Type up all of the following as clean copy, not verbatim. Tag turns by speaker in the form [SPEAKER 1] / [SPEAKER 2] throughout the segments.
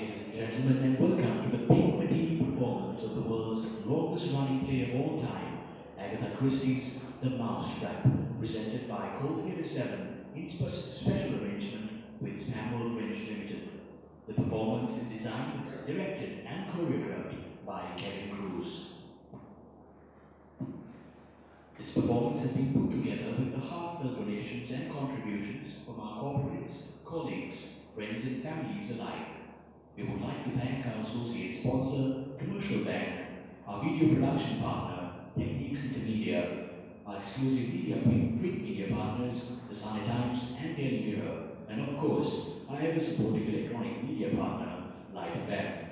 [SPEAKER 1] Ladies and gentlemen, and welcome to the Pink TV performance of the world's longest running play of all time, Agatha Christie's The Mousetrap, presented by Cold Theatre 7 in special arrangement with Spamwell French Limited. The performance is designed, directed, and choreographed by Kevin Cruz. This performance has been put together with the heartfelt donations and contributions from our corporates, colleagues, friends, and families alike. We would like to thank our associate sponsor, Commercial Bank, our video production partner, Techniques Intermedia, our exclusive print media partners, the Sunday Times and Daily Mirror, and of course, our ever-supporting electronic media partner, Light FM.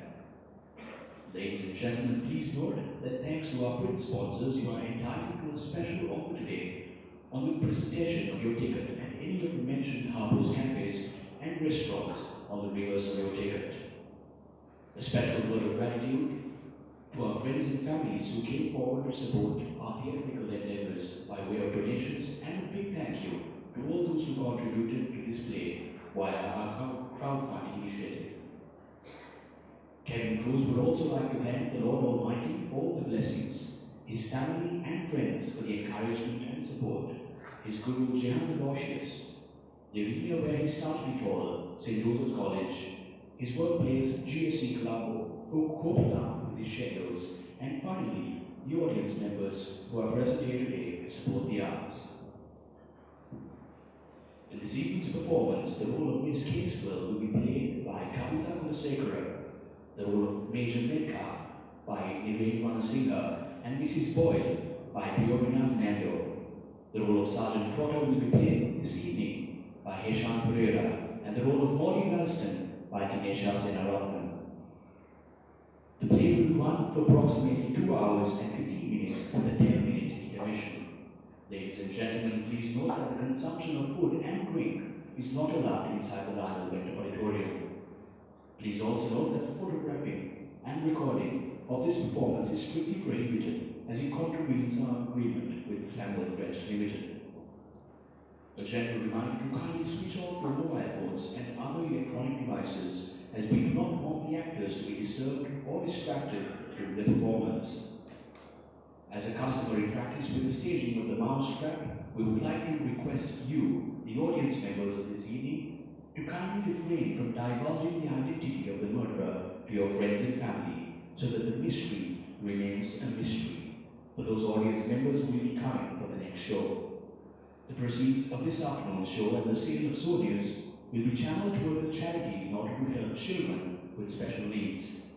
[SPEAKER 1] Ladies and gentlemen, please note that thanks to our print sponsors, you are entitled to a special offer today on the presentation of your ticket at any of the mentioned Harbour's cafes and restaurants on the reverse of your ticket. A special word of gratitude to our friends and families who came forward to support our theatrical endeavours by way of donations, and a big thank you to all those who contributed to this play via our crowdfunding initiative. Kevin Cruz would also like to thank the Lord Almighty for all the blessings, his family and friends for the encouragement and support, his guru Jehan Aloysius, the arena where he started it all, St. Joseph's College, his workplace GSC Colombo for coping up with his schedules, and finally, the audience members who are present here today to support the arts. In this evening's performance, the role of Miss Casewell will be played by Kavita Kulasekara, the role of Major Metcalf by Nireen Vanasinghe, and Mrs. Boyle by Piorina Fernando. The role of Sergeant Trotter will be played this evening by Heshan Pereira, and the role of Molly Ralston by Dinesha Senaratnam. The play will run for approximately 2 hours and 15 minutes with a 10-minute intermission. Ladies and gentlemen, please note that the consumption of food and drink is not allowed inside the Lionel Bent Auditorium. Please also note that the photographing and recording of this performance is strictly prohibited as it contravenes our agreement with Samuel French Limited. A gentle reminder to kindly switch off your mobile phones and other electronic devices, as we do not want the actors to be disturbed or distracted during the performance. As a customary practice with the staging of The Mousetrap, we would like to request you, the audience members of this evening, to kindly refrain from divulging the identity of the murderer to your friends and family, so that the mystery remains a mystery for those audience members who will be coming for the next show. The proceeds of this afternoon's show and the sale of souvenirs will be channeled towards a charity in order to help children with special needs.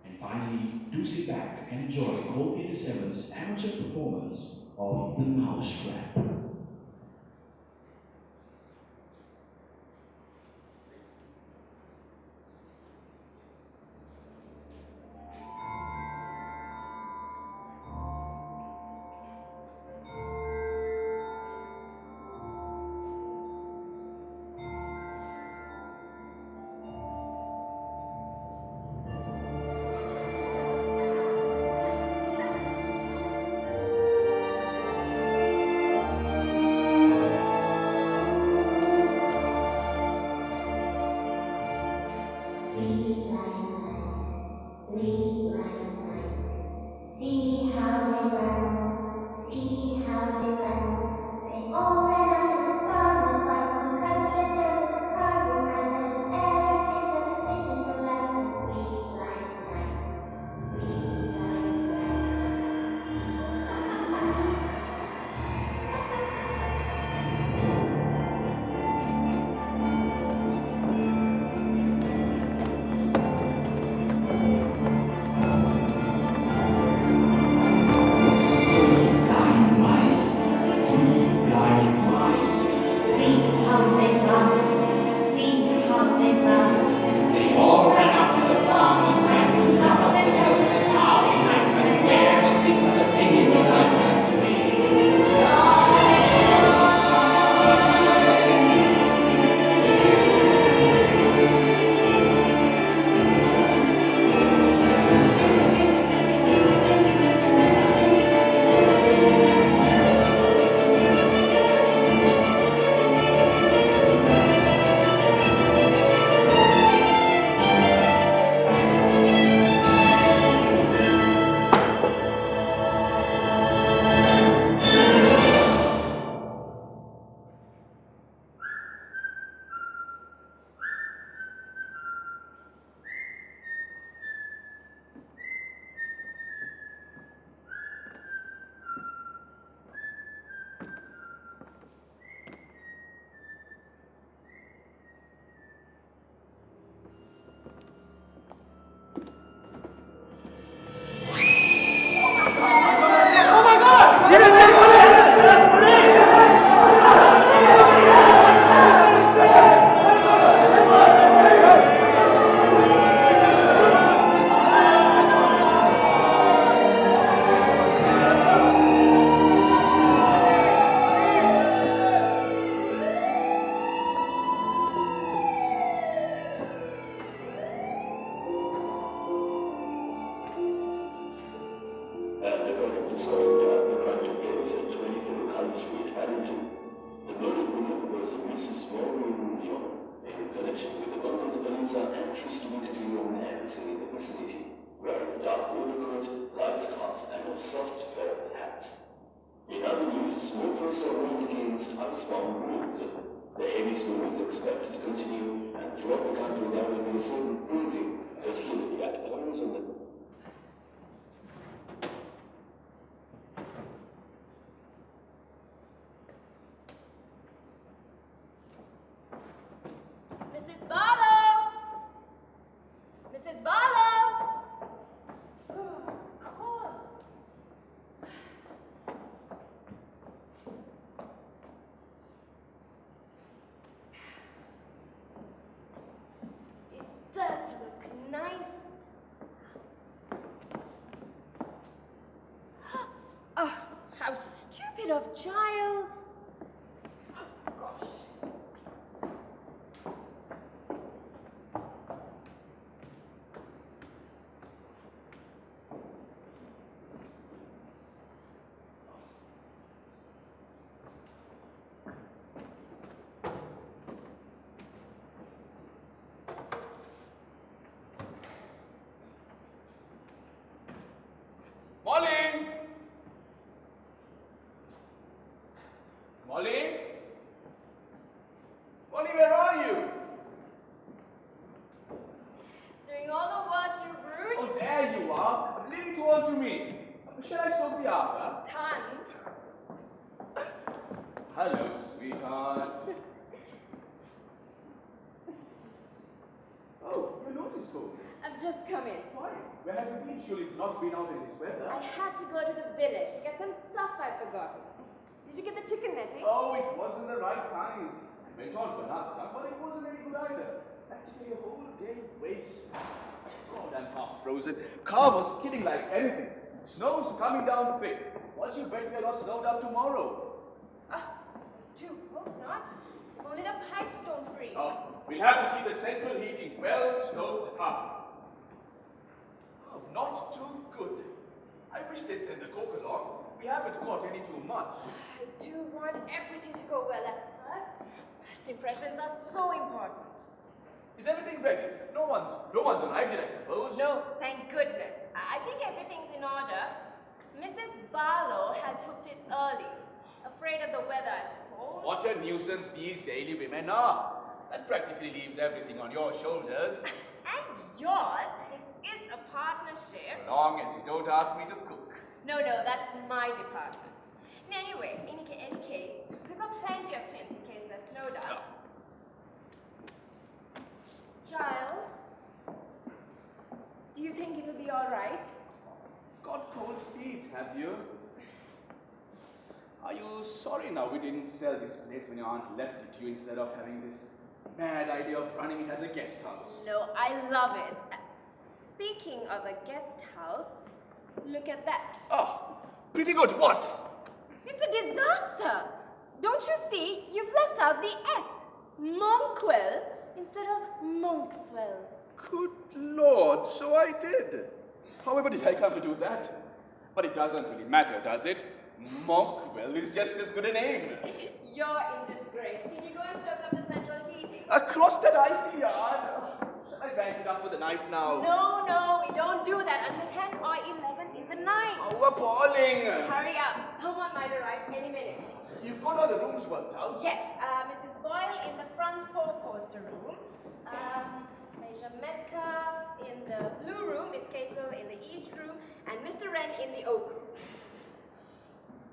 [SPEAKER 1] And finally, do sit back and enjoy Cold Theatre 7's amateur performance of The Mousetrap.
[SPEAKER 2] Snowfalls are rained against icebound roads. The heavy snow is expected to continue, and throughout the country there will be a certain freezing, particularly at points on the...
[SPEAKER 3] Mrs. Barlow! Mrs. Barlow! Oh, it's cold. It does look nice. Oh, how stupid of Giles. Oh, gosh.
[SPEAKER 4] Molly! Molly? Molly, where are you?
[SPEAKER 3] Doing all the work, you brute.
[SPEAKER 4] Oh, there you are. Leave it all to me. Shall I soak the after?
[SPEAKER 3] Tons.
[SPEAKER 4] Hello, sweetheart. Oh, you're noticed me.
[SPEAKER 3] I've just come in.
[SPEAKER 4] Why? Where have you been? Surely you've not been out in this weather.
[SPEAKER 3] I had to go to the village to get some stuff I'd forgotten. Did you get the chicken, Nettie?
[SPEAKER 4] Oh, it wasn't the right kind. I went on for another, but it wasn't any good either. Actually, a whole day waste. God, I'm half frozen. Car was skidding like anything. Snow's coming down thick. What's your bet we're not snowed up tomorrow?
[SPEAKER 3] Too hope not. If only the pipes don't freeze.
[SPEAKER 4] Oh, we'll have to keep the central heating well stoked up. Oh, not too good. I wish they'd send the coke along. We haven't caught any too much.
[SPEAKER 3] I do want everything to go well at first. First impressions are so important.
[SPEAKER 4] Is everything ready? No one's arrived yet, I suppose.
[SPEAKER 3] No, thank goodness. I think everything's in order. Mrs. Barlow has hooked it early. Afraid of the weather, I suppose.
[SPEAKER 4] What a nuisance these daily women are. That practically leaves everything on your shoulders.
[SPEAKER 3] And yours. This is a partnership.
[SPEAKER 4] So long as you don't ask me to cook.
[SPEAKER 3] No, that's my department. Anyway, in any case, we've got plenty of tents in case we're snowed up. Giles, do you think it'll be all right?
[SPEAKER 4] Got cold feet, have you? Are you sorry now we didn't sell this place when your aunt left it to you instead of having this mad idea of running it as a guest house?
[SPEAKER 3] No, I love it. Speaking of a guest house, look at that.
[SPEAKER 4] Oh, pretty good. What?
[SPEAKER 3] It's a disaster. Don't you see? You've left out the S. Monkwell instead of Monkswell.
[SPEAKER 4] Good Lord, so I did. However did I come to do that? But it doesn't really matter, does it? Monkwell is just as good a name.
[SPEAKER 3] You're in disgrace. Can you go and stoke up the central heating?
[SPEAKER 4] Across that icy yard. Shall I bank it up for the night now?
[SPEAKER 3] No, we don't do that until 10 or 11 in the night.
[SPEAKER 4] How appalling!
[SPEAKER 3] Hurry up. Someone might arrive any minute.
[SPEAKER 4] You've got all the rooms worked out?
[SPEAKER 3] Yes, Mrs. Boyle in the front four-poster room. Major Metcalf in the blue room, Miss Casewell in the east room, and Mr. Wren in the oak room.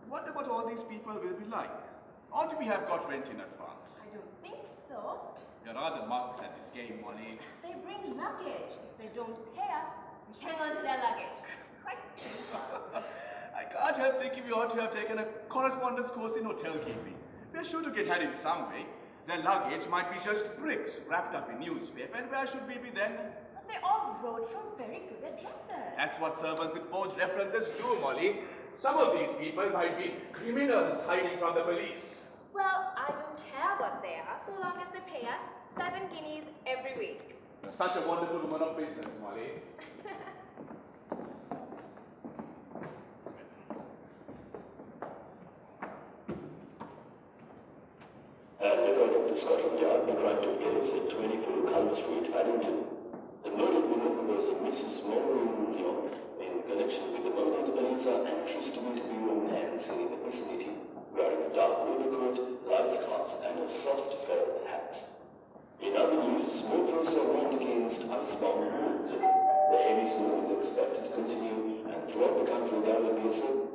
[SPEAKER 4] Wonder what all these people will be like. Or do we have got rent in advance?
[SPEAKER 3] I don't think so.
[SPEAKER 4] You're rather mugs at this game, Molly.
[SPEAKER 3] They bring luggage. If they don't pay us, we hang on to their luggage. Quite simple.
[SPEAKER 4] I can't help thinking we ought to have taken a correspondence course in hotel keeping. We're sure to get had in some way. Their luggage might be just bricks wrapped up in newspaper, and where should we be then?
[SPEAKER 3] But they all wrote from very good addresses.
[SPEAKER 4] That's what servants with forged references do, Molly. Some of these people might be criminals hiding from the police.
[SPEAKER 3] Well, I don't care what they are, so long as they pay us 7 guineas every week.
[SPEAKER 4] You're such a wonderful woman of business, Molly.
[SPEAKER 2] And according to Scotland Yard, the crime took place at 24 Culver Street, Paddington. The murdered woman was a Mrs. Maureen Young. In connection with the murder, the police are anxious to interview a man seen in the vicinity wearing a soft felt hat. In other news, motorists are warned against icebound roads. The heavy snow is expected to continue, and throughout the country there will be a certain...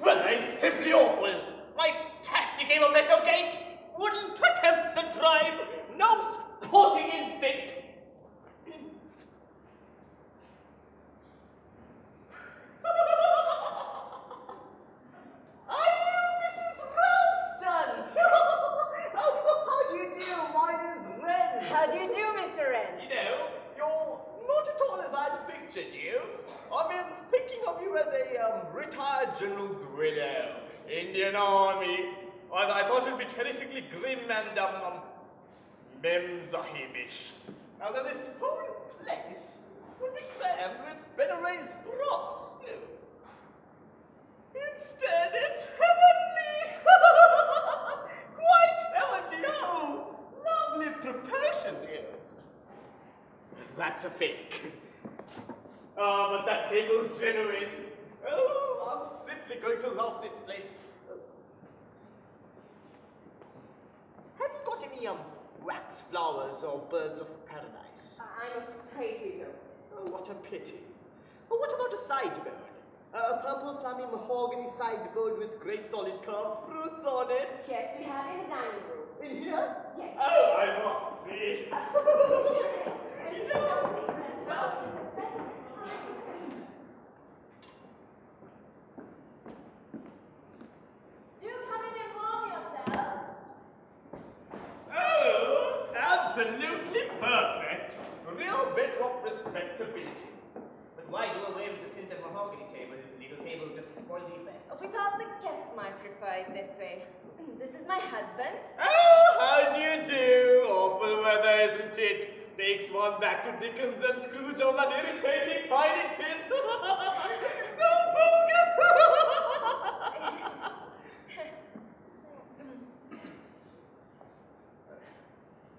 [SPEAKER 5] Well, that is simply awful. My taxi came up at your gate. Wouldn't attempt the drive. No sporting instinct. Are you Mrs. Ralston? How do you do? My name's Wren.
[SPEAKER 3] How do you do, Mr. Wren?
[SPEAKER 5] You know, you're not at all as I'd pictured you. I've been thinking of you as a retired general's widow, Indian Army. I thought you'd be terrifically grim and Mem-Sahibish. Now that this whole place would be crammed with Benaray's bras, you know. Instead, it's heavenly! Quite heavenly! Oh, lovely proportions here. That's a fake. But that table's genuine. Oh, I'm simply going to love this place. Have you got any wax flowers or birds of paradise?
[SPEAKER 3] I'm afraid we don't.
[SPEAKER 5] Oh, what a pity. Oh, what about a sideboard? A purple plummy mahogany sideboard with great solid carved fruits on it.
[SPEAKER 3] Yes, we have it in the dining room.
[SPEAKER 5] In here?
[SPEAKER 3] Yes.
[SPEAKER 5] Oh, I must see.
[SPEAKER 3] Do come in and warm yourself.
[SPEAKER 5] Oh, absolutely perfect. A real bedrock respectability. But why do away with the cinder mahogany table? Little tables just spoil the effect.
[SPEAKER 3] We thought the guests might prefer it this way. This is my husband.
[SPEAKER 5] Oh, how do you do? Awful weather, isn't it? Takes one back to Dickens and Scrooge on that irritating tiny tin. So bogus!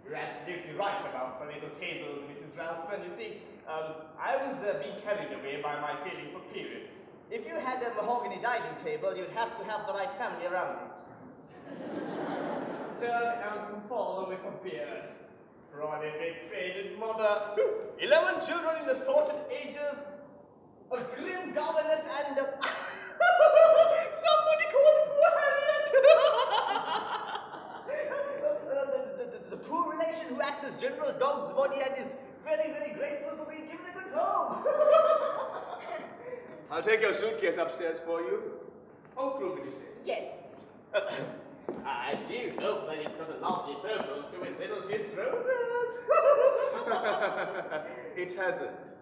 [SPEAKER 5] You're absolutely right about the little tables, Mrs. Ralston. You see, I was being carried away by my feeling for period. If you had a mahogany dining table, you'd have to have the right family around it. Stern, handsome father with a beard. Prolific, faded mother. 11 children in assorted ages. A grim governess and a... Somebody call poor Harriet! The poor relation who acts as General Dog's body and is very, very grateful for being given a good home.
[SPEAKER 4] I'll take your suitcase upstairs for you. Oak room, did you say?
[SPEAKER 3] Yes.
[SPEAKER 5] I do hope that it's got a lovely purple so with little chintz roses.
[SPEAKER 4] It hasn't.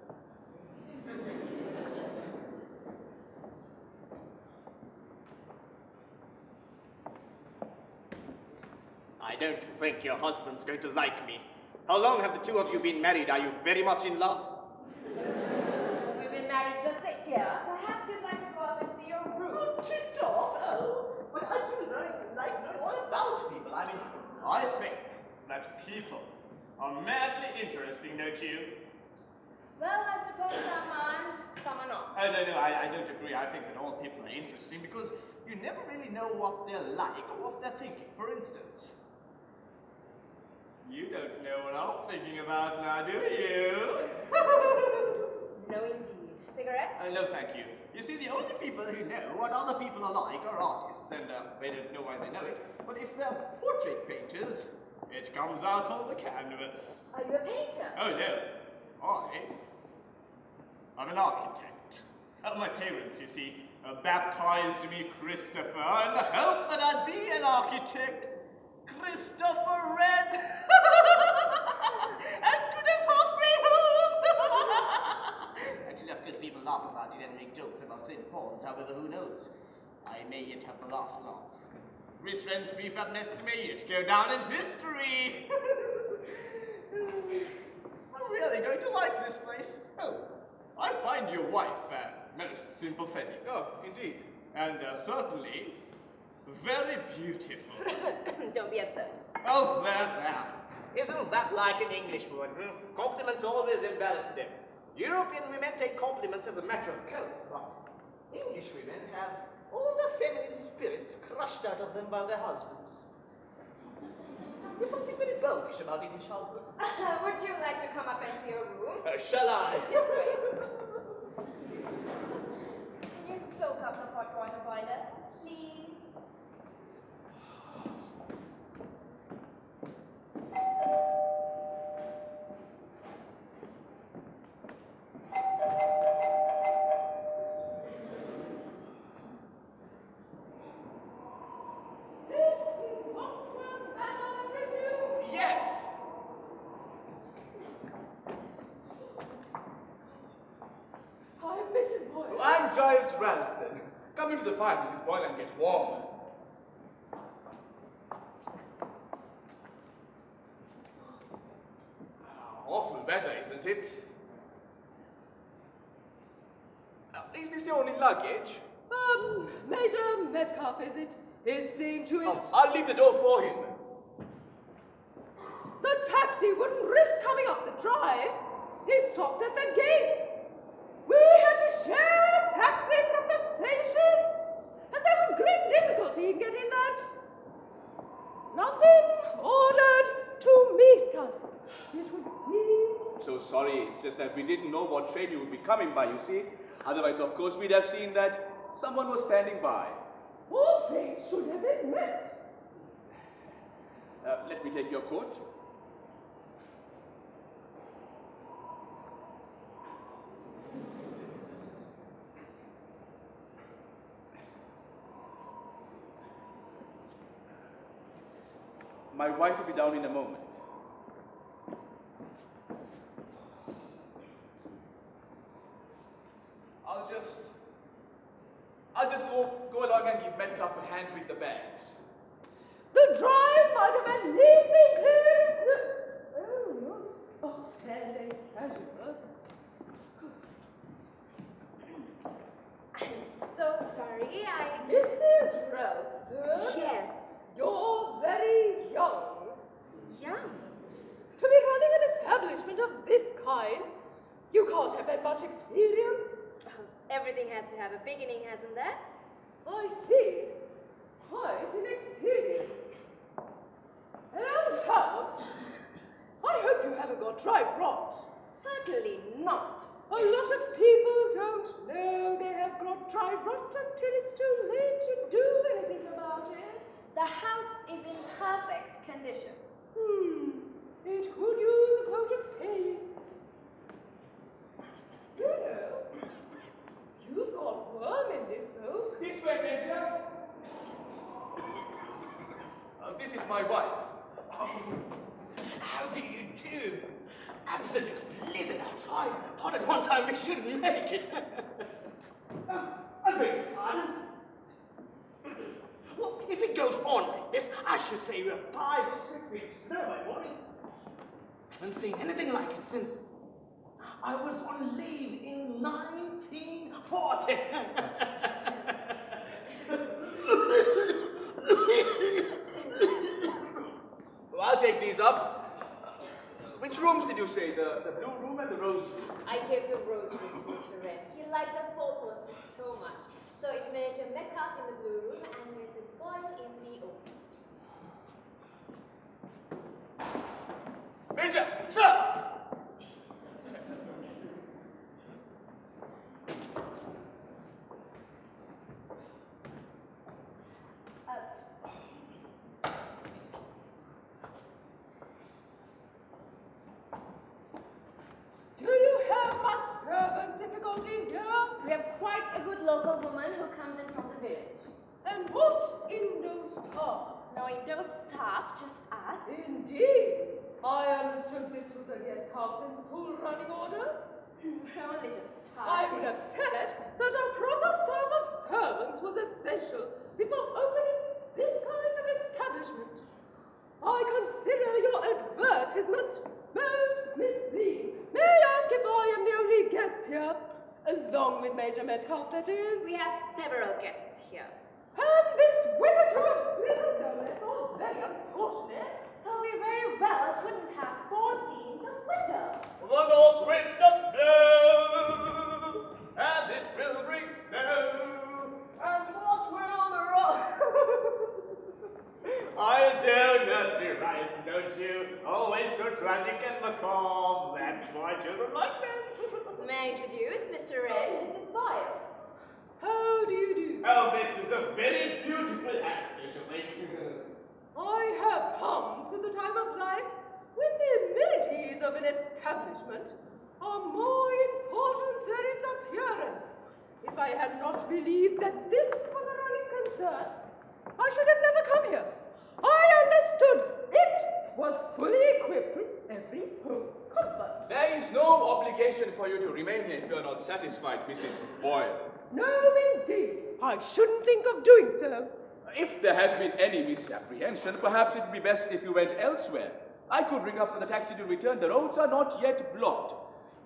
[SPEAKER 5] I don't think your husband's going to like me. How long have the two of you been married? Are you very much in love?
[SPEAKER 3] We've been married just a year. Perhaps you'd like to go up and see your room.
[SPEAKER 5] Oh, ticked off? Oh, but I do like knowing all about people. I mean, I think that people are madly interesting, don't you?
[SPEAKER 3] Well, I suppose some are and some are not.
[SPEAKER 5] No, I don't agree. I think that all people are interesting because you never really know what they're like or what they're thinking. For instance, you don't know what I'm thinking about now, do you?
[SPEAKER 3] No, indeed. Cigarette?
[SPEAKER 5] No, thank you. You see, the only people who know what other people are like are artists, and they don't know why they know it. But if they're portrait painters, it comes out on the canvas.
[SPEAKER 3] Are you a painter?
[SPEAKER 5] Oh, no. I'm an architect. My parents, you see, baptized me Christopher in the hope that I'd be an architect. Christopher Wren! As good as halfway home! Actually, of course, people laugh about it and make jokes about St. Paul's. However, who knows? I may yet have the last laugh. Miss Wren's brief amnesty may yet go down in history. I'm really going to like this place. Oh, I find your wife most sympathetic.
[SPEAKER 4] Oh, indeed.
[SPEAKER 5] And certainly Very beautiful.
[SPEAKER 3] Don't be absurd.
[SPEAKER 5] Oh, there. Isn't that like an English word? Compliments always embarrass them. European women take compliments as a matter of course, but English women have all their feminine spirits crushed out of them by their husbands. There's something very bulkish about English husbands.
[SPEAKER 3] Would you like to come up and see your room?
[SPEAKER 5] Shall I?
[SPEAKER 3] This way. Can you stoke up the hot water boiler, please?
[SPEAKER 5] Yes!
[SPEAKER 6] I'm Mrs. Boyle.
[SPEAKER 4] I'm Giles Ralston. Come into the fire, Mrs. Boyle, and get warm. Awful weather, isn't it? Is this your only luggage?
[SPEAKER 6] Major Metcalf, is it? Is seeing to it.
[SPEAKER 4] Oh, I'll leave the door for him.
[SPEAKER 6] The taxi wouldn't risk coming up the drive. He stopped at the gate. We had to share a taxi from the station, and there was great difficulty in getting that. Nothing ordered to meet us. It would seem.
[SPEAKER 4] I'm so sorry, it's just that we didn't know what train you would be coming by, you see. Otherwise, of course, we'd have seen that someone was standing by.
[SPEAKER 6] All things should have been met.
[SPEAKER 4] Let me take your coat. My wife will be down in a moment. I'll just go along and give Metcalf a hand with the bags.
[SPEAKER 6] The drive might have at least been cleared. Oh, most offhanded casual.
[SPEAKER 3] I'm so sorry,
[SPEAKER 6] Mrs. Ralston?
[SPEAKER 3] Yes.
[SPEAKER 6] You're very young.
[SPEAKER 3] Young?
[SPEAKER 6] To be running an establishment of this kind, you can't have had much experience.
[SPEAKER 3] Well, everything has to have a beginning, hasn't there?
[SPEAKER 6] I see. Quite inexperienced. An old house? I hope you haven't got dry rot.
[SPEAKER 3] Certainly not.
[SPEAKER 6] A lot of people don't know they have got dry rot until it's too late to do anything about it.
[SPEAKER 3] The house is in perfect condition.
[SPEAKER 6] It could use a coat of paint. You know, you've got worm in this oak.
[SPEAKER 4] This way, Major. This is my wife.
[SPEAKER 5] How do you do? Absolute blizzard outside. Thought at one time we shouldn't make it. I beg your pardon. Well, if it goes on like this, I should say we're 5 or 6 weeks of snow by morning. Haven't seen anything like it since I was on leave in 1940.
[SPEAKER 4] Well, I'll take these up. Which rooms did you say? The blue room and the rose room?
[SPEAKER 3] I gave the rose room to Mr. Wren. He liked the four-poster so much. So it's Major Metcalf in the blue room and Mrs. Boyle in the oak.
[SPEAKER 4] Major! Sir!
[SPEAKER 6] Do you have much servant difficulty here?
[SPEAKER 3] We have quite a good local woman who comes in from the village.
[SPEAKER 6] And what Indo staff?
[SPEAKER 3] No Indo staff, just us.
[SPEAKER 6] Indeed. I understood this was a guest house in full running order.
[SPEAKER 3] We're only just
[SPEAKER 6] I
[SPEAKER 3] starting.
[SPEAKER 6] would have said that a proper staff of servants was essential before opening this kind of establishment. I consider your advertisement most misleading. May I ask if I am the only guest here? Along with Major Metcalf, that is.
[SPEAKER 3] We have several guests here.
[SPEAKER 6] And this winter unfortunate.
[SPEAKER 3] Well, we very well couldn't have foreseen the weather.
[SPEAKER 4] The north wind doth blow, and it will bring snow. And what will the I don't must be right, don't you? Always so tragic and macabre. That's why children like them.
[SPEAKER 3] May I introduce Mr. Wren, Mrs. Boyle?
[SPEAKER 6] How do you do?
[SPEAKER 4] Oh, this is a very beautiful answer to make.
[SPEAKER 6] I have come to the time of life when the amenities of an establishment are more important than its appearance. If I had not believed that this was a running concern, I should have never come here. I understood it was fully equipped with every home comfort.
[SPEAKER 4] There is no obligation for you to remain here if you are not satisfied, Mrs. Boyle.
[SPEAKER 6] No, indeed. I shouldn't think of doing so.
[SPEAKER 4] If there has been any misapprehension, perhaps it would be best if you went elsewhere. I could ring up for the taxi to return. The roads are not yet blocked.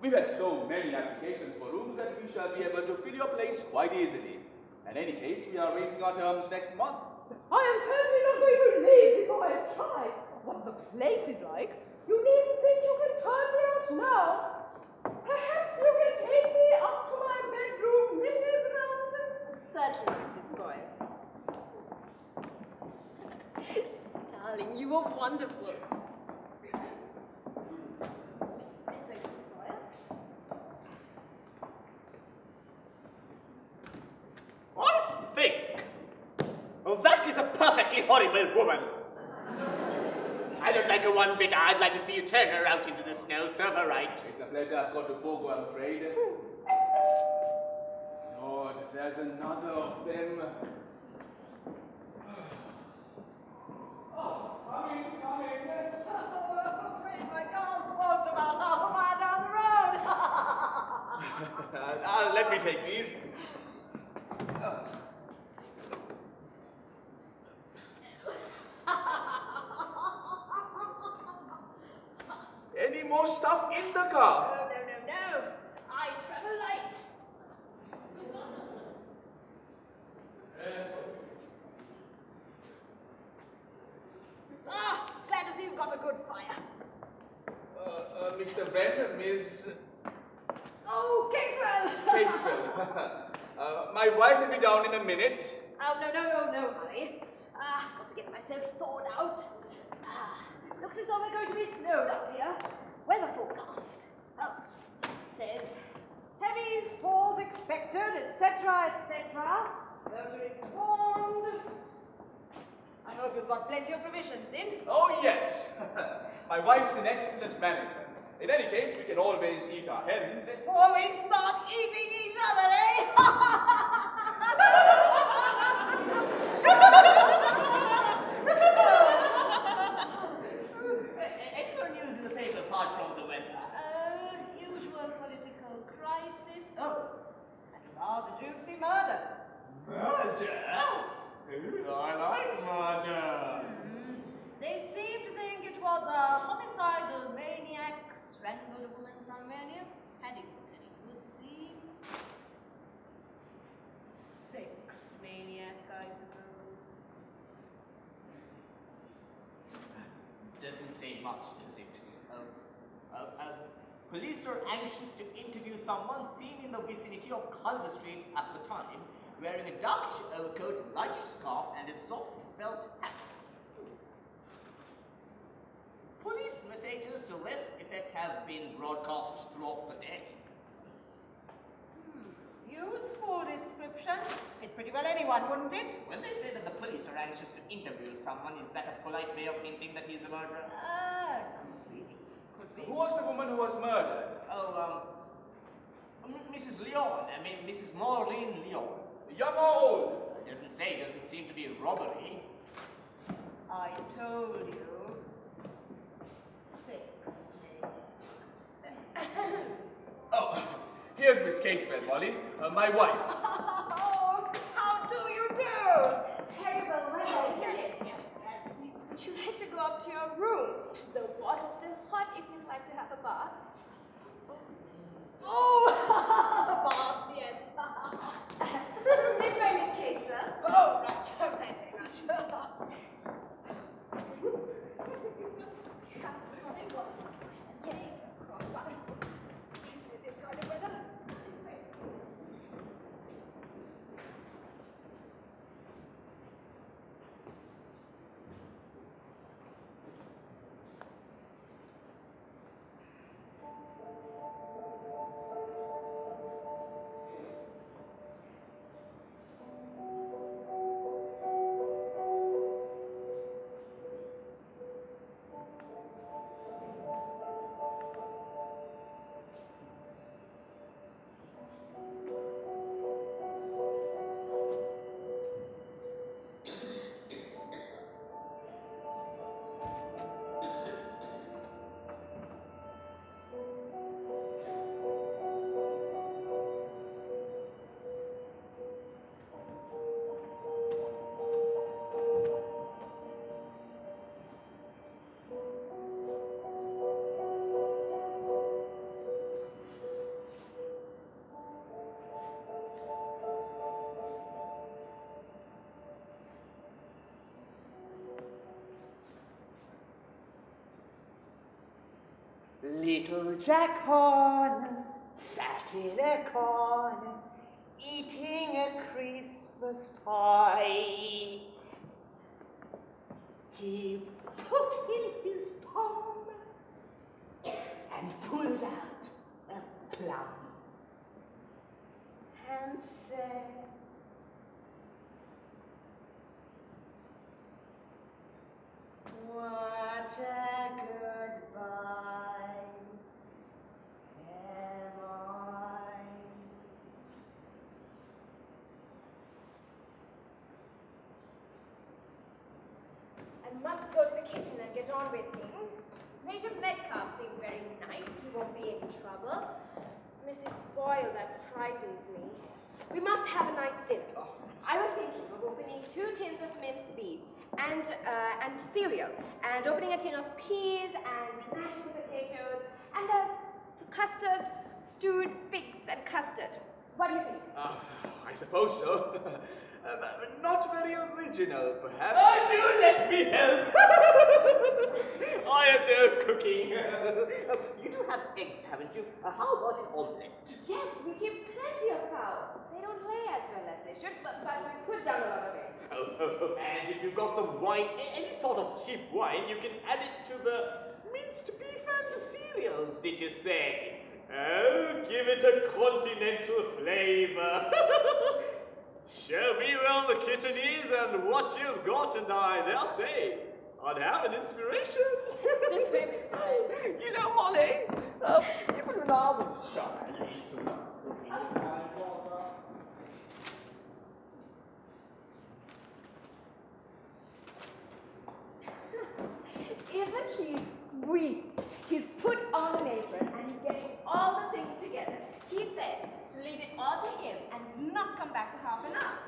[SPEAKER 4] We've had so many applications for rooms that we shall be able to fill your place quite easily. In any case, we are raising our terms next month.
[SPEAKER 6] I am certainly not going to leave before I have tried what the place is like. You needn't think you can turn me out now. Perhaps you can take me up to my bedroom, Mrs. Ralston?
[SPEAKER 3] Certainly, Mrs. Boyle. Darling, you are wonderful. This way, Mrs. Boyle.
[SPEAKER 5] I think. Well, that is a perfectly horrible woman. I don't like her one bit. I'd like to see you turn her out into the snow. Serve her right.
[SPEAKER 4] It's a pleasure I've got to forego, I'm afraid. Lord, there's another of them. Oh, come in.
[SPEAKER 6] I'm afraid my car's walked about half a mile down the road.
[SPEAKER 4] Let me take these. Any more stuff in the car?
[SPEAKER 6] No. I travel light. Glad to see you've got a good fire.
[SPEAKER 4] Mr. Wren, Miss
[SPEAKER 6] Oh, Casewell!
[SPEAKER 4] Cateswell. My wife will be down in a minute.
[SPEAKER 6] Oh, no, honey. Got to get myself thawed out. Looks as though we're going to be snowed up here. Weather forecast. Oh, says heavy falls expected, etc., etc. Motorists warned. I hope you've got plenty of provisions in.
[SPEAKER 4] Oh, yes. My wife's an excellent manager. In any case, we can always eat our hens.
[SPEAKER 6] Before we start eating each other, eh?
[SPEAKER 5] Any more news in the paper apart from the weather?
[SPEAKER 6] Usual political crisis. Oh, and now the juicy murder.
[SPEAKER 5] Murder? I like murder.
[SPEAKER 6] They seem to think it was a homicidal maniac strangled a woman somewhere near Paddington, it would seem. Sex maniac, I suppose.
[SPEAKER 5] Doesn't say much, does it? Police are anxious to interview someone seen in the vicinity of Culver Street at the time, wearing a darkish overcoat, lightish scarf, and a soft felt hat. Police messages to less effect have been broadcast throughout the day.
[SPEAKER 6] Useful description. Fit pretty well anyone, wouldn't it?
[SPEAKER 5] When they say that the police are anxious to interview someone, is that a polite way of hinting that he's a murderer?
[SPEAKER 6] Could be. Could be.
[SPEAKER 4] Who was the woman who was murdered?
[SPEAKER 5] Mrs. Leon. I mean, Mrs. Maureen Leon.
[SPEAKER 4] Young or old?
[SPEAKER 5] Doesn't say, doesn't seem to be a robbery.
[SPEAKER 6] I told you. 6 million.
[SPEAKER 4] Oh, here's Miss Casewell, Molly. My wife.
[SPEAKER 6] Oh, how do you do?
[SPEAKER 3] Terrible weather. Yes. Would you like to go up to your room? The water's still hot if you'd like to have a bath.
[SPEAKER 6] Oh, bath, yes.
[SPEAKER 3] This way, Miss Casewell.
[SPEAKER 6] Oh, right. Thanks very much.
[SPEAKER 3] This kind of weather.
[SPEAKER 7] Little Jack Horner sat in a corner, eating a Christmas pie. He put in his palm and pulled out a plum and said, "What a goodbye am I."
[SPEAKER 3] I must go to the kitchen and get on with things. Major Metcalf seems very nice. He won't be any trouble. It's Mrs. Boyle that frightens me. We must have a nice dinner. I was thinking of opening 2 tins of minced beef and cereal, and opening a tin of peas and mashed potatoes, and there's custard, stewed pigs and custard. What do you think?
[SPEAKER 4] I suppose so. Not very original, perhaps.
[SPEAKER 5] Oh, do let me help. I adore cooking. You do have eggs, haven't you? How about an omelette?
[SPEAKER 3] Yes, we keep plenty of fowl. They don't lay as well as they should, but we put down a lot of eggs.
[SPEAKER 5] Oh, and if you've got some wine, any sort of cheap wine, you can add it to the minced beef and the cereals, did you say? Oh, give it a continental flavor. Show me where the kitchen is and what you've got, and I dare say I'd have an inspiration.
[SPEAKER 3] This way, Miss Boyle.
[SPEAKER 5] You know, Molly, even when I was a child, I used to love cooking.
[SPEAKER 3] Isn't he sweet? He's put on an apron and he's getting all the things together. He says to leave it all to him and not come back for half an hour.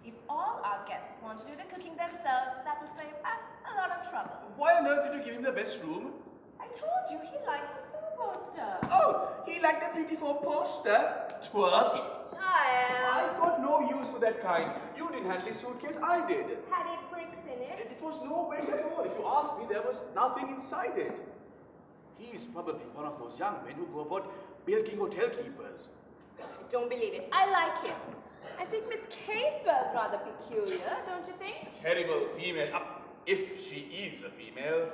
[SPEAKER 3] If all our guests want to do the cooking themselves, that will save us a lot of trouble.
[SPEAKER 4] Why on earth did you give him the best room?
[SPEAKER 3] I told you he liked the food poster.
[SPEAKER 4] Oh, he liked the pretty poster. Twerp.
[SPEAKER 3] Child.
[SPEAKER 4] I've got no use for that kind. You didn't handle his suitcase, I did.
[SPEAKER 3] Had it bricks in it?
[SPEAKER 4] It was no weight at all. If you ask me, there was nothing inside it. He's probably one of those young men who go about bilking hotel keepers.
[SPEAKER 3] Don't believe it. I like him. I think Miss Casewell's rather peculiar, don't you think?
[SPEAKER 4] Terrible female. If she is a female.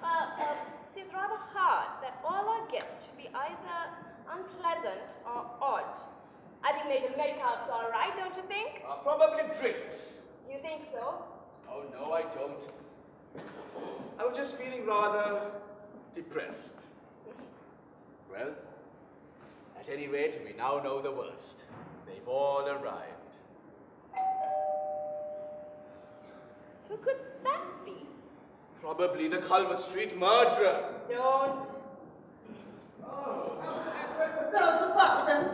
[SPEAKER 3] Well, it seems rather hard that all our guests should be either unpleasant or odd. I think Major Metcalf's all right, don't you think?
[SPEAKER 4] Probably drinks.
[SPEAKER 3] Do you think so?
[SPEAKER 4] Oh, no, I don't. I was just feeling rather depressed. Well, at any rate, we now know the worst. They've all arrived.
[SPEAKER 3] Who could that be?
[SPEAKER 4] Probably the Culver Street murderer.
[SPEAKER 3] Don't.
[SPEAKER 7] Those buttons.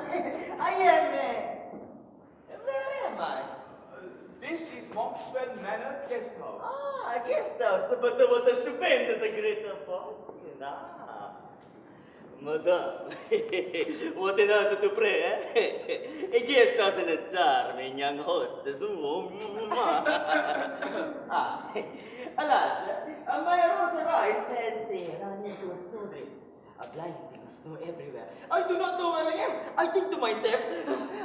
[SPEAKER 7] I am where am I?
[SPEAKER 4] This is Monkswell Manor Guest House.
[SPEAKER 7] Ah, guest house. But what a stupendous, a great fortune. Ah.
[SPEAKER 8] Madame, what an answer to prayer, eh? A guest house and a charming young hostess. Alas, my Rosa Royce says run into a snowdrift. A blinding snow everywhere. I do not know where I am. I think to myself,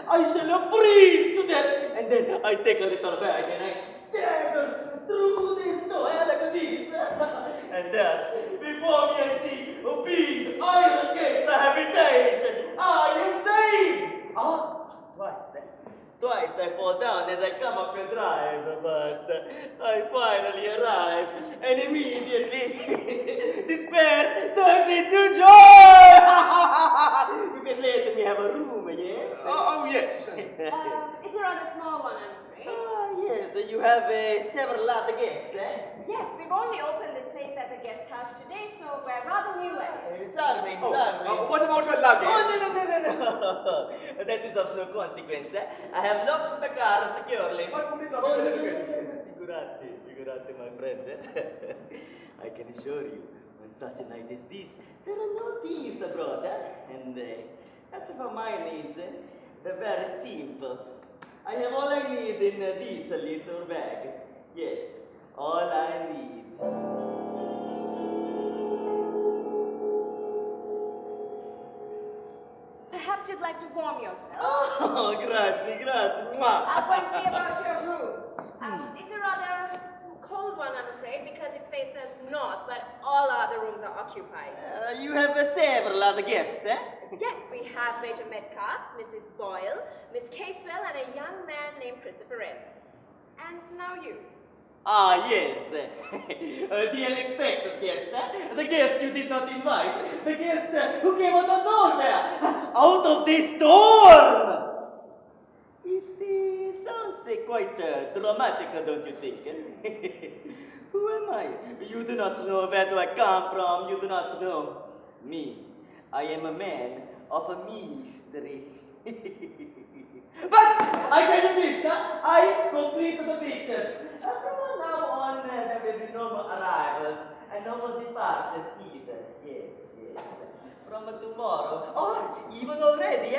[SPEAKER 8] I shall freeze to death. And then I take a little bag and I stagger through the snow like this. And before me I see a big iron gates of habitation. I am saved. Twice I fall down as I come up the drive, but I finally arrive, and immediately despair turns into joy! You can let me have a room, yes?
[SPEAKER 4] Oh, yes.
[SPEAKER 3] It's a rather small one, I'm afraid.
[SPEAKER 8] Yes, you have several other guests, eh?
[SPEAKER 3] Yes, we've only opened this place as a guest house today, so we're rather new at it.
[SPEAKER 8] Charming.
[SPEAKER 4] What about your luggage?
[SPEAKER 8] Oh, no. That is of no consequence, eh? I have locked the car securely.
[SPEAKER 4] But put it on
[SPEAKER 8] Oh,
[SPEAKER 4] the
[SPEAKER 8] no,
[SPEAKER 4] luggage.
[SPEAKER 8] figurati, my friend. I can assure you, on such a night as this, there are no thieves abroad, and as for my needs, they're very simple. I have all I need in this little bag. Yes, all I need.
[SPEAKER 3] Perhaps you'd like to warm yourself.
[SPEAKER 8] Oh, grazie.
[SPEAKER 3] I'll go and see about your room. It's a rather cold one, I'm afraid, because it faces north, but all other rooms are occupied.
[SPEAKER 8] You have several other guests, eh?
[SPEAKER 3] Yes, we have Major Metcalf, Mrs. Boyle, Miss Casewell, and a young man named Christopher Wren. And now you.
[SPEAKER 8] Ah, yes. The unexpected guest, eh? The guest you did not invite. The guest who came out of nowhere. Out of the storm! It sounds quite dramatic, don't you think? Who am I? You do not know where do I come from. You do not know me. I am a man of a mystery. But I tell you this, I complete the picture. From now on, there will be no more arrivals and no more departures either. Yes. From tomorrow, or even already,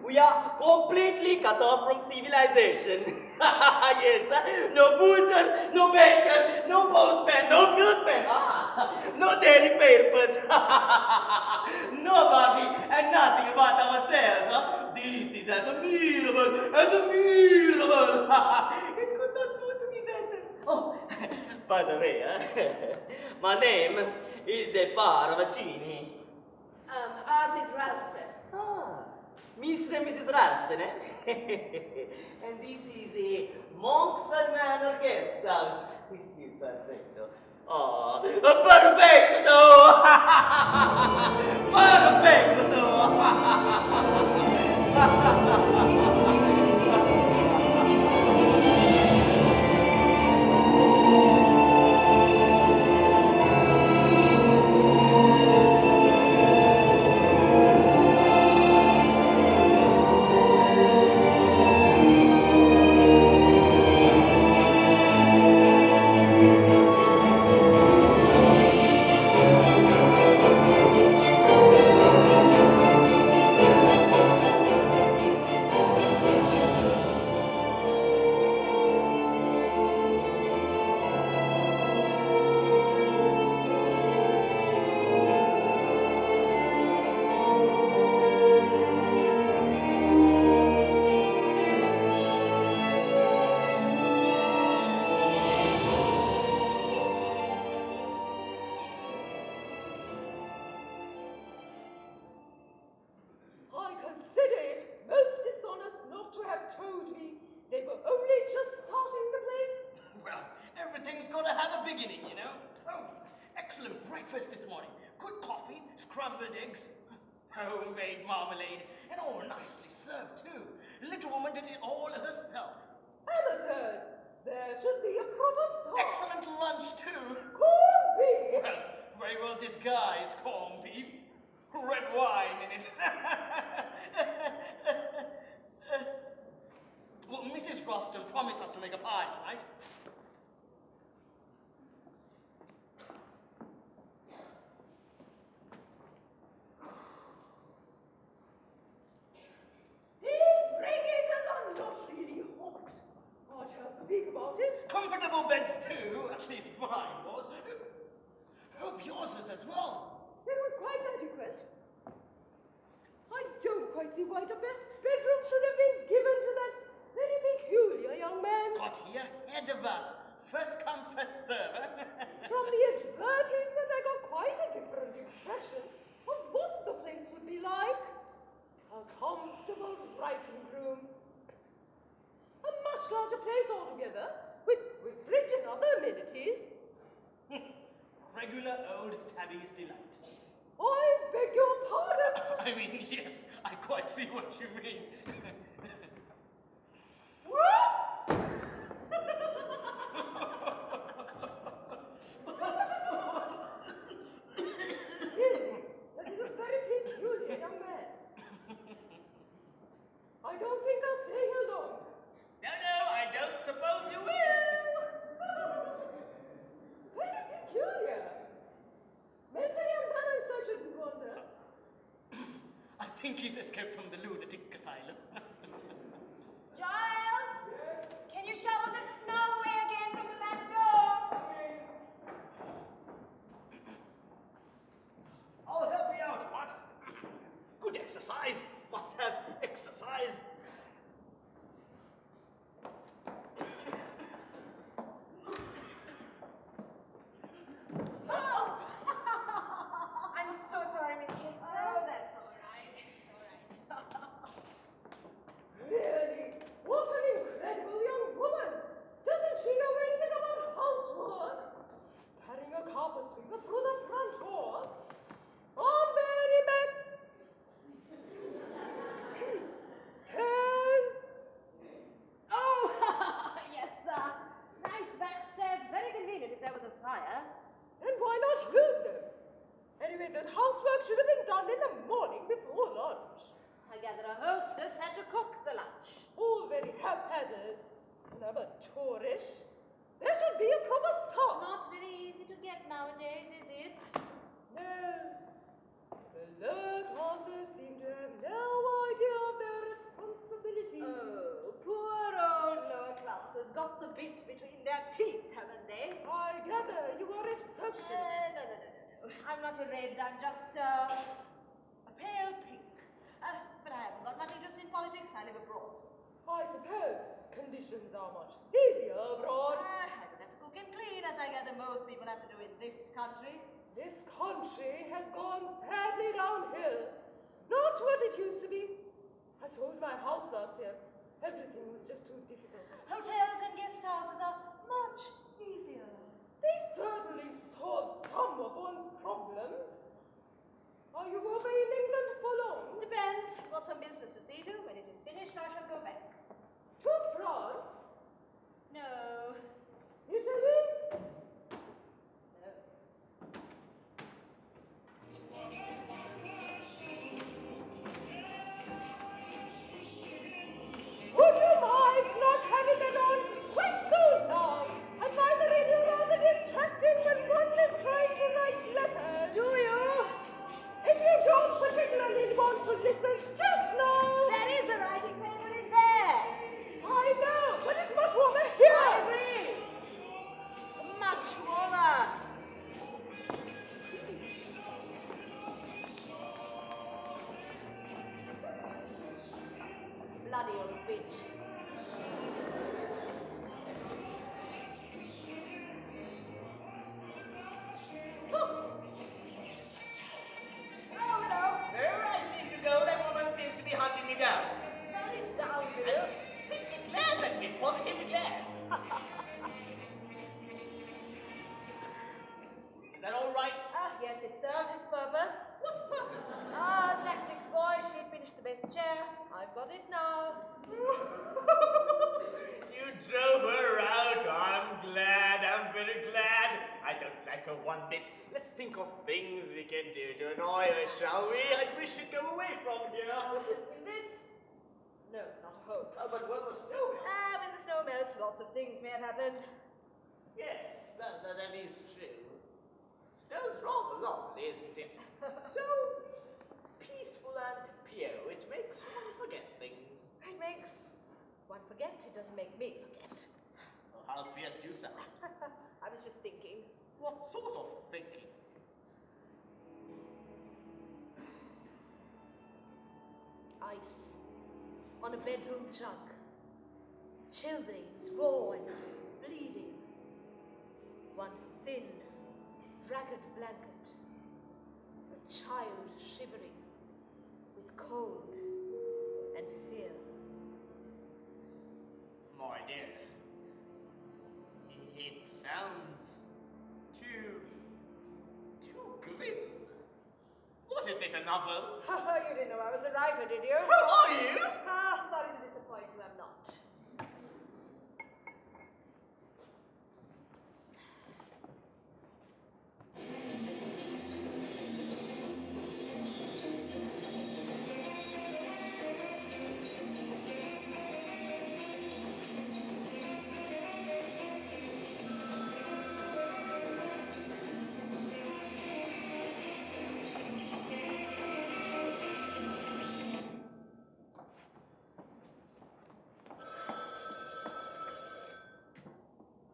[SPEAKER 8] we are completely cut off from civilization. Yes, no butcher, no baker, no postman, no milkman, no daily papers, nobody and nothing about ourselves. This is admirable. It could not suit me better. Oh, by the way, my name is Parvacini.
[SPEAKER 3] Ours is Ralston.
[SPEAKER 8] Mr. and Mrs. Ralston, eh? And this is a Monkswell Manor guest house. Perfecto. Oh, perfecto!
[SPEAKER 6] I consider it most dishonest not to have told me. They were only just starting the place.
[SPEAKER 5] Well, everything's got to have a beginning, you know. Oh, excellent breakfast this morning. Good coffee, scrambled eggs, homemade marmalade, and all nicely served, too. The little woman did it all herself.
[SPEAKER 6] Amateurs, there should be a proper start.
[SPEAKER 5] Excellent lunch, too.
[SPEAKER 6] Corned beef.
[SPEAKER 5] Well, very well disguised corned beef. Red wine in it. Well, Mrs. Ralston promised us to make a pie tonight.
[SPEAKER 6] speak about it.
[SPEAKER 5] Comfortable beds too, at least mine was. Hope yours was as well.
[SPEAKER 6] It was quite adequate. I don't quite see why the best bedroom should have been given to that very peculiar young man.
[SPEAKER 5] Got here ahead of us. First come, first serve.
[SPEAKER 6] From the advertisement, I got quite a different impression of what the place would be like. A comfortable writing room. A much larger place altogether, with rich and other amenities.
[SPEAKER 5] Regular old Tabby's delight.
[SPEAKER 6] I beg your pardon.
[SPEAKER 5] I mean, yes, I quite see what you mean.
[SPEAKER 6] What? Really, that is a very peculiar young man. I don't think I'll stay here long.
[SPEAKER 5] No, I don't suppose you will.
[SPEAKER 6] Very peculiar. Mentally unbalanced, I shouldn't wonder.
[SPEAKER 5] I think he's escaped from the lunatic asylum.
[SPEAKER 3] Giles, can you shovel the snow away again from the back door?
[SPEAKER 5] I'll help you out, what? Good exercise. Must have exercise.
[SPEAKER 3] I'm so sorry, Miss Casewell.
[SPEAKER 7] Oh, that's all right. It's all right.
[SPEAKER 6] Really? What an incredible young woman! Doesn't she know anything about housework? Carrying a carpet sweeper through the front door? On Mary Beck! Stairs!
[SPEAKER 7] Oh, yes, sir. Nice back stairs. Very convenient if there was a fire.
[SPEAKER 6] And why not use them? Anyway, that housework should have been done in the morning before lunch.
[SPEAKER 7] I gather a hostess had to cook the lunch.
[SPEAKER 6] All very haphazard and amateurish. There should be a proper staff.
[SPEAKER 7] Not very easy to get nowadays, is it?
[SPEAKER 6] No. The lower classes seem to have no idea of their responsibilities.
[SPEAKER 7] Oh, poor old lower classes got the bit between their teeth, haven't they?
[SPEAKER 6] I gather you are a socialist.
[SPEAKER 7] No. I'm not a red, I'm just a pale pink. But I haven't got much interest in politics, I live abroad.
[SPEAKER 6] I suppose conditions are much easier abroad.
[SPEAKER 7] I don't have to cook and clean, as I gather most people have to do in this country.
[SPEAKER 6] This country has gone sadly downhill. Not what it used to be. I sold my house last year. Everything was just too difficult.
[SPEAKER 7] Hotels and guest houses are much easier.
[SPEAKER 6] They certainly solve some of one's problems. Are you over in England for long?
[SPEAKER 7] Depends. I've got some business to see to. When it is finished, I shall go back.
[SPEAKER 6] To France?
[SPEAKER 7] No.
[SPEAKER 6] Italy?
[SPEAKER 7] No.
[SPEAKER 6] Would you mind not having it on quite so long? I find the radio rather distracting when one is trying to write letters.
[SPEAKER 7] Do you?
[SPEAKER 6] If you don't particularly want to listen, just know.
[SPEAKER 7] There is a writing table in there.
[SPEAKER 6] I know, but it's much warmer here.
[SPEAKER 7] I agree. Much warmer. Bloody old bitch. Hello.
[SPEAKER 5] Wherever I seem to go, that woman seems to be hunting me down.
[SPEAKER 7] Very downhill.
[SPEAKER 5] She glares at me, positively glares. Is that all right?
[SPEAKER 7] Yes, it served its purpose.
[SPEAKER 5] What purpose?
[SPEAKER 7] Tactics, boy. She'd finished the best chair. I've got it now.
[SPEAKER 5] You drove her out. I'm glad. I'm very glad. I don't like her one bit. Let's think of things we can do to annoy her, shall we? I think we should go away from here.
[SPEAKER 7] In this? No, not a hope.
[SPEAKER 5] But when the snow melts.
[SPEAKER 7] When the snow melts, lots of things may have happened.
[SPEAKER 5] Yes, that is true. Snow's rather lovely, isn't it? So peaceful and pure. It makes one forget things.
[SPEAKER 7] It makes one forget. It doesn't make me forget.
[SPEAKER 5] How fierce you sound.
[SPEAKER 7] I was just thinking.
[SPEAKER 5] What sort of thinking?
[SPEAKER 7] Ice on a bedroom jug. Chilblains raw and bleeding. One thin, ragged blanket. A child shivering with cold and fear.
[SPEAKER 5] My dear, it sounds too grim. What is it, a novel?
[SPEAKER 7] You didn't know I was a writer, did you?
[SPEAKER 5] Who are you?
[SPEAKER 7] Sorry to disappoint you, I'm not.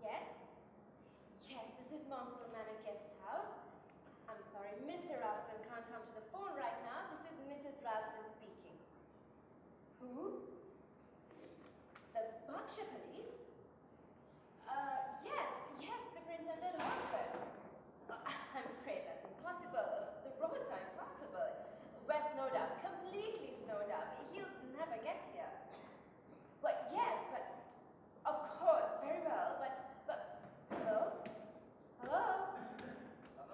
[SPEAKER 3] Yes? Yes, this is Momsville Manor Guest House. I'm sorry, Mr. Ralston can't come to the phone right now. This is Mrs. Ralston speaking. Who? The Berkshire Police? Yes, Superintendent Hartford. I'm afraid that's impossible. The roads are impossible. We're snowed up, completely snowed up. He'll never get here. But yes, but of course, very well, but hello? Hello?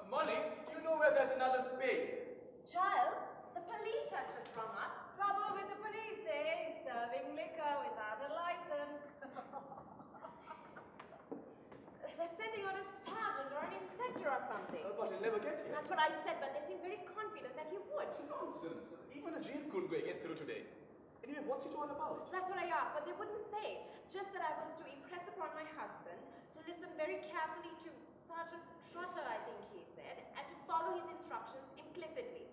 [SPEAKER 4] Molly, do you know where there's another spade?
[SPEAKER 3] Giles, the police have just rung up.
[SPEAKER 7] Trouble with the police, eh? Serving liquor without a license.
[SPEAKER 3] They're sending out a sergeant or an inspector or something.
[SPEAKER 4] But he'll never get here.
[SPEAKER 3] That's what I said, but they seem very confident that he would.
[SPEAKER 4] Nonsense. Even a jail couldn't get through today. Anyway, what's it all about?
[SPEAKER 3] That's what I asked, but they wouldn't say. Just that I was to impress upon my husband, to listen very carefully to Sergeant Trotter, I think he said, and to follow his instructions implicitly.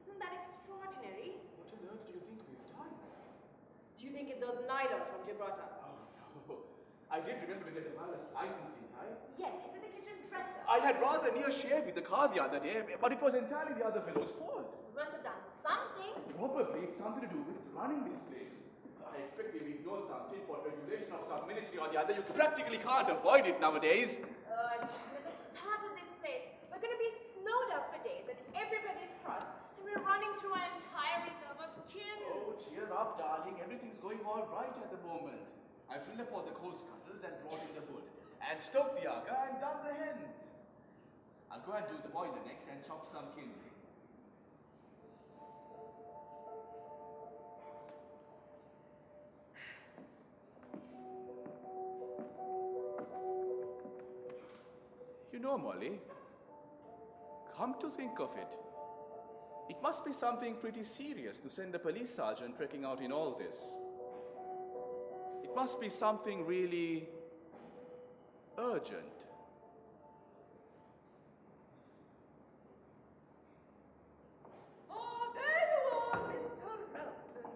[SPEAKER 3] Isn't that extraordinary?
[SPEAKER 4] What on earth do you think we've done?
[SPEAKER 3] Do you think it's those Nylos from Gibraltar?
[SPEAKER 4] Oh, no. I did remember to get the wireless license, didn't I?
[SPEAKER 3] Yes, it's in the kitchen dresser.
[SPEAKER 4] I had rather near shared with the car the other day, but it was entirely the other fellow's fault.
[SPEAKER 3] You must have done something.
[SPEAKER 4] Probably it's something to do with running this place. I expect we've ignored some tip or regulation of some ministry or the other. You practically can't avoid it nowadays.
[SPEAKER 3] Never started this place. We're going to be snowed up for days and everybody's cross. And we're running through our entire reserve of tins.
[SPEAKER 4] Oh, cheer up, darling. Everything's going all right at the moment. I filled up all the coal scuttles and brought in the wood. And stoked the aga and done the hens. I'll go and do the boiler next and chop some kindling. You know, Molly, come to think of it, it must be something pretty serious to send a police sergeant trekking out in all this. It must be something really urgent.
[SPEAKER 6] Ah, there you are, Mr. Ralston.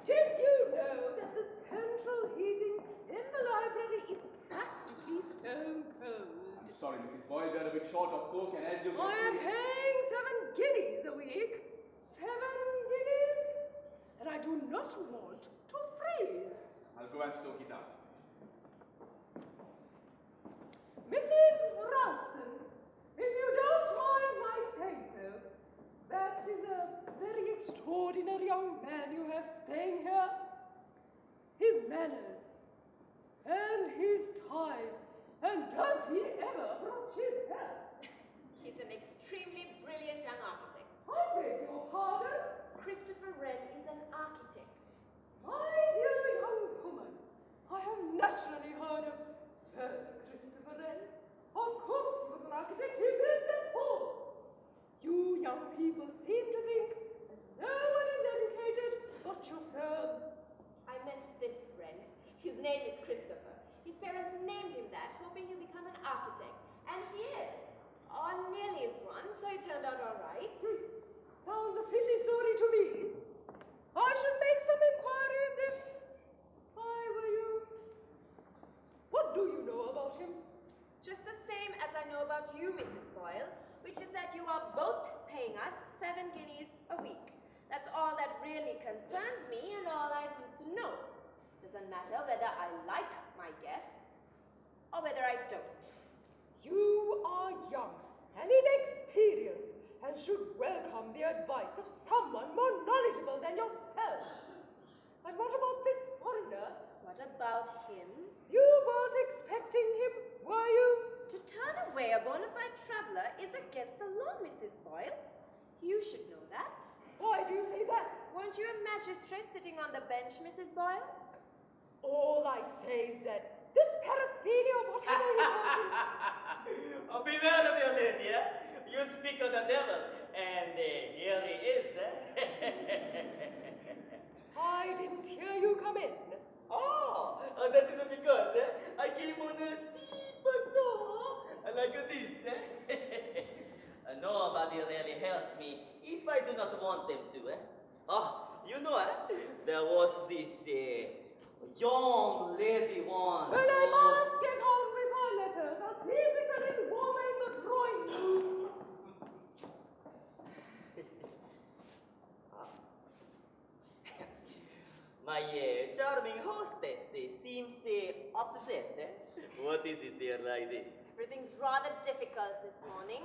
[SPEAKER 6] Did you know that the central heating in the library is practically stone cold?
[SPEAKER 4] I'm sorry, Mrs. Boyle, we're a bit short of coke, and as you
[SPEAKER 6] I am
[SPEAKER 4] can see...
[SPEAKER 6] paying 7 guineas a week. 7 guineas? And I do not want to freeze.
[SPEAKER 4] I'll go and stoke it up.
[SPEAKER 6] Mrs. Ralston, if you don't mind my saying so, that is a very extraordinary young man you have staying here. His manners and his ties, and does he ever brush his hair?
[SPEAKER 3] He's an extremely brilliant young architect.
[SPEAKER 6] I beg your pardon?
[SPEAKER 3] Christopher Wren is an architect.
[SPEAKER 6] My dear young woman, I have naturally heard of Sir Christopher Wren. Of course he was an architect, he built St. Paul's. You young people seem to think that no one is educated but yourselves.
[SPEAKER 3] I meant this Wren. His name is Christopher. His parents named him that, hoping he'll become an architect. And he is. Or nearly is one, so it turned out all right.
[SPEAKER 6] Sounds a fishy story to me. I should make some inquiries if I were you. What do you know
[SPEAKER 3] you, Mrs. Boyle, which is that you are both paying us 7 guineas a week. That's all that really concerns me and all I need to know. Doesn't matter whether I like my guests or whether I don't.
[SPEAKER 6] You are young and inexperienced and should welcome the advice of someone more knowledgeable than yourself. And what about this foreigner?
[SPEAKER 3] What about him?
[SPEAKER 6] You weren't expecting him, were you?
[SPEAKER 3] To turn away a bona fide traveller is against the law, Mrs. Boyle. You should know that.
[SPEAKER 6] Why do you say that?
[SPEAKER 3] Weren't you a magistrate sitting on the bench, Mrs. Boyle?
[SPEAKER 6] All I say is that this paraphilia, whatever he calls
[SPEAKER 8] Oh, beware of your lady, eh? You speak of the devil, and here he is,
[SPEAKER 6] I didn't hear you come in.
[SPEAKER 8] Oh, that is because I came on a deep door like this. Nobody really helps me if I do not want them to. Oh, you know, there was this young lady once.
[SPEAKER 6] Well, I must get on with my letters. I'll see if it's a little warmer in the drawing room.
[SPEAKER 8] My charming hostess seems upset. What is it, dear lady?
[SPEAKER 3] Everything's rather difficult this morning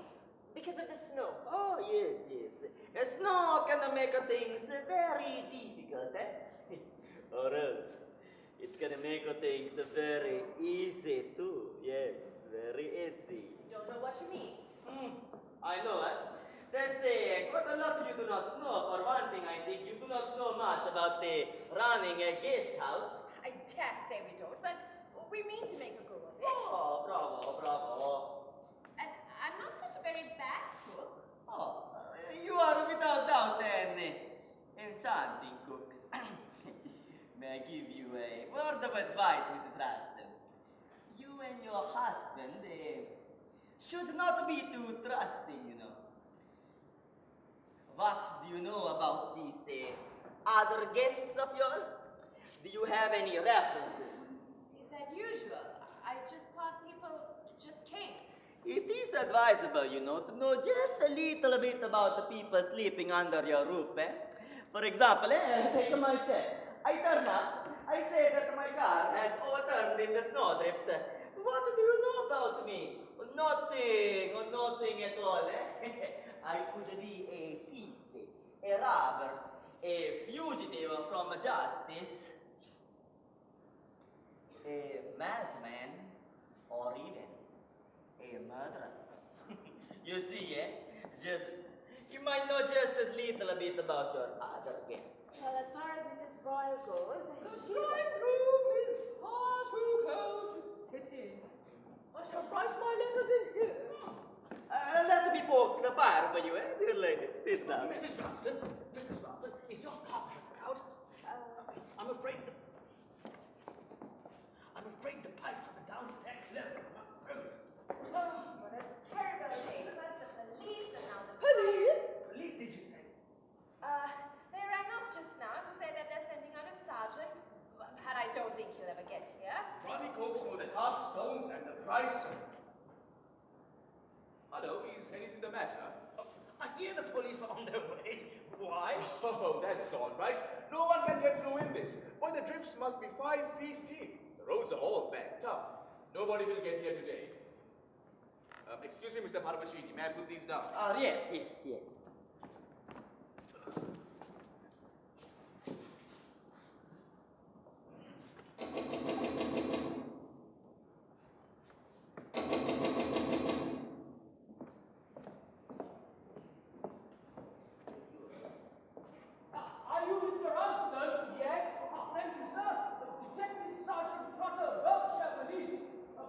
[SPEAKER 3] because of the snow.
[SPEAKER 8] Oh, yes, yes. Snow can make things very difficult, or else it can make things very easy too. Yes, very easy.
[SPEAKER 3] Don't know what you mean.
[SPEAKER 8] I know it. There's quite a lot you do not know. For one thing, I think you do not know much about running a guest house.
[SPEAKER 3] I dare say we don't, but we mean to make a go of it.
[SPEAKER 8] Oh, bravo, bravo.
[SPEAKER 3] And I'm not such a very bad cook.
[SPEAKER 8] Oh, you are without doubt an enchanting cook. May I give you a word of advice, Mrs. Ralston? You and your husband should not be too trusting, you know. What do you know about these other guests of yours? Do you have any references?
[SPEAKER 3] Is that usual? I just thought people just came.
[SPEAKER 8] It is advisable, you know, to know just a little bit about the people sleeping under your roof, For example, take myself. I turn up, I say that my car has overturned in the snowdrift. What do you know about me? Nothing at all, I could be a thief, a robber, a fugitive from justice, a madman, or even a murderer. You see, you might know just a little bit about your other guests.
[SPEAKER 3] Well, as far as Mrs. Boyle goes,
[SPEAKER 6] The drawing room is far too cold to sit in. I shall write my letters in here.
[SPEAKER 8] Let me poke the fire for you, dear lady. Sit down.
[SPEAKER 1] Mrs. Ralston, is your husband out? I'm afraid the pipes on the downstairs level are frozen.
[SPEAKER 3] what a terrible day. First the police and now the
[SPEAKER 6] Police?
[SPEAKER 1] Police, did you say?
[SPEAKER 3] They rang up just now to say that they're sending out a sergeant, but I don't think he'll ever get here.
[SPEAKER 4] Ruddy Coke's more than half stones and the price of... Hello, is anything the matter?
[SPEAKER 1] I hear the police are on their way. Why?
[SPEAKER 4] Oh, that's all right. No one can get through in this. Why, the drifts must be 5 feet deep. The roads are all backed up. Nobody will get here today. Excuse me, Mr. Parvachini. May I put these down?
[SPEAKER 8] Yes.
[SPEAKER 9] Are you Mr. Ralston? Yes. Thank you, sir. Detective Sergeant Trotter, Wiltshire Police.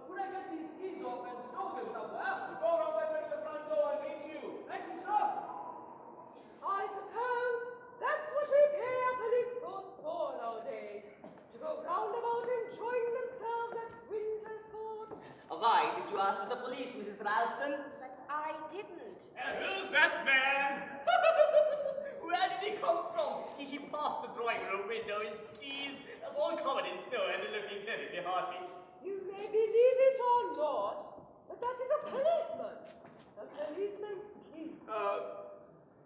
[SPEAKER 9] Could I get these keys off and stow them somewhere?
[SPEAKER 4] Go around that way to the front door and meet you.
[SPEAKER 9] Thank you, sir.
[SPEAKER 6] I suppose that's what we pay our police force for nowadays. To go roundabout enjoying themselves at winter sports.
[SPEAKER 8] Why did you ask the police, Mrs. Ralston?
[SPEAKER 3] But I didn't.
[SPEAKER 9] Who's that man?
[SPEAKER 5] Where did he come from? He passed the drawing room window in skis, all covered in snow and looking terribly hearty.
[SPEAKER 6] You may believe it or not, but that is a policeman. Policeman Skeet.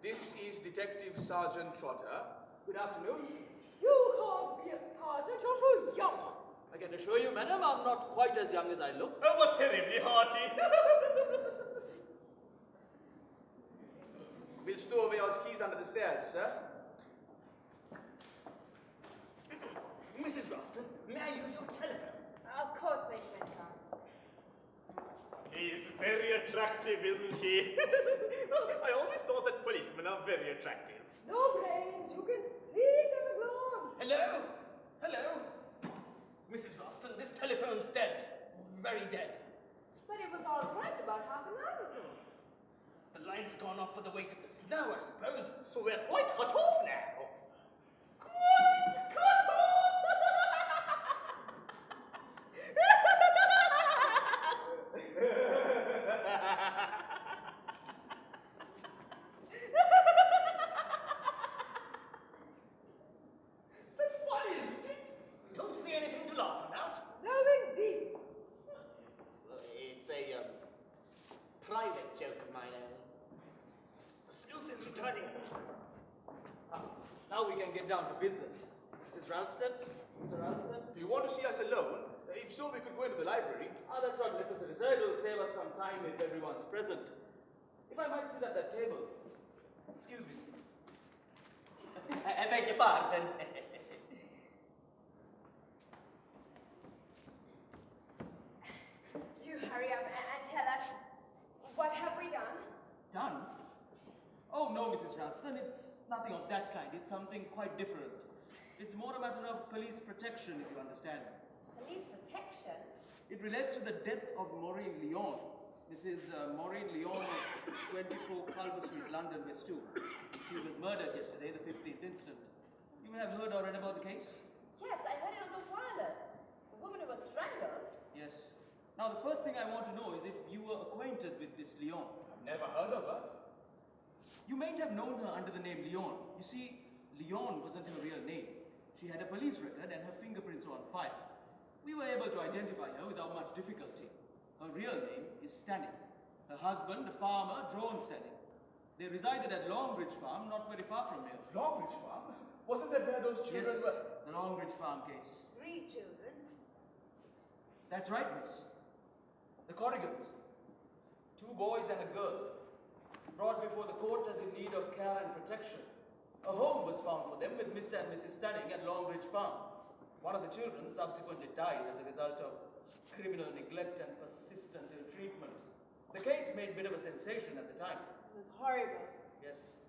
[SPEAKER 4] This is Detective Sergeant Trotter. Good afternoon.
[SPEAKER 6] You can't be a sergeant, you're too young.
[SPEAKER 9] I can assure you, madam, I'm not quite as young as I look.
[SPEAKER 5] Oh, what terribly hearty.
[SPEAKER 4] We'll stow away your keys under the stairs, sir.
[SPEAKER 5] Mrs. Ralston, may I use your telephone?
[SPEAKER 3] Of course, Major Metcalf.
[SPEAKER 5] He's very attractive, isn't he? I always thought that policemen are very attractive.
[SPEAKER 6] No brains, you can see it at a glance.
[SPEAKER 5] Hello? Hello? Mrs. Ralston, this telephone's dead. Very dead.
[SPEAKER 3] But it was all right about half an hour ago.
[SPEAKER 5] The line's gone off for the weight of the snow, I suppose. So we're quite cut off now. Quite cut off! That's funny, isn't it? Don't see anything to laugh about.
[SPEAKER 6] No, indeed.
[SPEAKER 5] It's a private joke of mine own. The sleuth is returning.
[SPEAKER 9] Now we can get down to business. Mrs. Ralston? Mr. Ralston?
[SPEAKER 4] Do you want to see us alone? If so, we could go into the library.
[SPEAKER 9] That's not necessary, sir. It will save us some time if everyone's present. If I might sit at that table. Excuse me, sir.
[SPEAKER 5] I beg your pardon.
[SPEAKER 3] Do hurry up and tell us, what have we done?
[SPEAKER 9] Done? Oh, no, Mrs. Ralston. It's nothing of that kind. It's something quite different. It's more a matter of police protection, if you understand.
[SPEAKER 3] Police protection?
[SPEAKER 9] It relates to the death of Maureen Lyon. Mrs. Maureen Lyon of 24 Culver Street, London, West 2. She was murdered yesterday, the 15th instant. You may have heard or read about the case?
[SPEAKER 3] Yes, I heard it on the wireless. The woman who was strangled.
[SPEAKER 9] Yes. Now, the first thing I want to know is if you were acquainted with this Lyon.
[SPEAKER 4] I've never heard of her.
[SPEAKER 9] You might have known her under the name Lyon. You see, Lyon wasn't her real name. She had a police record and her fingerprints were on file. We were able to identify her without much difficulty. Her real name is Stanning. Her husband, a farmer, Drone Stanning. They resided at Longbridge Farm, not very far from here.
[SPEAKER 4] Longbridge Farm? Wasn't that where those children
[SPEAKER 9] Yes,
[SPEAKER 4] were?
[SPEAKER 9] the Longbridge Farm case.
[SPEAKER 7] 3 children.
[SPEAKER 9] That's right, miss. The Corrigans. 2 boys and a girl. Brought before the court as in need of care and protection. A home was found for them with Mr. and Mrs. Stanning at Longbridge Farm. One of the children subsequently died as a result of criminal neglect and persistent ill treatment. The case made a bit of a sensation at the time.
[SPEAKER 6] It was horrible.
[SPEAKER 9] Yes.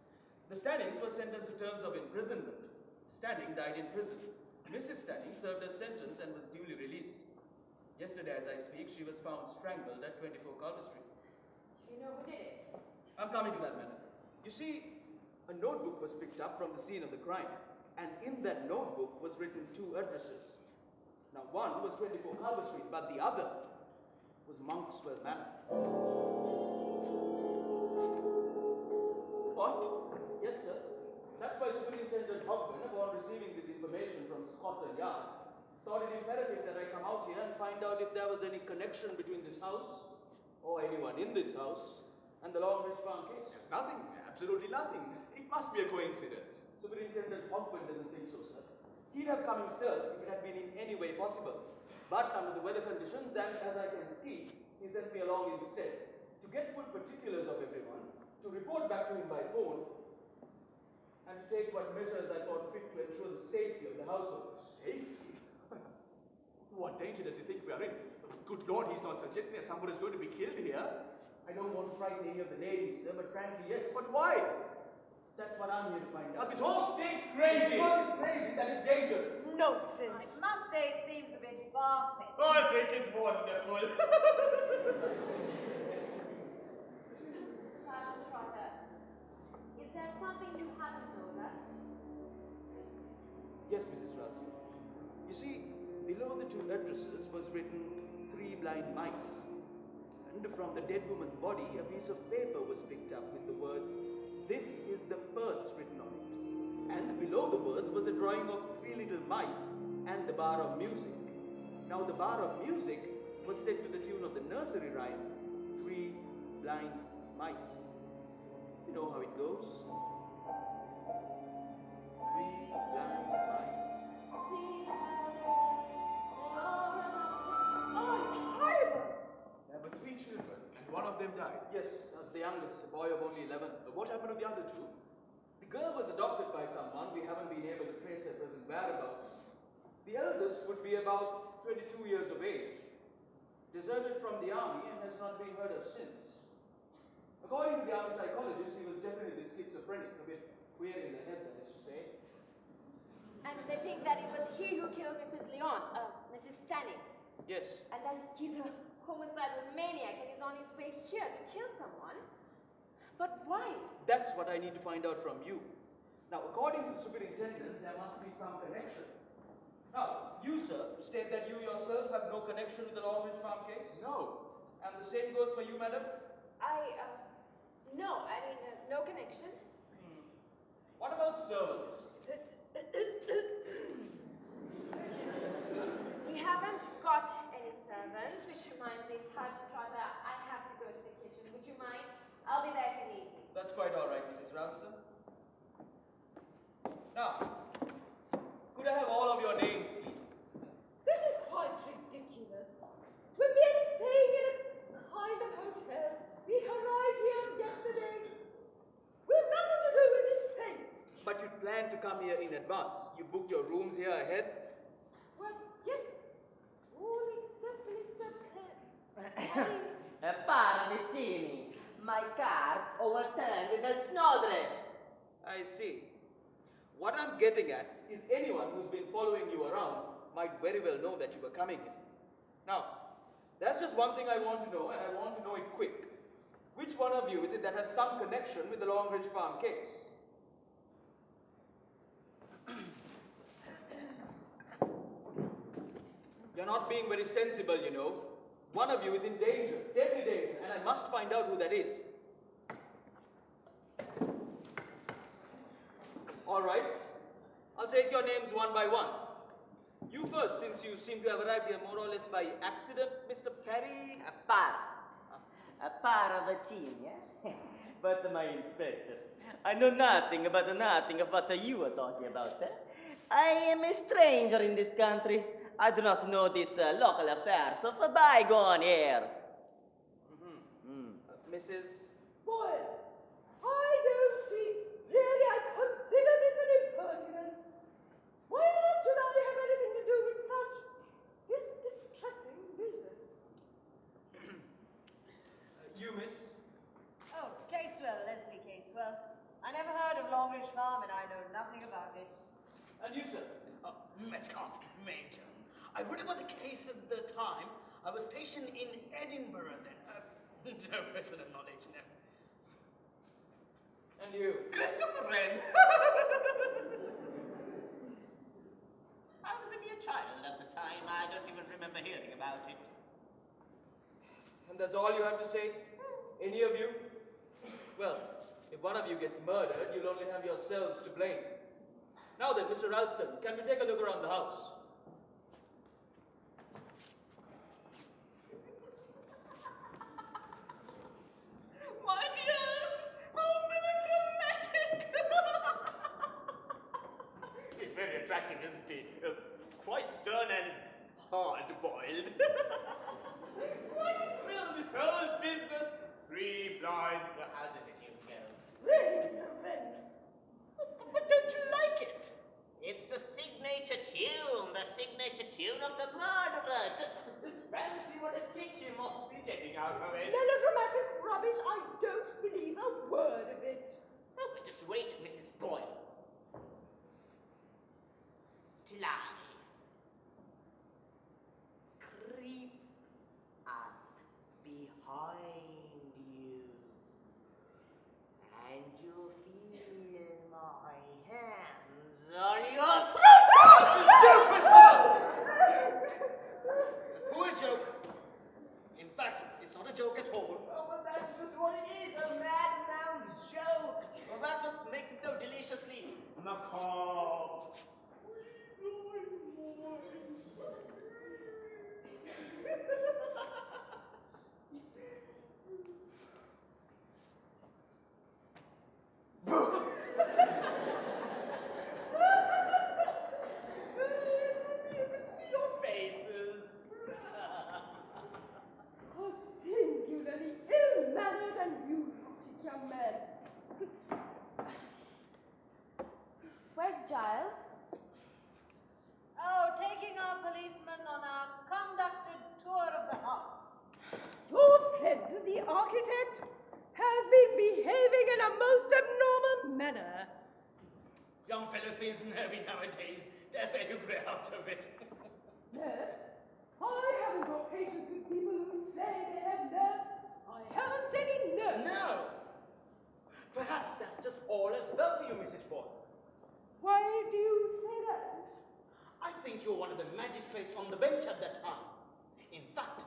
[SPEAKER 9] The Stannings were sentenced to terms of imprisonment. Stanning died in prison. Mrs. Stanning served her sentence and was duly released. Yesterday, as I speak, she was found strangled at 24 Culver Street.
[SPEAKER 3] Do you know who did it?
[SPEAKER 9] I'm coming to that, madam. You see, a notebook was picked up from the scene of the crime, and in that notebook was written 2 addresses. Now, one was 24 Culver Street, but the other was Monkswell Manor.
[SPEAKER 4] What?
[SPEAKER 9] Yes, sir. That's why Superintendent Hogben, upon receiving this information from Scotland Yard, thought it imperative that I come out here and find out if there was any connection between this house, or anyone in this house, and the Longbridge Farm case.
[SPEAKER 4] There's nothing. Absolutely nothing. It must be a coincidence.
[SPEAKER 9] Superintendent Hogben doesn't think so, sir. He'd have come himself if it had been in any way possible. But under the weather conditions, and as I can see, he sent me along instead to get full particulars of everyone, to report back to him by phone, and to take what measures I thought fit to ensure the safety of the household.
[SPEAKER 4] Safety? What danger does he think we are in? Good Lord, he's not suggesting that somebody's going to be killed here.
[SPEAKER 9] I don't want to frighten any of the ladies, sir, but frankly, yes.
[SPEAKER 4] But why?
[SPEAKER 9] That's what I'm here to find out.
[SPEAKER 4] But this whole thing's
[SPEAKER 9] It's
[SPEAKER 4] crazy!
[SPEAKER 9] not crazy, that is dangerous.
[SPEAKER 6] Nonsense.
[SPEAKER 7] I must say it seems a bit far-fetched.
[SPEAKER 5] Oh, I think it's wonderful.
[SPEAKER 3] Sergeant Trotter, is there something you haven't told us?
[SPEAKER 9] Yes, Mrs. Ralston. You see, below the 2 addresses was written 3 blind mice. And from the dead woman's body, a piece of paper was picked up with the words, "This is the first," written on it. And below the words was a drawing of 3 little mice and a bar of music. Now the bar of music was set to the tune of the nursery rhyme, 3 blind mice. You know how it goes. 3 blind mice.
[SPEAKER 3] See how they all run on. Oh, it's horrible.
[SPEAKER 4] There were 3 children, and one of them died.
[SPEAKER 9] Yes, the youngest, a boy of only 11.
[SPEAKER 4] What happened to the other 2?
[SPEAKER 9] The girl was adopted by someone. We haven't been able to trace her present whereabouts. The eldest would be about 22 years of age. Deserted from the army and has not been heard of since. According to the army psychologist, he was definitely schizophrenic, a bit weird in the head, that is to say.
[SPEAKER 3] And they think that it was he who killed Mrs. Leon, Mrs. Stanning.
[SPEAKER 9] Yes.
[SPEAKER 3] And that he's a homicidal maniac and is on his way here to kill someone. But why?
[SPEAKER 9] That's what I need to find out from you. Now, according to the superintendent, there must be some connection. Now, you, sir, state that you yourself have no connection with the Longridge Farm case?
[SPEAKER 4] No.
[SPEAKER 9] And the same goes for you, madam?
[SPEAKER 3] No, I mean, no connection.
[SPEAKER 9] What about servants?
[SPEAKER 3] We haven't got any servants, which reminds me, Sergeant Trotter, I have to go to the kitchen. Would you mind? I'll be there if you need me.
[SPEAKER 9] That's quite all right, Mrs. Ralston. Now, could I have all of your names, please?
[SPEAKER 6] This is quite ridiculous. We're merely staying in a kind of hotel. We arrived here yesterday. We've nothing to do with this place.
[SPEAKER 9] But you planned to come here in advance. You booked your rooms here ahead.
[SPEAKER 6] Well, yes. All except Mr. Penn.
[SPEAKER 8] Paravicini, my car overturned in a snowdrift.
[SPEAKER 9] I see. What I'm getting at is anyone who's been following you around might very well know that you were coming here. Now, that's just one thing I want to know, and I want to know it quick. Which one of you is it that has some connection with the Longridge Farm case? You're not being very sensible, you know. One of you is in danger, deadly danger, and I must find out who that is. All right. I'll take your names one by one. You first, since you seem to have arrived here more or less by accident, Mr. Perry.
[SPEAKER 8] Paravicini, eh? But my inspector, I know nothing about nothing of what you are talking about, eh? I am a stranger in this country. I do not know these local affairs of bygone years.
[SPEAKER 9] Mrs.
[SPEAKER 6] Boyle, I don't see. Really, I consider this an impertinence. Why on earth should I have anything to do with such distressing business?
[SPEAKER 9] You, miss?
[SPEAKER 7] Oh, Casewell, Leslie Casewell. I never heard of Longridge Farm and I know nothing about it.
[SPEAKER 9] And you, sir?
[SPEAKER 5] Metcalf, Major. I read about the case at the time. I was stationed in Edinburgh then. No personal knowledge, no.
[SPEAKER 9] And you?
[SPEAKER 5] Christopher Wren. I was a mere child at the time. I don't even remember hearing about it.
[SPEAKER 9] And that's all you have to say? Any of you? Well, if one of you gets murdered, you'll only have yourselves to blame. Now then, Mr. Ralston, can we take a look around the house?
[SPEAKER 5] My dears, how melodramatic! He's very attractive, isn't he? Quite stern and hard-boiled. What a thrill, this whole business. 3 blind. How does it even go?
[SPEAKER 6] Really, Mr. Wren?
[SPEAKER 5] But don't you like it? It's the signature tune of the murderer. Just fancy what a kick you must be getting out of it.
[SPEAKER 6] Melodramatic rubbish. I don't believe a word of it.
[SPEAKER 5] Oh, but just wait, Mrs. Boyle. Till I creep up behind you, and you feel my hands on your throat. It's a poor joke. In fact, it's not a joke at all. Oh, but that's just what it is, a madman's joke. Well, that's what makes it so deliciously macabre. nowadays. Dare say you grow out of it.
[SPEAKER 6] Nerves? I haven't got patience with people who say they have nerves. I haven't any nerves.
[SPEAKER 5] No. Perhaps that's just all as well for you, Mrs. Ford.
[SPEAKER 6] Why do you say that?
[SPEAKER 5] I think you were one of the magistrates on the bench at that time. In fact,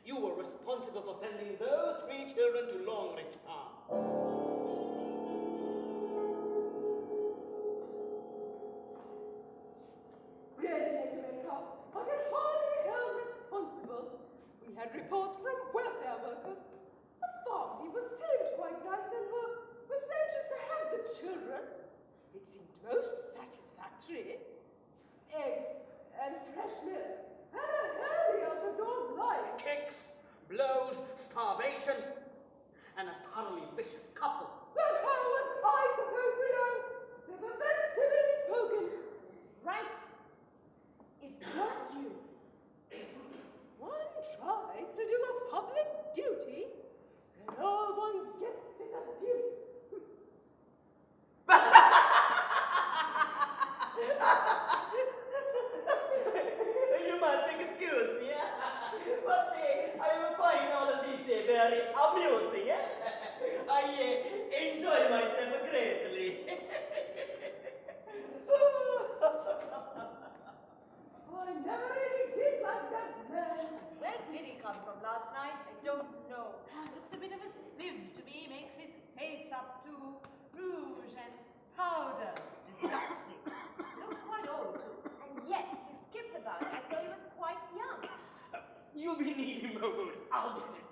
[SPEAKER 5] you were responsible for sending those 3 children to Longridge Farm.
[SPEAKER 6] Really, Major Metcalf, I can hardly be held responsible. We had reports from welfare workers. The farm people seemed quite nice and were anxious to have the children. It seemed most satisfactory. Eggs and fresh milk and a healthy out-of-door life.
[SPEAKER 5] Kicks, blows, starvation, and a thoroughly vicious couple.
[SPEAKER 6] But how was I supposed to know? They were very civilly spoken.
[SPEAKER 3] Right. It was you.
[SPEAKER 6] One tries to do a public duty, and all one gets is abuse.
[SPEAKER 8] You must excuse me, but I find all of this very amusing. I enjoy myself greatly.
[SPEAKER 6] I never really did like that man.
[SPEAKER 7] Where did he come from last night? I don't know. Looks a bit of a spiv to me. Makes his face up to rouge and powder. Disgusting. Looks quite old too.
[SPEAKER 3] And yet he skips about as though he was quite young.
[SPEAKER 5] You'll be needing more food. I'll get it.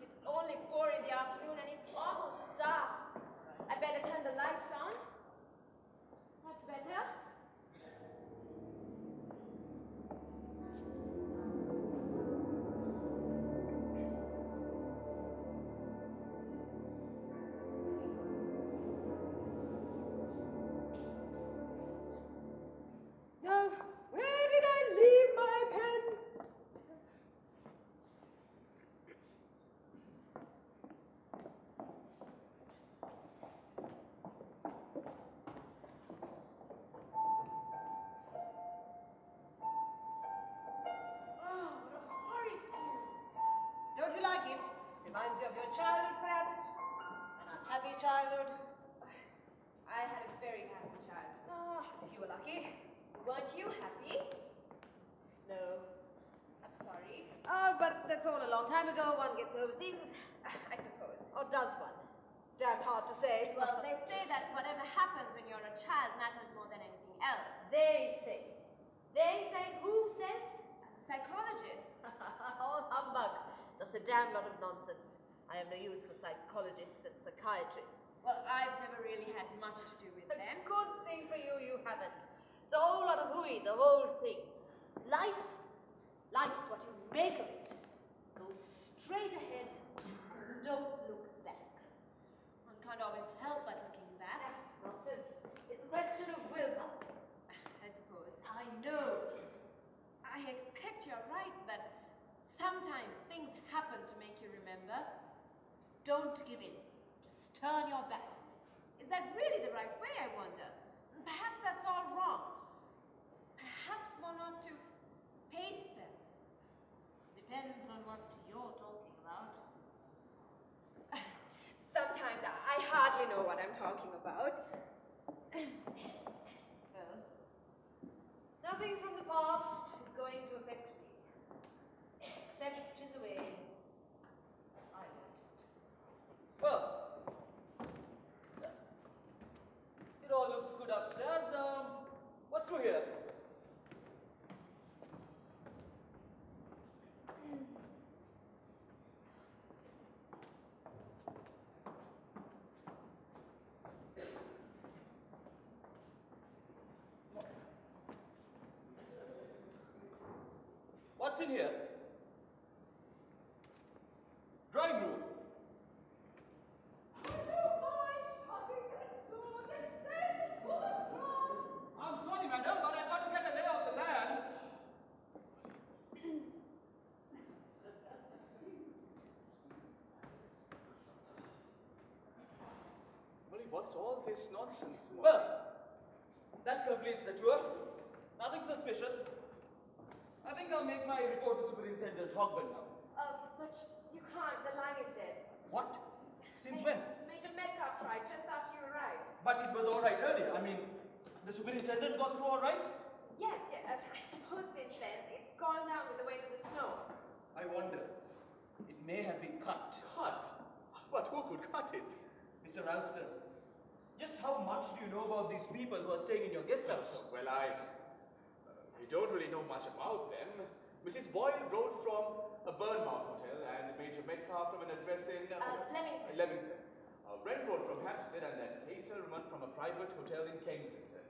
[SPEAKER 3] It's only 4 in the afternoon and it's almost dark. I better turn the lights on. That's better.
[SPEAKER 6] Now, where did I leave my pen?
[SPEAKER 3] Oh, what a horrid tune.
[SPEAKER 7] Don't you like it? Reminds you of your childhood, perhaps? An unhappy childhood?
[SPEAKER 3] I had a very happy child.
[SPEAKER 7] Ah, if you were lucky.
[SPEAKER 3] Weren't you happy?
[SPEAKER 7] No.
[SPEAKER 3] I'm sorry.
[SPEAKER 7] But that's all a long time ago. One gets over things.
[SPEAKER 3] I suppose.
[SPEAKER 7] Or does one? Damn hard to say.
[SPEAKER 3] Well, they say that whatever happens when you're a child matters more than anything else.
[SPEAKER 7] They say. They say who says?
[SPEAKER 3] Psychologists.
[SPEAKER 7] All humbug. Just a damn lot of nonsense. I have no use for psychologists and psychiatrists.
[SPEAKER 3] Well, I've never really had much to do with them.
[SPEAKER 7] Good thing for you, you haven't. It's a whole lot of hooey, the whole thing. Life's what you make of it. Go straight ahead. Don't look back.
[SPEAKER 3] One can't always help but looking back.
[SPEAKER 7] Nonsense. It's a question of willpower.
[SPEAKER 3] I suppose.
[SPEAKER 7] I know.
[SPEAKER 3] I expect you're right, but sometimes things happen to make you remember.
[SPEAKER 7] Don't give in. Just turn your back.
[SPEAKER 3] Is that really the right way, I wonder? Perhaps that's all wrong. Perhaps one ought to face them.
[SPEAKER 7] Depends on what you're talking about.
[SPEAKER 3] Sometimes I hardly know what I'm talking about.
[SPEAKER 7] Well, nothing from the past is going to affect me. Except in the way I want it.
[SPEAKER 9] Well, it all looks good upstairs. What's through here? What's in here? Drawing room. I'm sorry, madam, but I've got to get a lay of the land.
[SPEAKER 4] What's all this nonsense?
[SPEAKER 9] Well, that completes the tour. Nothing suspicious. I think I'll make my report to Superintendent Hogben now.
[SPEAKER 3] But you can't. The line is dead.
[SPEAKER 9] What? Since when?
[SPEAKER 3] Major Metcalf tried just after you arrived.
[SPEAKER 9] But it was all right earlier. I mean, the superintendent got through all right?
[SPEAKER 3] Yes, I suppose since then it's gone down with the weight of the snow.
[SPEAKER 9] I wonder. It may have been cut.
[SPEAKER 4] Cut? But who could cut it?
[SPEAKER 9] Mr. Ralston, just how much do you know about these people who are staying in your guest house?
[SPEAKER 4] Well, we don't really know much about them. Mrs. Boyle wrote from a Bournemouth hotel and Major Metcalf from an address in
[SPEAKER 3] Leamington.
[SPEAKER 4] Leamington. Brent wrote from Hampstead and then Hazelman from a private hotel in Kensington.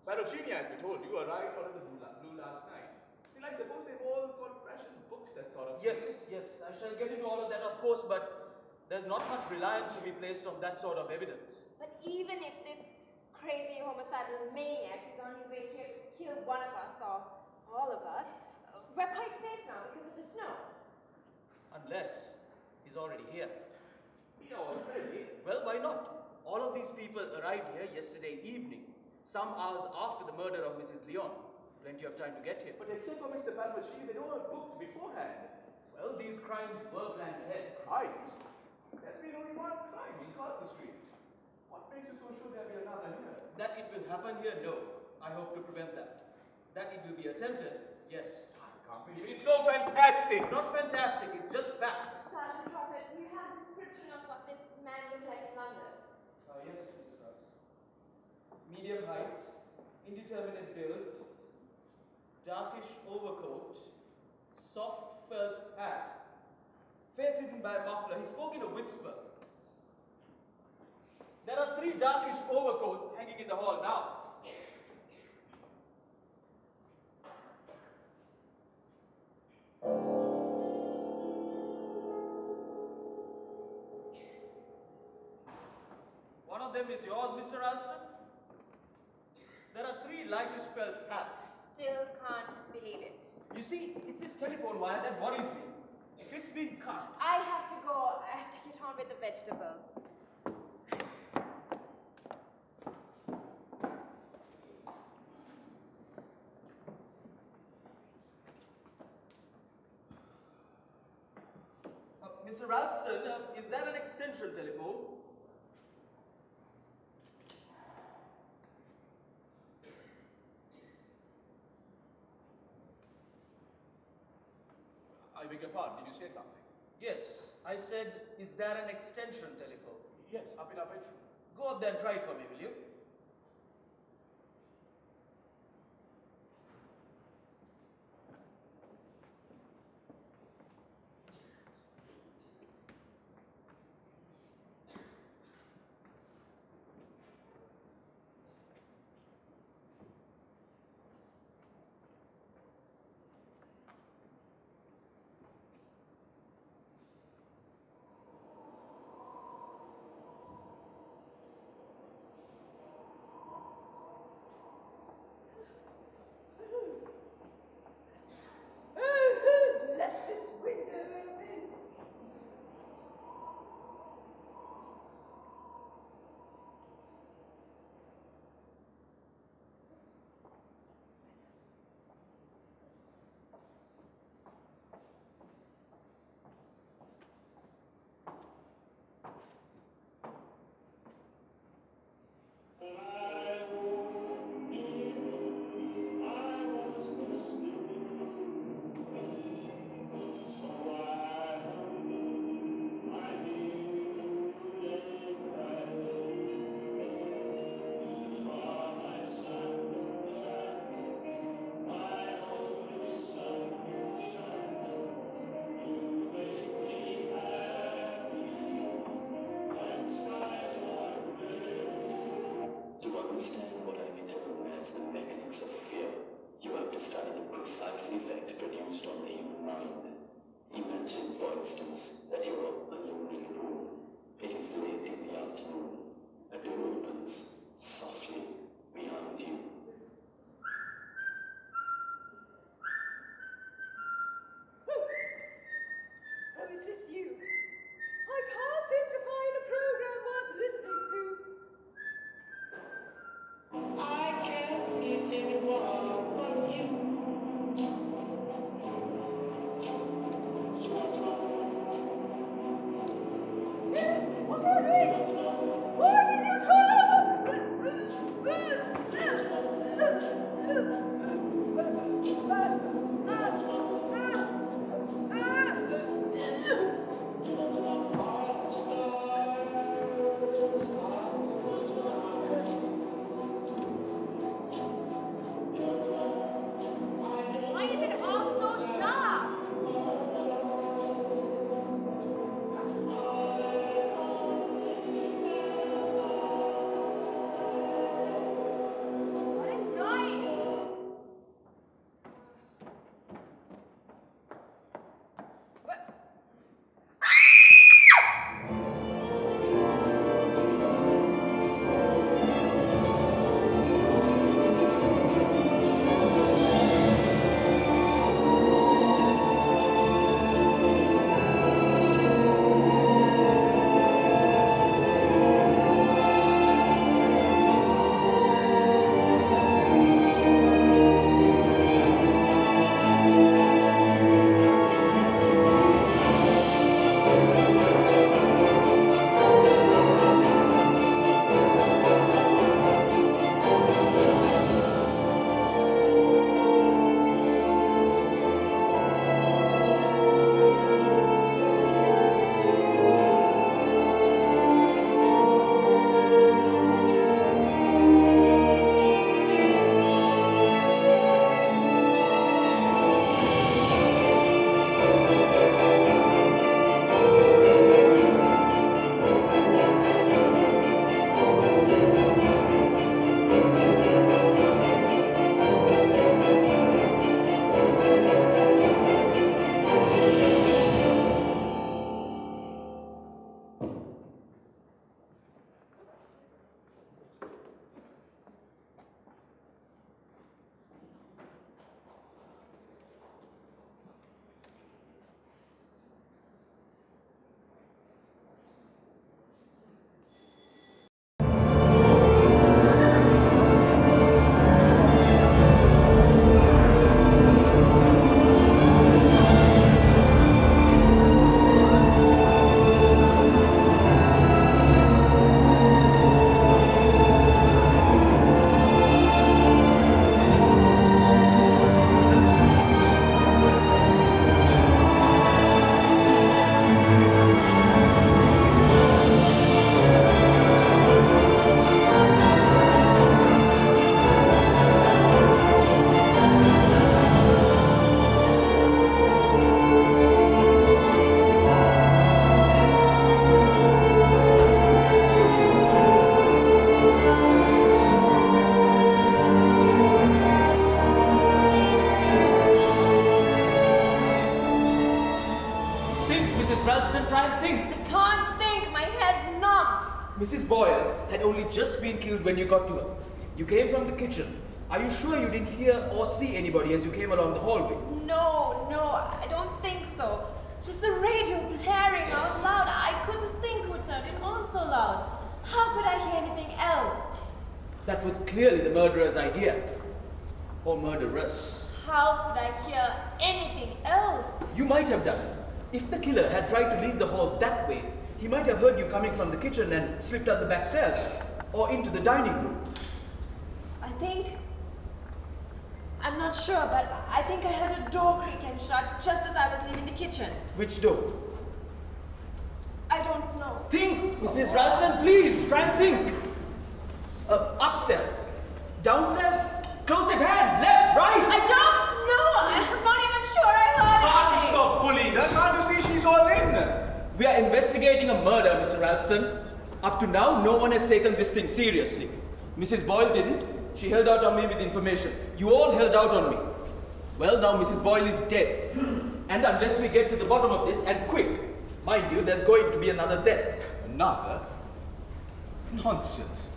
[SPEAKER 4] Parogenia, as we told you, arrived out of the blue last night. Still, I suppose they've all got rationed books, that sort of
[SPEAKER 9] Yes,
[SPEAKER 4] thing.
[SPEAKER 9] yes, I shall get into all of that, of course, but there's not much reliance to be placed on that sort of evidence.
[SPEAKER 3] But even if this crazy homicidal maniac is on his way here to kill one of us or all of us, we're quite safe now because of the snow.
[SPEAKER 9] Unless he's already here.
[SPEAKER 4] Yeah, already.
[SPEAKER 9] Well, why not? All of these people arrived here yesterday evening, some hours after the murder of Mrs. Leon. Plenty of time to get here.
[SPEAKER 4] But except for Mr. Palpatine, they all booked beforehand.
[SPEAKER 9] Well, these crimes were planned ahead.
[SPEAKER 4] Crimes? There's been only one crime in Carter Street. What makes you so sure there'll be another here?
[SPEAKER 9] That it will happen here, no. I hope to prevent that. That it will be attempted, yes.
[SPEAKER 4] I can't believe it. It's so fantastic!
[SPEAKER 9] It's not fantastic, it's just facts.
[SPEAKER 3] Sergeant Trotter, do you have a description of what this man looked like in London?
[SPEAKER 9] Yes, Mrs. Russ. Medium height, indeterminate build, darkish overcoat, soft felt hat, face hidden by a muffler. He spoke in a whisper. There are 3 darkish overcoats hanging in the hall now. One of them is yours, Mr. Ralston. There are 3 lightish felt hats.
[SPEAKER 3] Still can't believe it.
[SPEAKER 9] You see, it's this telephone wire that worries me. If it's been cut.
[SPEAKER 3] I have to go. I have to get on with the vegetables.
[SPEAKER 9] Mr. Ralston, is that an extension telephone?
[SPEAKER 4] I beg your pardon, did you say something?
[SPEAKER 9] Yes, I said, is there an extension telephone?
[SPEAKER 4] Yes, up in our bedroom.
[SPEAKER 9] Go up there and try it for me, will you?
[SPEAKER 6] Who's left this window open?
[SPEAKER 2] To understand what I may term as the mechanics of fear, you have to study the precise effect produced on the human mind. Imagine, for instance, that you are alone in a room. It is late in the afternoon. A door opens softly behind you.
[SPEAKER 6] Oh, is this you? I can't seem to find a program worth listening to. What are you doing? Why did you turn
[SPEAKER 3] Why is it all so dark? What a noise! What?
[SPEAKER 9] Mrs. Boyle had only just been killed when you got to her. You came from the kitchen. Are you sure you didn't hear or see anybody as you came along the hallway?
[SPEAKER 3] No, I don't think so. Just the radio blaring out loud. I couldn't think who turned it on so loud. How could I hear anything else?
[SPEAKER 9] That was clearly the murderer's idea. Or murderess.
[SPEAKER 3] How could I hear anything else?
[SPEAKER 9] You might have done. If the killer had tried to leave the hall that way, he might have heard you coming from the kitchen and slipped out the back stairs. Or into the dining room.
[SPEAKER 3] I'm not sure, but I think I heard a door creak and shut just as I was leaving the kitchen.
[SPEAKER 9] Which door?
[SPEAKER 3] I don't know.
[SPEAKER 9] Think, Mrs. Ralston, please, try and think. Upstairs, downstairs, close at hand, left, right.
[SPEAKER 3] I don't know. I'm not even sure I heard anything.
[SPEAKER 4] Stop bullying her. Can't you see she's all in?
[SPEAKER 9] We are investigating a murder, Mr. Ralston. Up to now, no one has taken this thing seriously. Mrs. Boyle didn't. She held out on me with information. You all held out on me. Well, now Mrs. Boyle is dead. And unless we get to the bottom of this, and quick, mind you, there's going to be another death.
[SPEAKER 4] Another? Nonsense.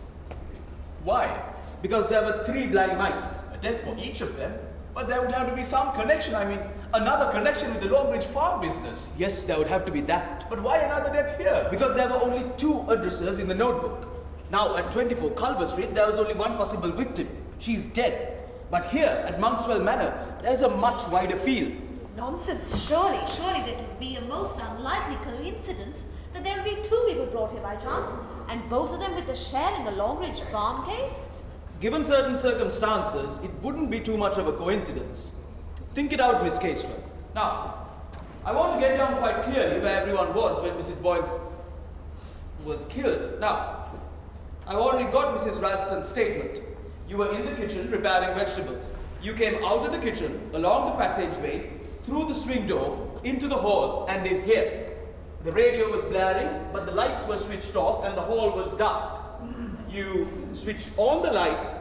[SPEAKER 4] Why?
[SPEAKER 9] Because there were 3 blind mice.
[SPEAKER 4] A death for each of them? But there would have to be some connection. I mean, another connection with the Longbridge farm business.
[SPEAKER 9] Yes, there would have to be that.
[SPEAKER 4] But why another death here?
[SPEAKER 9] Because there were only 2 addresses in the notebook. Now, at 24 Culver Street, there was only one possible victim. She's dead. But here, at Monkswell Manor, there's a much wider field.
[SPEAKER 7] Nonsense, surely that would be a most unlikely coincidence that there would be two people brought here by chance, and both of them with a share in the Longridge farm case?
[SPEAKER 9] Given certain circumstances, it wouldn't be too much of a coincidence. Think it out, Miss Casewell. Now, I want to get down quite clearly where everyone was when Mrs. Boyle was killed. Now, I've already got Mrs. Ralston's statement. You were in the kitchen preparing vegetables. You came out of the kitchen, along the passageway, through the swing door, into the hall, and in here. The radio was blaring, but the lights were switched off and the hall was dark. You switched on the light,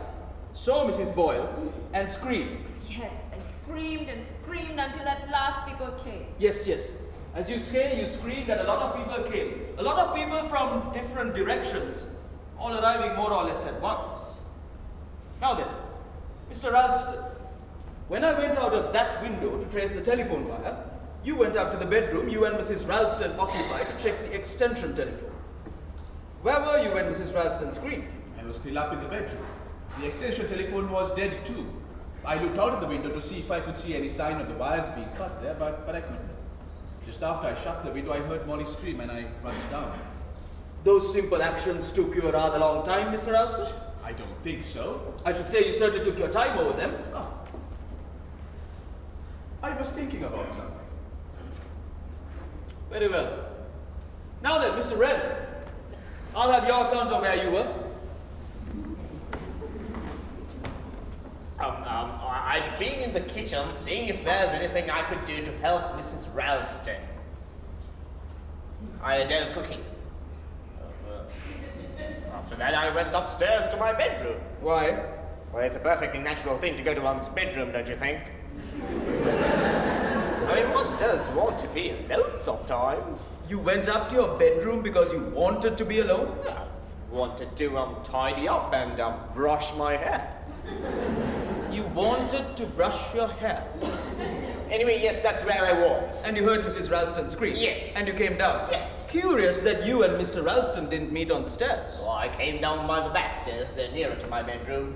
[SPEAKER 9] saw Mrs. Boyle, and screamed.
[SPEAKER 3] Yes, I screamed and screamed until at last people came.
[SPEAKER 9] Yes. As you say, you screamed and a lot of people came. A lot of people from different directions, all arriving more or less at once. Now then, Mr. Ralston, when I went out of that window to trace the telephone wire, you went up to the bedroom you and Mrs. Ralston occupied to check the extension telephone. Where were you when Mrs. Ralston screamed?
[SPEAKER 4] I was still up in the bedroom. The extension telephone was dead too. I looked out of the window to see if I could see any sign of the wires being cut there, but I couldn't. Just after I shut the window, I heard Molly scream and I rushed down.
[SPEAKER 9] Those simple actions took you a rather long time, Mr. Ralston?
[SPEAKER 4] I don't think so.
[SPEAKER 9] I should say you certainly took your time over them.
[SPEAKER 4] I was thinking about something.
[SPEAKER 9] Very well. Now then, Mr. Wren, I'll have your account of where you were.
[SPEAKER 5] I'd been in the kitchen seeing if there's anything I could do to help Mrs. Ralston. I had done cooking. After that, I went upstairs to my bedroom.
[SPEAKER 9] Why?
[SPEAKER 5] Well, it's a perfectly natural thing to go to one's bedroom, don't you think? I mean, one does want to be alone sometimes.
[SPEAKER 9] You went up to your bedroom because you wanted to be alone?
[SPEAKER 5] I wanted to tidy up and brush my hair.
[SPEAKER 9] You wanted to brush your hair.
[SPEAKER 5] Anyway, yes, that's where I was.
[SPEAKER 9] And you heard Mrs. Ralston scream?
[SPEAKER 5] Yes.
[SPEAKER 9] And you came down?
[SPEAKER 5] Yes.
[SPEAKER 9] Curious that you and Mr. Ralston didn't meet on the stairs.
[SPEAKER 5] So I came down by the back stairs, they're nearer to my bedroom.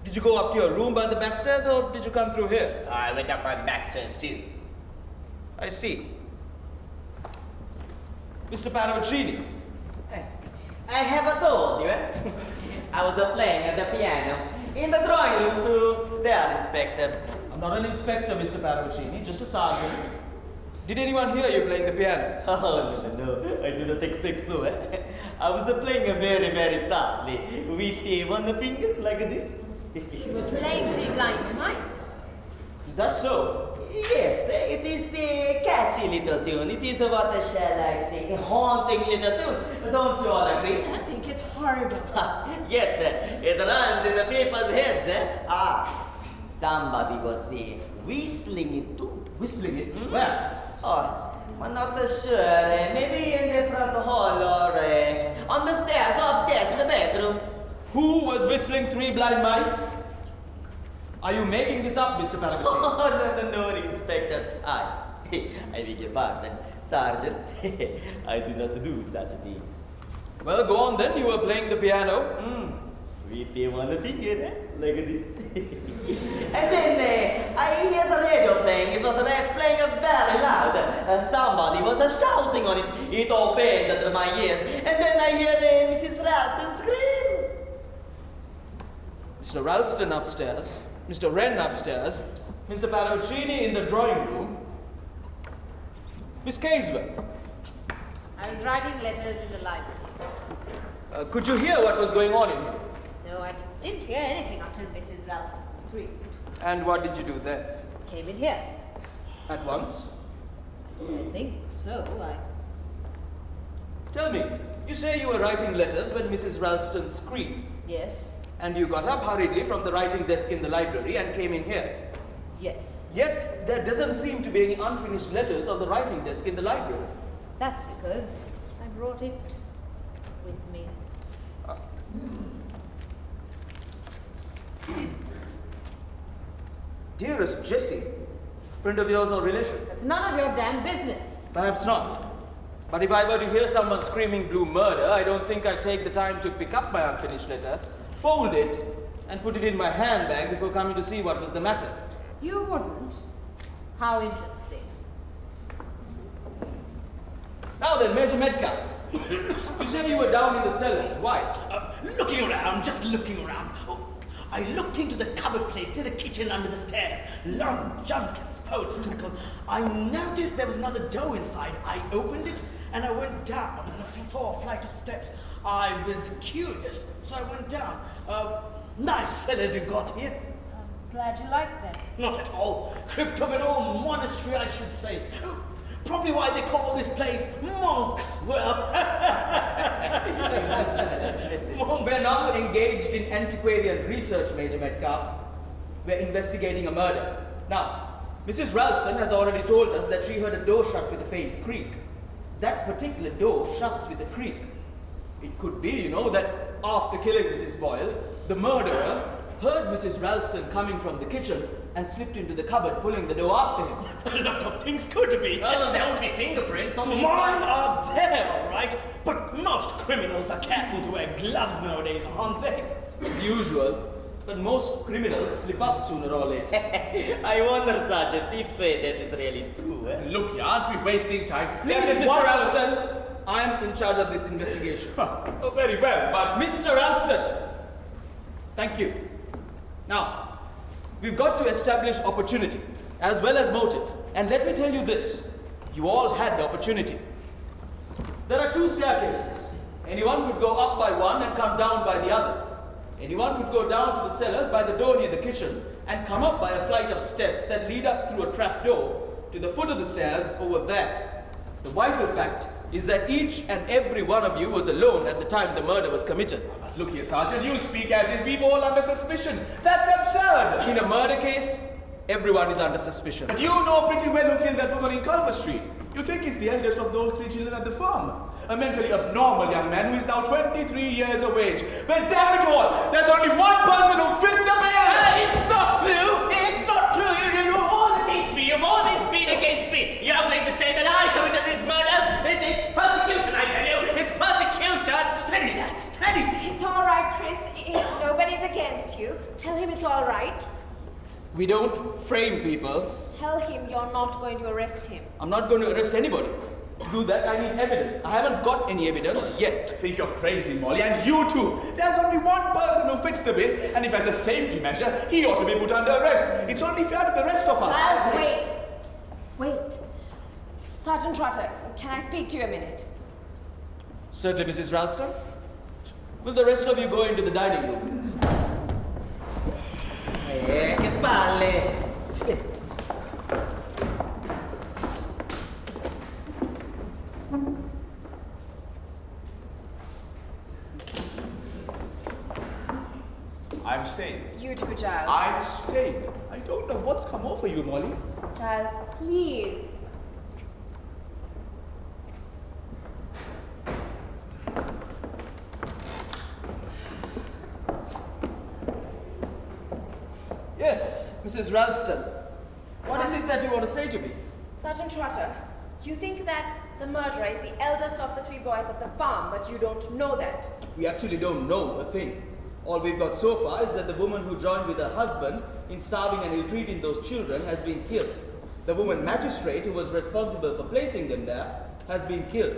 [SPEAKER 9] Did you go up to your room by the back stairs or did you come through here?
[SPEAKER 5] I went up by the back stairs too.
[SPEAKER 9] I see. Mr. Paravicini.
[SPEAKER 8] I haven't told you. I was playing at the piano in the drawing room to the inspector.
[SPEAKER 9] I'm not an inspector, Mr. Paravicini, just a sergeant. Did anyone hear you playing the piano?
[SPEAKER 8] Oh, no, I do not expect so. I was playing very, very softly with one finger like this.
[SPEAKER 3] You were playing Three Blind Mice.
[SPEAKER 9] Is that so?
[SPEAKER 8] Yes, it is a catchy little tune. It is what shall I say, a haunting little tune. Don't you all agree?
[SPEAKER 3] I think it's horrible.
[SPEAKER 8] Yet it runs in the people's heads. Somebody was whistling it too.
[SPEAKER 9] Whistling it? Where?
[SPEAKER 8] Oh, I'm not sure. Maybe in the front hall or on the stairs, upstairs in the bedroom.
[SPEAKER 9] Who was whistling Three Blind Mice? Are you making this up, Mr. Paravicini?
[SPEAKER 8] Oh, no, Inspector. I beg your pardon, Sergeant. I do not do such things.
[SPEAKER 9] Well, go on then. You were playing the piano.
[SPEAKER 8] With one finger, like this. And then I hear the radio playing. It was playing very loud. Somebody was shouting on it. It offended my ears. And then I hear Mrs. Ralston scream.
[SPEAKER 9] Mr. Ralston upstairs, Mr. Wren upstairs, Mr. Paravicini in the drawing room. Miss Casewell,
[SPEAKER 7] I was writing letters in the library.
[SPEAKER 9] could you hear what was going on in here?
[SPEAKER 7] No, I didn't hear anything until Mrs. Ralston screamed.
[SPEAKER 9] And what did you do then?
[SPEAKER 7] Came in here.
[SPEAKER 9] At once?
[SPEAKER 7] I think so.
[SPEAKER 9] Tell me, you say you were writing letters when Mrs. Ralston screamed.
[SPEAKER 7] Yes.
[SPEAKER 9] And you got up hurriedly from the writing desk in the library and came in here.
[SPEAKER 7] Yes.
[SPEAKER 9] Yet, there doesn't seem to be any unfinished letters on the writing desk in the library.
[SPEAKER 7] That's because I brought it with me.
[SPEAKER 9] Dearest Jessie, friend of yours or relation?
[SPEAKER 7] That's none of your damn business.
[SPEAKER 9] Perhaps not. But if I were to hear someone screaming blue murder, I don't think I'd take the time to pick up my unfinished letter, fold it, and put it in my handbag before coming to see what was the matter.
[SPEAKER 7] You wouldn't? How interesting.
[SPEAKER 9] Now then, Major Metcalf, you said you were down in the cellars. Why?
[SPEAKER 10] Looking around, just looking around. Oh, I looked into the cupboard place near the kitchen under the stairs. Lot of junk and sports tackle. I noticed there was another door inside. I opened it and I went down and I saw a flight of steps. I was curious, so I went down. Nice cellars you got here.
[SPEAKER 3] I'm glad you like them.
[SPEAKER 10] Not at all. Crypt of an old monastery, I should say. Oh, probably why they call this place Monk's Well.
[SPEAKER 9] We're not engaged in antiquarian research, Major Metcalf. We're investigating a murder. Now, Mrs. Ralston has already told us that she heard a door shut with a faint creak. That particular door shuts with a creak. It could be, that after killing Mrs. Boyle, the murderer heard Mrs. Ralston coming from the kitchen and slipped into the cupboard, pulling the door after him.
[SPEAKER 10] A lot of things could be.
[SPEAKER 8] Well, there would be fingerprints on the
[SPEAKER 10] Mine are there, all right. But most criminals are careful to wear gloves nowadays, aren't they?
[SPEAKER 9] As usual, but most criminals slip up sooner or later.
[SPEAKER 8] I wonder, Sergeant, if that is really true.
[SPEAKER 4] Look, aren't we wasting time?
[SPEAKER 9] Please, Mr. Ralston, I am in charge of this investigation.
[SPEAKER 4] Oh, very well, but
[SPEAKER 9] Mr. Ralston, thank you. Now, we've got to establish opportunity as well as motive. And let me tell you this, you all had the opportunity. There are two staircases. Anyone could go up by one and come down by the other. Anyone could go down to the cellars by the door near the kitchen and come up by a flight of steps that lead up through a trap door to the foot of the stairs over there. The vital fact is that each and every one of you was alone at the time the murder was committed.
[SPEAKER 4] look here, Sergeant, you speak as if we were all under suspicion. That's absurd.
[SPEAKER 9] In a murder case, everyone is under suspicion.
[SPEAKER 4] But you know pretty well who killed that woman in Culver Street. You think it's the eldest of those 3 children at the farm. A mentally abnormal young man who is now 23 years of age. But damn it all, there's only one person who fits the bill!
[SPEAKER 8] It's not true! It's not true! You're all against me! You've always been against me! You're not going to say that I committed these murders! It's persecution, I tell you! It's persecution!
[SPEAKER 10] Steady, lad, steady!
[SPEAKER 3] It's all right, Chris. If nobody's against you, tell him it's all right.
[SPEAKER 9] We don't frame people.
[SPEAKER 3] Tell him you're not going to arrest him.
[SPEAKER 9] I'm not going to arrest anybody. To do that, I need evidence. I haven't got any evidence yet.
[SPEAKER 4] I think you're crazy, Molly, and you too. There's only one person who fits the bill, and if as a safety measure, he ought to be put under arrest. It's only fair to the rest of us.
[SPEAKER 3] Child, wait. Wait. Sergeant Trotter, can I speak to you a minute?
[SPEAKER 9] Certainly, Mrs. Ralston. Will the rest of you go into the dining room, please?
[SPEAKER 8] Che palle!
[SPEAKER 4] I'm staying.
[SPEAKER 3] You too, Giles.
[SPEAKER 4] I'm staying. I don't know what's come over you, Molly.
[SPEAKER 3] Giles, please.
[SPEAKER 9] Yes, Mrs. Ralston. What is it that you want to say to me?
[SPEAKER 3] Sergeant Trotter, you think that the murderer is the eldest of the 3 boys at the farm, but you don't know that.
[SPEAKER 9] We actually don't know a thing. All we've got so far is that the woman who joined with her husband in starving and ill-treating those children has been killed. The woman magistrate who was responsible for placing them there has been killed.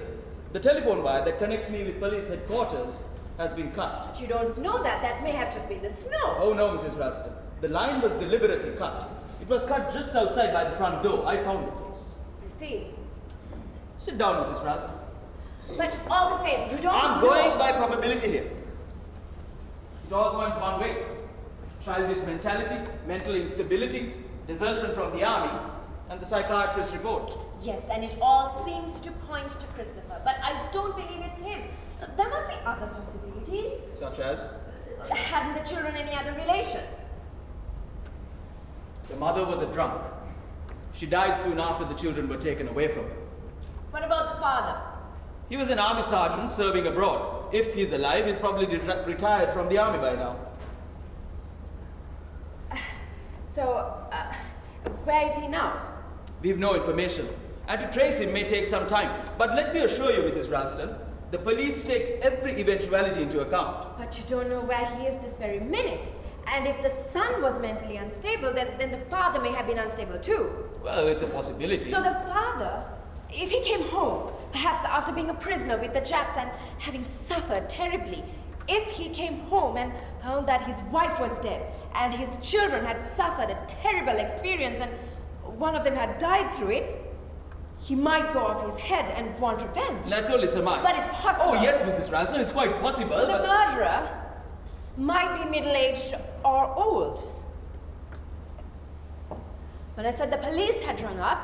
[SPEAKER 9] The telephone wire that connects me with police headquarters has been cut.
[SPEAKER 3] But you don't know that. That may have just been the snow.
[SPEAKER 9] Oh no, Mrs. Ralston. The line was deliberately cut. It was cut just outside by the front door. I found the place.
[SPEAKER 3] I see.
[SPEAKER 9] Sit down, Mrs. Ralston.
[SPEAKER 3] But all the same, you don't
[SPEAKER 9] I'm
[SPEAKER 3] know.
[SPEAKER 9] going by probability here. It all points one way. Childish mentality, mental instability, desertion from the army, and the psychiatrist's report.
[SPEAKER 3] Yes, and it all seems to point to Christopher, but I don't believe it's him. There must be other possibilities.
[SPEAKER 9] Such as?
[SPEAKER 3] Hadn't the children any other relations?
[SPEAKER 9] The mother was a drunk. She died soon after the children were taken away from her.
[SPEAKER 3] What about the father?
[SPEAKER 9] He was an army sergeant serving abroad. If he's alive, he's probably retired from the army by now.
[SPEAKER 3] So, where is he now?
[SPEAKER 9] We've no information, and to trace him may take some time. But let me assure you, Mrs. Ralston, the police take every eventuality into account.
[SPEAKER 3] But you don't know where he is this very minute. And if the son was mentally unstable, then the father may have been unstable too.
[SPEAKER 1] Well, it's a possibility.
[SPEAKER 3] So the father, if he came home, perhaps after being a prisoner with the Japs and having suffered terribly, if he came home and found that his wife was dead and his children had suffered a terrible experience and one of them had died through it, he might go off his head and want revenge.
[SPEAKER 1] That's only surmise.
[SPEAKER 3] But it's possible.
[SPEAKER 1] Oh, yes, Mrs. Ralston, it's quite possible.
[SPEAKER 3] So the
[SPEAKER 1] but-
[SPEAKER 3] murderer might be middle-aged or old. When I said the police had rung up,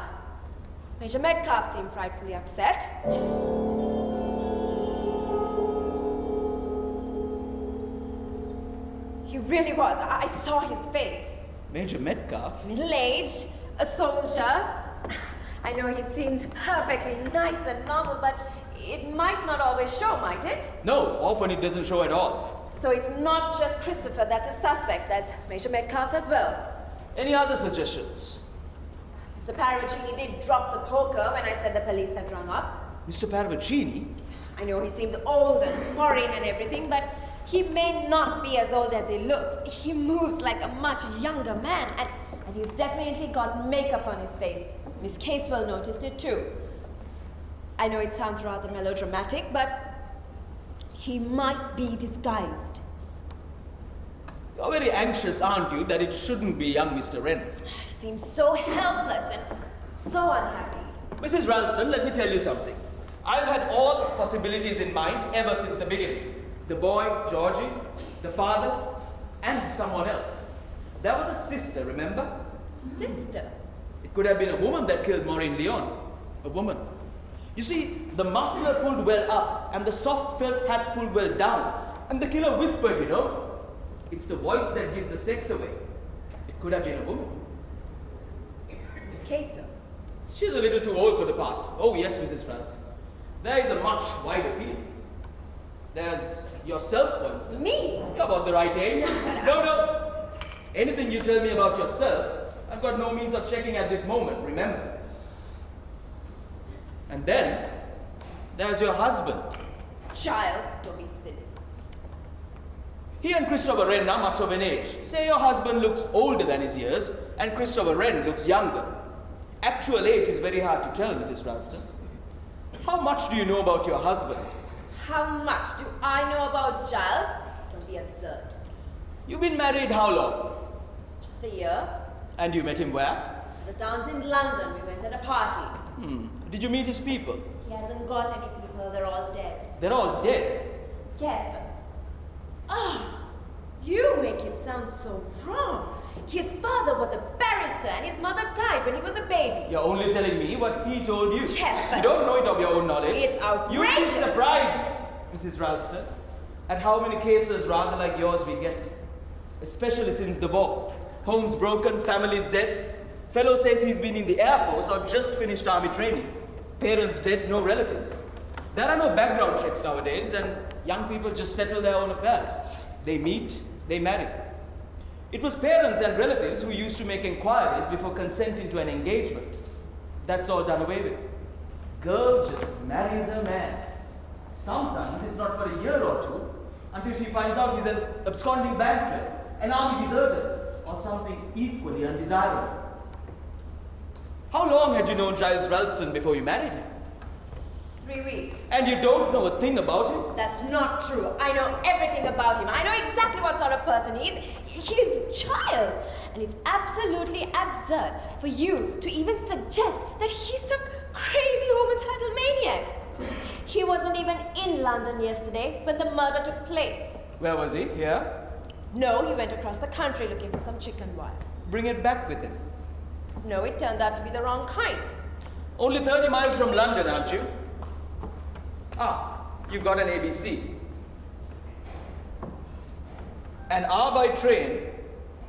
[SPEAKER 3] Major Metcalf seemed frightfully upset. He really was. I saw his face.
[SPEAKER 1] Major Metcalf?
[SPEAKER 3] Middle-aged, a soldier. I know it seems perfectly nice and normal, but it might not always show, might it?
[SPEAKER 1] No, often it doesn't show at all.
[SPEAKER 3] So it's not just Christopher that's a suspect, there's Major Metcalf as well.
[SPEAKER 1] Any other suggestions?
[SPEAKER 3] Mr. Parravicini did drop the poker when I said the police had rung up.
[SPEAKER 1] Mr. Parravicini?
[SPEAKER 3] I know he seems old and foreign and everything, but he may not be as old as he looks. He moves like a much younger man, and he's definitely got makeup on his face. Miss Casewell noticed it too. I know it sounds rather melodramatic, but he might be disguised.
[SPEAKER 1] You're very anxious, aren't you, that it shouldn't be young Mr. Wren?
[SPEAKER 3] He seems so helpless and so unhappy.
[SPEAKER 1] Mrs. Ralston, let me tell you something. I've had all possibilities in mind ever since the beginning. The boy, Georgie, the father, and someone else. There was a sister, remember?
[SPEAKER 3] Sister?
[SPEAKER 1] It could have been a woman that killed Maureen Leon. A woman. You see, the muffler pulled well up and the soft felt hat pulled well down. And the killer whispered, you know. It's the voice that gives the sex away. It could have been a woman.
[SPEAKER 3] Miss Casewell.
[SPEAKER 1] She's a little too old for the part. Oh yes, Mrs. Ralston. There is a much wider field. There's yourself, for instance.
[SPEAKER 3] Me?
[SPEAKER 1] You're about the right age. No. Anything you tell me about yourself, I've got no means of checking at this moment, remember. And then, there's your husband.
[SPEAKER 3] Giles, don't be silly.
[SPEAKER 1] He and Christopher Wren are much of an age. Say your husband looks older than his years, and Christopher Wren looks younger. Actual age is very hard to tell, Mrs. Ralston. How much do you know about your husband?
[SPEAKER 3] How much do I know about Giles? Don't be absurd.
[SPEAKER 1] You've been married how long?
[SPEAKER 3] Just a year.
[SPEAKER 1] And you met him where?
[SPEAKER 3] The town's in London. We went at a party.
[SPEAKER 1] Did you meet his people?
[SPEAKER 3] He hasn't got any people. They're all dead.
[SPEAKER 1] They're all dead.
[SPEAKER 3] Yes, but... Oh, you make it sound so wrong. His father was a barrister and his mother died when he was a baby.
[SPEAKER 1] You're only telling me what he told you.
[SPEAKER 3] Yes, but...
[SPEAKER 1] You don't know it of your own knowledge.
[SPEAKER 3] It's outrageous.
[SPEAKER 1] You'd be surprised, Mrs. Ralston, at how many cases rather like yours we get. Especially since the war. Homes broken, families dead. Fellow says he's been in the Air Force or just finished army training. Parents dead, no relatives. There are no background checks nowadays, and young people just settle their own affairs. They meet, they marry. It was parents and relatives who used to make inquiries before consenting to an engagement. That's all done away with. Girl just marries a man. Sometimes it's not for a year or two, until she finds out he's an absconding banker, an army deserter, or something equally undesirable. How long had you known Giles Ralston before you married him?
[SPEAKER 3] 3 weeks.
[SPEAKER 1] And you don't know a thing about him?
[SPEAKER 3] That's not true. I know everything about him. I know exactly what sort of person he is. He's a child. And it's absolutely absurd for you to even suggest that he's some crazy homicidal maniac. He wasn't even in London yesterday when the murder took place.
[SPEAKER 1] Where was he? Here?
[SPEAKER 3] No, he went across the country looking for some chicken wire.
[SPEAKER 1] Bring it back with him.
[SPEAKER 3] No, it turned out to be the wrong kind.
[SPEAKER 1] Only 30 miles from London, aren't you? Ah, you've got an ABC. An hour by train,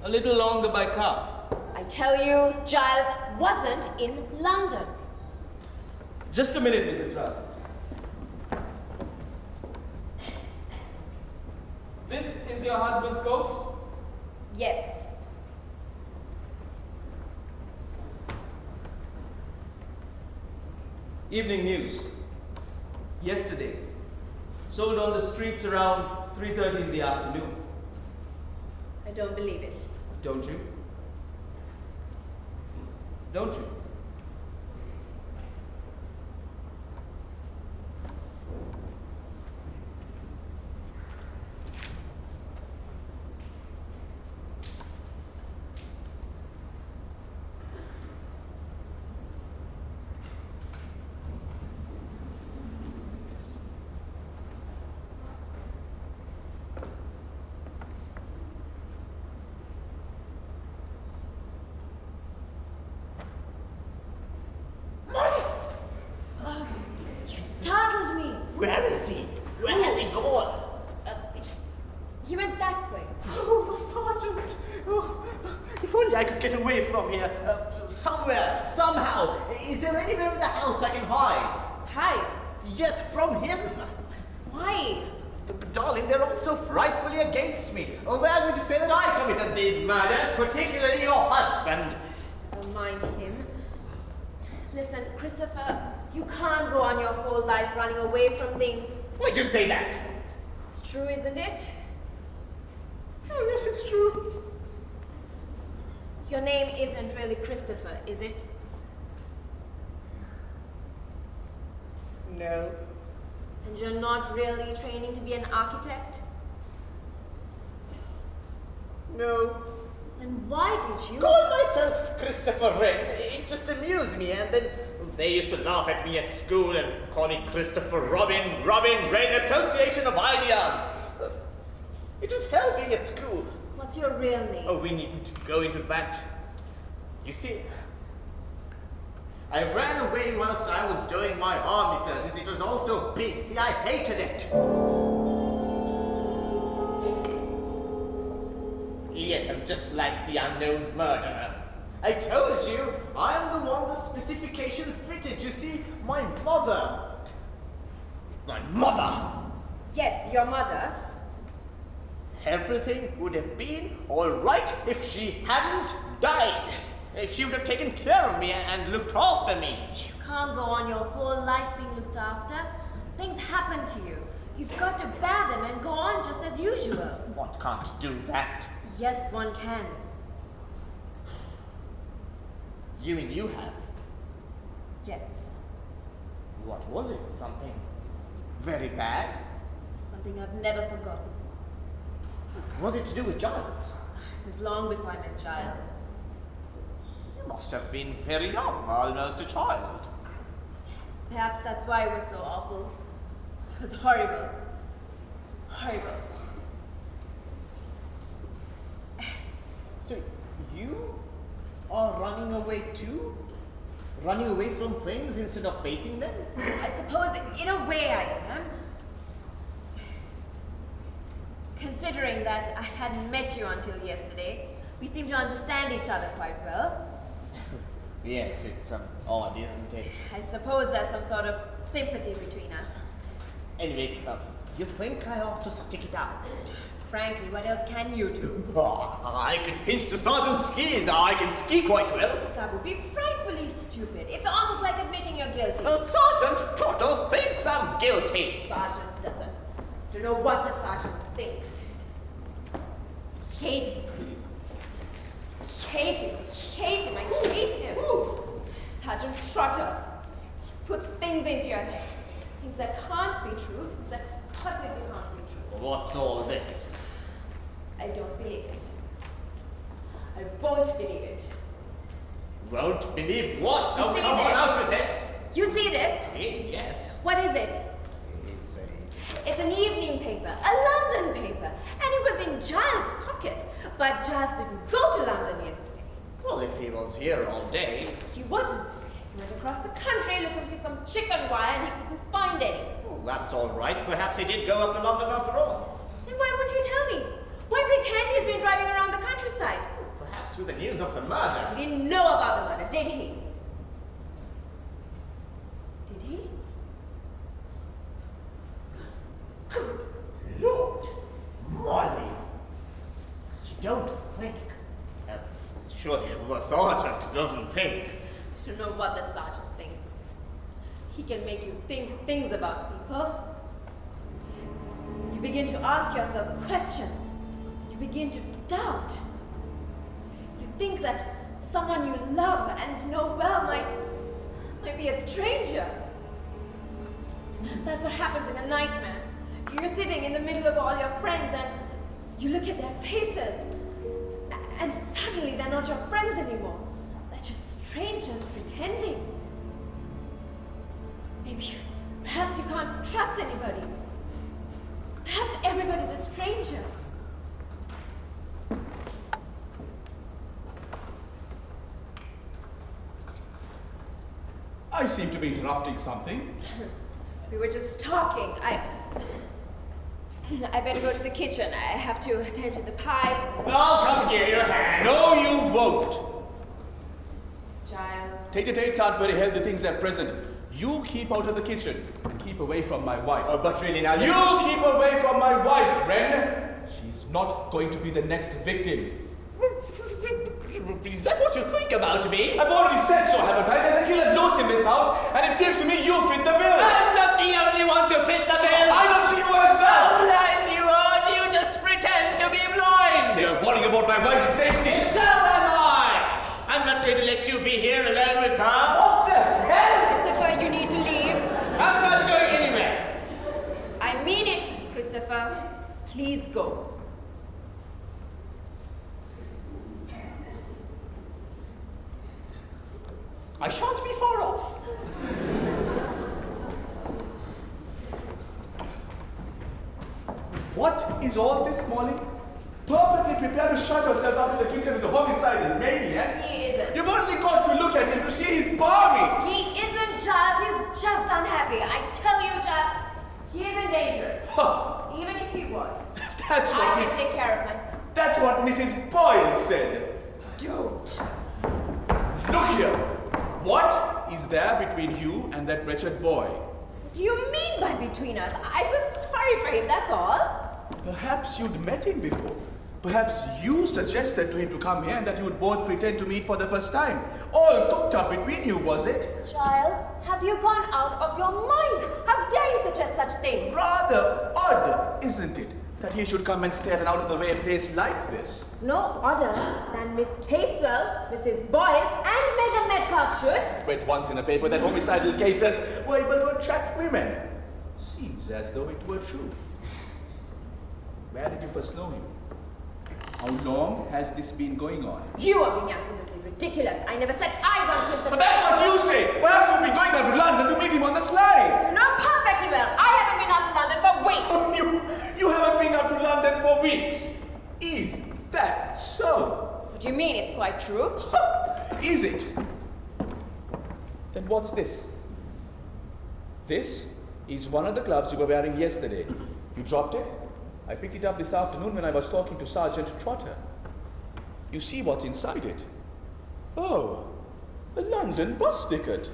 [SPEAKER 1] a little longer by car.
[SPEAKER 3] I tell you, Giles wasn't in London.
[SPEAKER 1] Just a minute, Mrs. Ralston. This is your husband's coat?
[SPEAKER 3] Yes.
[SPEAKER 1] Evening news. Yesterday's. Sold on the streets around 3:30 in the afternoon.
[SPEAKER 3] Are I don't believe it.
[SPEAKER 9] Don't you? Don't you?
[SPEAKER 3] You startled me.
[SPEAKER 10] Where is he? Where has he gone?
[SPEAKER 3] He went that way.
[SPEAKER 10] Oh, Sergeant! Oh, if only I could get away from here. Somewhere, somehow. Is there anywhere in the house I can hide?
[SPEAKER 3] Hide.
[SPEAKER 10] Yes, from him.
[SPEAKER 3] Why?
[SPEAKER 10] Darling, they're all so frightfully against me. Oh, they are going to say that I committed these murders, particularly your husband.
[SPEAKER 3] Never mind him. Listen, Christopher, you can't go on your whole life running away from things.
[SPEAKER 10] Why'd you say that?
[SPEAKER 3] It's true, isn't it?
[SPEAKER 10] Oh, yes, it's true.
[SPEAKER 3] Your name isn't really Christopher, is it?
[SPEAKER 10] No.
[SPEAKER 3] And you're not really training to be an architect?
[SPEAKER 10] No.
[SPEAKER 3] Then why did you?
[SPEAKER 10] Call myself Christopher Wren. It just amused me, and then they used to laugh at me at school and call me Christopher Robin Wren, Association of Ideas. It was hell being at school.
[SPEAKER 3] What's your real name?
[SPEAKER 10] Oh, we needn't go into that. You see, I ran away whilst I was doing my army service. It was all so beastly, I hated it. Yes, I'm just like the unknown murderer. I told you, I am the one the specification fitted. You see, my mother. My mother!
[SPEAKER 3] Yes, your mother.
[SPEAKER 10] Everything would have been all right if she hadn't died. If she would have taken care of me and looked after me.
[SPEAKER 3] You can't go on your whole life being looked after. Things happen to you. You've got to bear them and go on just as usual.
[SPEAKER 10] One can't do that.
[SPEAKER 3] Yes, one can.
[SPEAKER 10] You mean you have?
[SPEAKER 3] Yes.
[SPEAKER 10] What was it? Something very bad?
[SPEAKER 3] Something I've never forgotten.
[SPEAKER 10] Was it to do with Giles?
[SPEAKER 3] It was long before I met Giles.
[SPEAKER 10] You must have been very young, almost a child.
[SPEAKER 3] Perhaps that's why it was so awful. It was horrible. Horrible.
[SPEAKER 10] So, you are running away too? Running away from things instead of facing them?
[SPEAKER 3] I suppose in a way I am. Considering that I hadn't met you until yesterday, we seem to understand each other quite well.
[SPEAKER 10] Yes, it's odd, isn't it?
[SPEAKER 3] I suppose there's some sort of sympathy between us.
[SPEAKER 10] Anyway, you think I ought to stick it out?
[SPEAKER 3] Frankly, what else can you do?
[SPEAKER 10] I can pinch the sergeant's skis. I can ski quite well.
[SPEAKER 3] That would be frightfully stupid. It's almost like admitting you're guilty.
[SPEAKER 10] Sergeant Trotter thinks I'm guilty.
[SPEAKER 3] Sergeant doesn't. Don't know what the sergeant thinks. Hate him. Hate him. Hate him. I hate him. Sergeant Trotter puts things into your head. Things that can't be true. Things that possibly can't be true.
[SPEAKER 10] What's all this?
[SPEAKER 3] I don't believe it. I won't believe it.
[SPEAKER 10] Won't believe what?
[SPEAKER 3] You
[SPEAKER 10] Oh,
[SPEAKER 3] see
[SPEAKER 10] come on,
[SPEAKER 3] this?
[SPEAKER 10] out with it.
[SPEAKER 3] You see this?
[SPEAKER 10] Yes.
[SPEAKER 3] What is it? It's an evening paper, a London paper, and it was in Giles' pocket. But Giles didn't go to London yesterday.
[SPEAKER 10] Well, if he was here all day.
[SPEAKER 3] He wasn't. He went across the country looking for some chicken wire and he couldn't find any.
[SPEAKER 10] Well, that's all right. Perhaps he did go up to London after all.
[SPEAKER 3] Then why wouldn't he tell me? Why pretend he's been driving around the countryside?
[SPEAKER 10] Perhaps with the news of the murder.
[SPEAKER 3] He didn't know about the murder, did he? Did he?
[SPEAKER 10] Lord, Molly. You don't think. Surely the sergeant doesn't think.
[SPEAKER 3] I don't know what the sergeant thinks. He can make you think things about people. You begin to ask yourself questions. You begin to doubt. You think that someone you love and know well might be a stranger. That's what happens in a nightmare. You're sitting in the middle of all your friends and you look at their faces and suddenly they're not your friends anymore. They're just strangers pretending. Perhaps you can't trust anybody. Perhaps everybody's a stranger.
[SPEAKER 4] I seem to be interrupting something.
[SPEAKER 3] We were just talking. I better go to the kitchen. I have to attend to the pie.
[SPEAKER 4] Now come give your hand. No, you won't.
[SPEAKER 3] Giles.
[SPEAKER 4] Tete-a-tetes aren't very healthy things at present. You keep out of the kitchen and keep away from my wife.
[SPEAKER 8] Oh, but really now
[SPEAKER 4] You keep away from my wife, Ren. She's not going to be the next victim.
[SPEAKER 8] Is that what you think about me?
[SPEAKER 4] I've already said so, haven't I? There's a killer loose in this house, and it seems to me you fit the bill.
[SPEAKER 8] I'm not the only one to fit the bill.
[SPEAKER 4] I don't see you as that.
[SPEAKER 8] How blind you are! You just pretend to be blind.
[SPEAKER 4] You're worrying about my wife's safety.
[SPEAKER 8] So am I. I'm not going to let you be here alone with her.
[SPEAKER 4] What the hell?
[SPEAKER 3] Christopher, you need to leave.
[SPEAKER 8] I'm not going anywhere.
[SPEAKER 3] I mean it, Christopher. Please go.
[SPEAKER 4] I shan't be far off. What is all this, Molly? Perfectly prepared to shut yourself up in the kitchen with a homicidal maniac.
[SPEAKER 3] He isn't.
[SPEAKER 4] You've only got to look at him to see he's balmy.
[SPEAKER 3] He isn't, Giles. He's just unhappy. I tell you, Giles, he isn't dangerous.
[SPEAKER 4] Huh.
[SPEAKER 3] Even if he was.
[SPEAKER 4] That's what
[SPEAKER 3] I
[SPEAKER 4] Miss-
[SPEAKER 3] can take care of myself.
[SPEAKER 4] That's what Mrs. Boyle said.
[SPEAKER 3] Don't.
[SPEAKER 4] Look here. What is there between you and that wretched boy?
[SPEAKER 3] What do you mean by between us? I feel sorry for him, that's all.
[SPEAKER 4] Perhaps you'd met him before. Perhaps you suggested to him to come here and that you would both pretend to meet for the first time. All cooked up between you, was it?
[SPEAKER 3] Giles, have you gone out of your mind? How dare you suggest such things?
[SPEAKER 4] Rather odd, isn't it? That he should come and stay at an out-of-the-way place like this.
[SPEAKER 3] No odder than Miss Casewell, Mrs. Boyle, and Major Metcalf should.
[SPEAKER 4] Read once in a paper that homicidal cases were able to attract women. Seems as though it were true. Where did you first know him? How long has this been going on?
[SPEAKER 3] You are being absolutely ridiculous. I never set eyes on Christopher.
[SPEAKER 4] But that's what you say! Perhaps you'll be going out to London to meet him on the sly!
[SPEAKER 3] You know perfectly well. I haven't been out to London for weeks.
[SPEAKER 4] You haven't been out to London for weeks. Is that so?
[SPEAKER 3] What do you mean it's quite true?
[SPEAKER 4] Is it? Then what's this? This is one of the gloves you were wearing yesterday. You dropped it? I picked it up this afternoon when I was talking to Sergeant Trotter. You see what's inside it? Oh, a London bus ticket.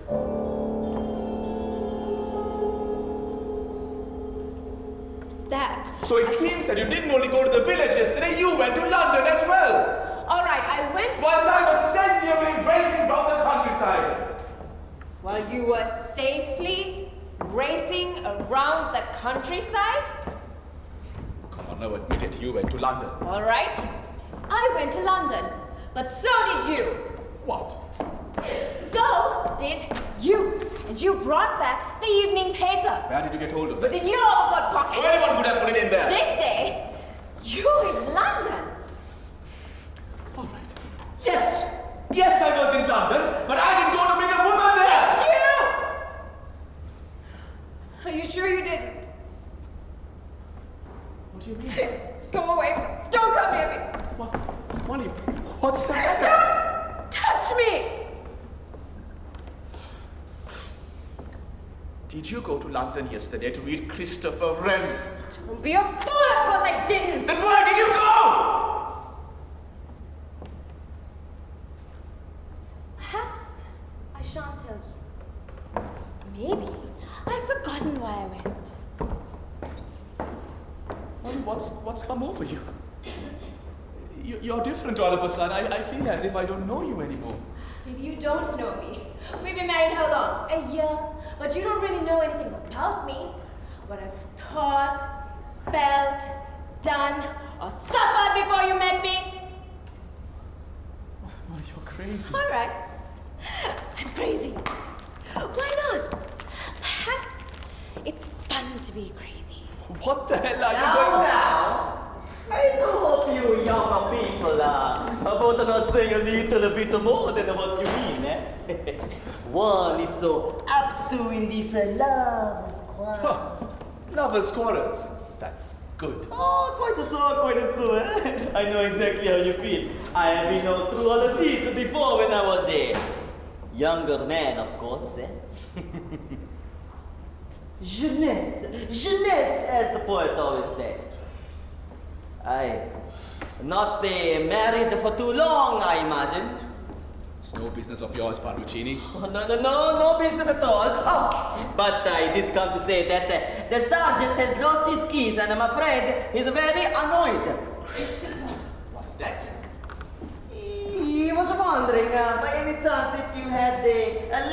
[SPEAKER 3] That.
[SPEAKER 4] So it seems that you didn't only go to the village yesterday, you went to London as well.
[SPEAKER 3] All right, I went.
[SPEAKER 4] While I was safely away racing around the countryside.
[SPEAKER 3] While you were safely racing around the countryside?
[SPEAKER 4] Come on, now admit it, you went to London.
[SPEAKER 3] All right, I went to London, but so did you.
[SPEAKER 4] What?
[SPEAKER 3] So did you. And you brought back the evening paper.
[SPEAKER 4] Where did you get hold of that?
[SPEAKER 3] Within your overcoat pocket.
[SPEAKER 4] Oh, anyone would have put it in there.
[SPEAKER 3] Did they? You in London?
[SPEAKER 4] All right. Yes! Yes, I was in London, but I didn't go to meet a woman there!
[SPEAKER 3] You! Are you sure you didn't?
[SPEAKER 4] What do you mean?
[SPEAKER 3] Go away from. Don't come near me.
[SPEAKER 4] What? Molly, what's the matter?
[SPEAKER 3] Don't touch me!
[SPEAKER 4] Did you go to London yesterday to meet Christopher Wren?
[SPEAKER 3] Don't be a fool! Of course I didn't!
[SPEAKER 4] Then where did you go?
[SPEAKER 3] Perhaps I shan't tell you. Maybe I've forgotten why I went.
[SPEAKER 4] Molly, what's come over you? You're different all of a sudden. I feel as if I don't know you anymore.
[SPEAKER 3] If you don't know me, we've been married how long? A year. But you don't really know anything about me. What I've thought, felt, done, or suffered before you met me?
[SPEAKER 4] Molly, you're crazy.
[SPEAKER 3] All right. I'm crazy. Why not? Perhaps it's fun to be crazy.
[SPEAKER 4] What the hell are you
[SPEAKER 8] Now,
[SPEAKER 4] doing?
[SPEAKER 8] now, I do hope you young people are about not saying a little bit more than what you mean, eh? One is so up to in this love squad.
[SPEAKER 4] Lovers' quarrels. That's good.
[SPEAKER 8] Oh, quite so, eh? I know exactly how you feel. I have been through all of this before when I was a younger man, of course, eh? Jeunesse, as the poet always says. Not married for too long, I imagine.
[SPEAKER 4] It's no business of yours, Parruccini.
[SPEAKER 8] Oh, no business at all. Oh, but I did come to say that the sergeant has lost his keys and I'm afraid he's very annoyed.
[SPEAKER 4] What's that?
[SPEAKER 8] He was wondering, by any chance, if you had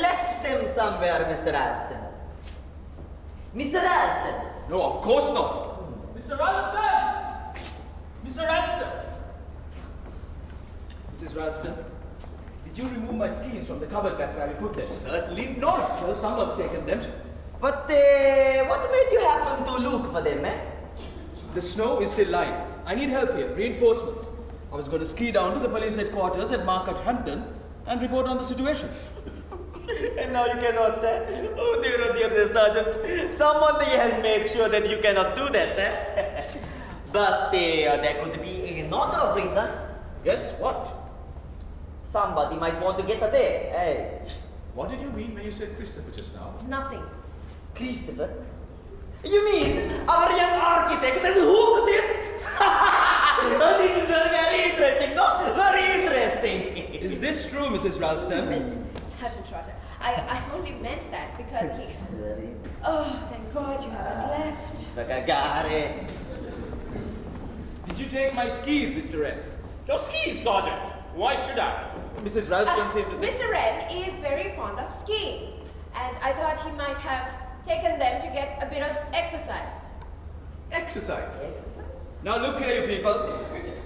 [SPEAKER 8] left them somewhere, Mr. Alston. Mr. Alston!
[SPEAKER 4] No, of course not.
[SPEAKER 9] Mr. Ralston! Mr. Ralston! Mrs. Ralston, did you remove my skis from the cupboard back where we put them?
[SPEAKER 4] Certainly not.
[SPEAKER 9] Well, someone's taken them.
[SPEAKER 8] But what made you happen to look for them, eh?
[SPEAKER 9] The snow is still lying. I need help here, reinforcements. I was going to ski down to the police headquarters at Market Hampton and report on the situation.
[SPEAKER 8] And now you cannot, oh dear, Sergeant. Someone has made sure that you cannot do that, eh? But there could be another reason.
[SPEAKER 9] Yes, what?
[SPEAKER 8] Somebody might want to get away, eh?
[SPEAKER 4] What did you mean when you said Christopher just now?
[SPEAKER 3] Nothing.
[SPEAKER 8] Christopher? You mean our young architect has hooked it? Oh, this is very interesting, no? Very interesting.
[SPEAKER 9] Is this true, Mrs. Ralston?
[SPEAKER 3] Sergeant Trotter, I only meant that because he... Oh, thank God you haven't left.
[SPEAKER 9] Did you take my skis, Mr. Wren?
[SPEAKER 11] Your skis, Sergeant. Why should I?
[SPEAKER 9] Mrs. Ralston seemed to...
[SPEAKER 3] Mr. Wren is very fond of skiing, and I thought he might have taken them to get a bit of exercise.
[SPEAKER 4] Exercise.
[SPEAKER 9] Now look here, you people.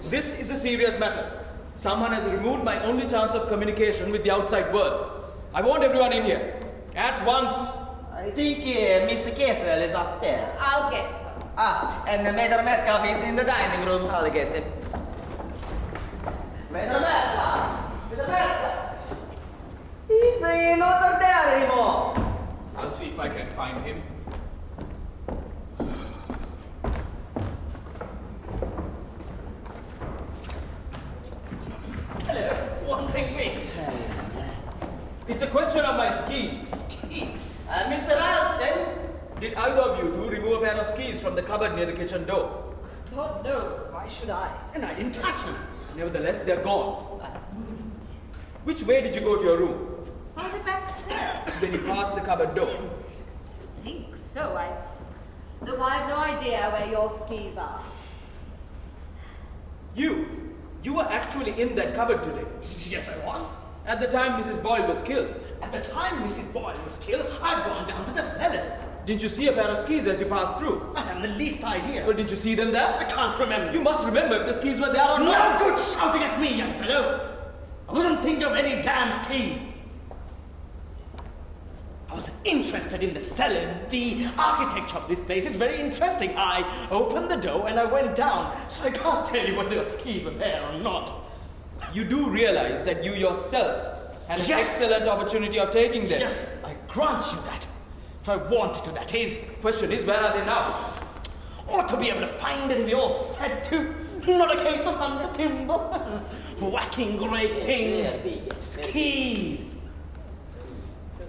[SPEAKER 9] This is a serious matter. Someone has removed my only chance of communication with the outside world. I want everyone in here. At once.
[SPEAKER 8] I think Mr. Caswell is upstairs.
[SPEAKER 3] I'll get her.
[SPEAKER 8] And Major Metcalf is in the dining room. I'll get him. Major Metcalf! Mr. Metcalf! He's not there anymore.
[SPEAKER 4] I'll see if I can find him.
[SPEAKER 9] Hello. One thing, wait. It's a question of my skis.
[SPEAKER 8] Skis? Mr. Alston?
[SPEAKER 9] Did either of you two remove a pair of skis from the cupboard near the kitchen door?
[SPEAKER 6] God, no. Why should I?
[SPEAKER 9] And I didn't touch them. Nevertheless, they're gone. Which way did you go to your room?
[SPEAKER 7] By the back stairs.
[SPEAKER 9] Then you passed the cupboard door.
[SPEAKER 7] I think so. Look, I have no idea where your skis are.
[SPEAKER 9] You were actually in that cupboard today.
[SPEAKER 10] Yes, I was.
[SPEAKER 9] At the time Mrs. Boyle was killed.
[SPEAKER 10] At the time Mrs. Boyle was killed, I'd gone down to the cellars.
[SPEAKER 9] Didn't you see a pair of skis as you passed through?
[SPEAKER 10] I haven't the least idea.
[SPEAKER 9] Well, did you see them there?
[SPEAKER 10] I can't remember.
[SPEAKER 9] You must remember if the skis were there or
[SPEAKER 10] No
[SPEAKER 9] not.
[SPEAKER 10] good shouting at me, young fellow. I wasn't thinking of any damn skis. I was interested in the cellars. The architecture of this place is very interesting. I opened the door and I went down, so I can't tell you whether the skis were there or not.
[SPEAKER 9] You do realize that you yourself had an
[SPEAKER 10] Yes.
[SPEAKER 9] excellent opportunity of taking them.
[SPEAKER 10] Yes, I grant you that. If I wanted to, that is.
[SPEAKER 9] Question is, where are they now?
[SPEAKER 10] Ought to be able to find it if you're said to. Not a case of under timber. Whacking great things. Skis.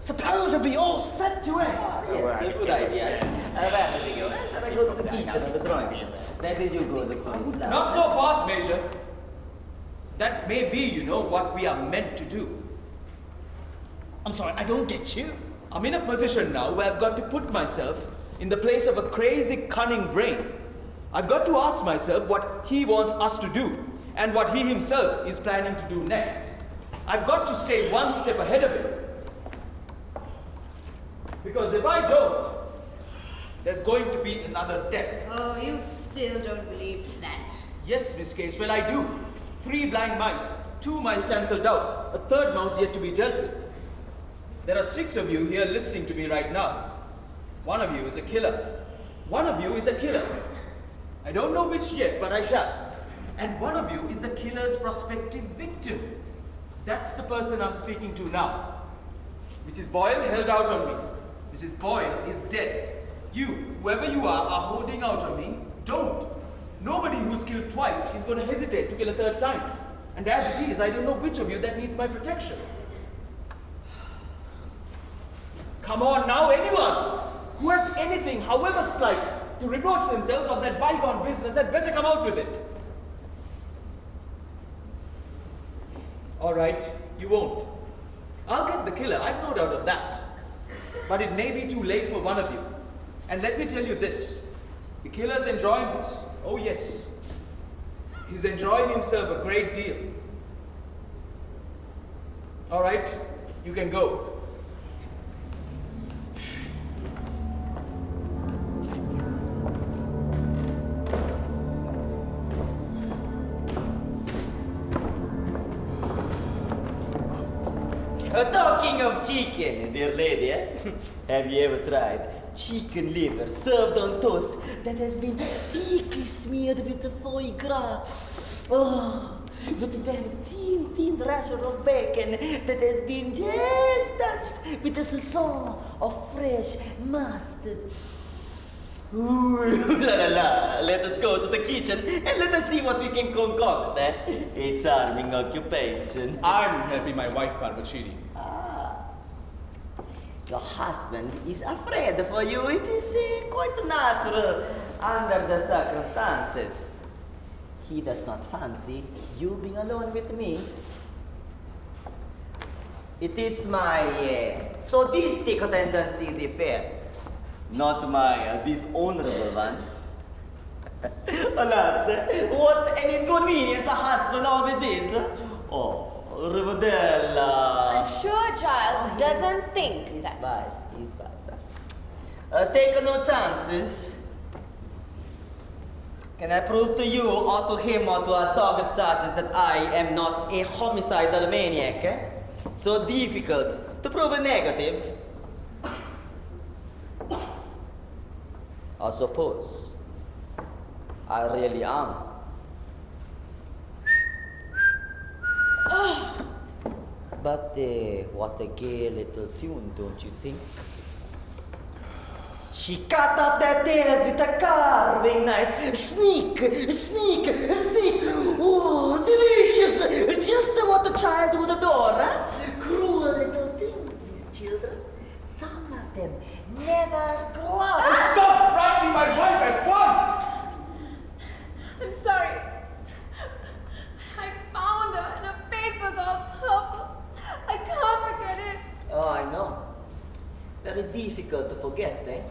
[SPEAKER 10] Suppose if we all set to it.
[SPEAKER 8] Yes, good idea. Where should we go? Shall I go to the kitchen or the drawing room? Where did you go?
[SPEAKER 9] Not so fast, Major. That may be, you know, what we are meant to do.
[SPEAKER 10] I'm sorry, I don't get you.
[SPEAKER 9] I'm in a position now where I've got to put myself in the place of a crazy, cunning brain. I've got to ask myself what he wants us to do and what he himself is planning to do next. I've got to stay one step ahead of him. Because if I don't, there's going to be another death.
[SPEAKER 7] Oh, you still don't believe that.
[SPEAKER 9] Yes, Miss Casewell, I do. 3 blind mice, 2 mice cancelled out, a 3rd mouse yet to be dealt with. There are 6 of you here listening to me right now. 1 of you is a killer. 1 of you is a killer. I don't know which yet, but I shall. And 1 of you is the killer's prospective victim. That's the person I'm speaking to now. Mrs. Boyle held out on me. Mrs. Boyle is dead. You, whoever you are holding out on me. Don't. Nobody who's killed twice is going to hesitate to kill a 3rd time. And as it is, I don't know which of you that needs my protection. Come on now, anyone who has anything, however slight, to reproach themselves of that bygone business had better come out with it. All right, you won't. I'll get the killer, I've no doubt of that. But it may be too late for 1 of you. And let me tell you this, the killer's enjoying this. Oh yes, he's enjoying himself a great deal. All right, you can go.
[SPEAKER 8] Talking of chicken, dear lady, have you ever tried chicken liver served on toast that has been thickly smeared with the foie gras? Oh, with a very thin rasher of bacon that has been just touched with a soupçon of fresh mustard. Ooh, la la la, let us go to the kitchen and let us see what we can concoct. A charming occupation.
[SPEAKER 4] I'm helping my wife, Parvachini.
[SPEAKER 8] Your husband is afraid for you. It is quite natural under the circumstances. He does not fancy you being alone with me. It is my sadistic tendencies affairs, not my dishonorable ones. Alas, what an inconvenience a husband always is. Oh, Rivadella.
[SPEAKER 3] I'm sure Giles doesn't think that.
[SPEAKER 8] He's wise. Take no chances. Can I prove to you, or to him, or to a dogged sergeant that I am not a homicidal maniac? So difficult to prove a negative. I suppose I really am. But what a gay little tune, don't you think? She cut off their tails with a carving knife. Sneak, sneak, sneak. Oh, delicious. Just what a child would adore, huh? Cruel little things, these children. Some of them never grow up.
[SPEAKER 4] Stop frightening my wife at once!
[SPEAKER 3] I'm sorry. I found her and her face was all purple. I can't forget it.
[SPEAKER 8] Oh, I know. Very difficult to forget, eh?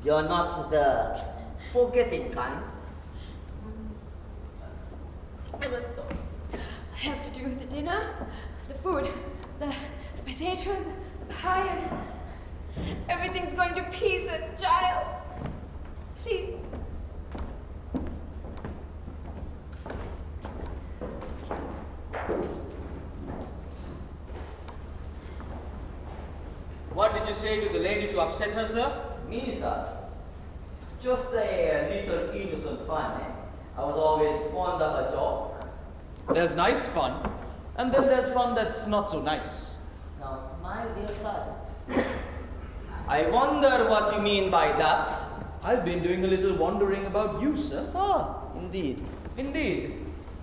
[SPEAKER 8] You're not the forgetting kind.
[SPEAKER 3] I must go. I have to do the dinner, the food, the potatoes, the pie, and everything's going to pieces, Giles. Please.
[SPEAKER 9] What did you say to the lady to upset her, sir?
[SPEAKER 8] Me, sir? Just a little innocent fun, eh? I was always fond of a joke.
[SPEAKER 9] There's nice fun, and then there's fun that's not so nice.
[SPEAKER 8] Now, my dear sergeant, I wonder what you mean by that.
[SPEAKER 9] I've been doing a little wondering about you, sir.
[SPEAKER 8] Ah, indeed.
[SPEAKER 9] Indeed.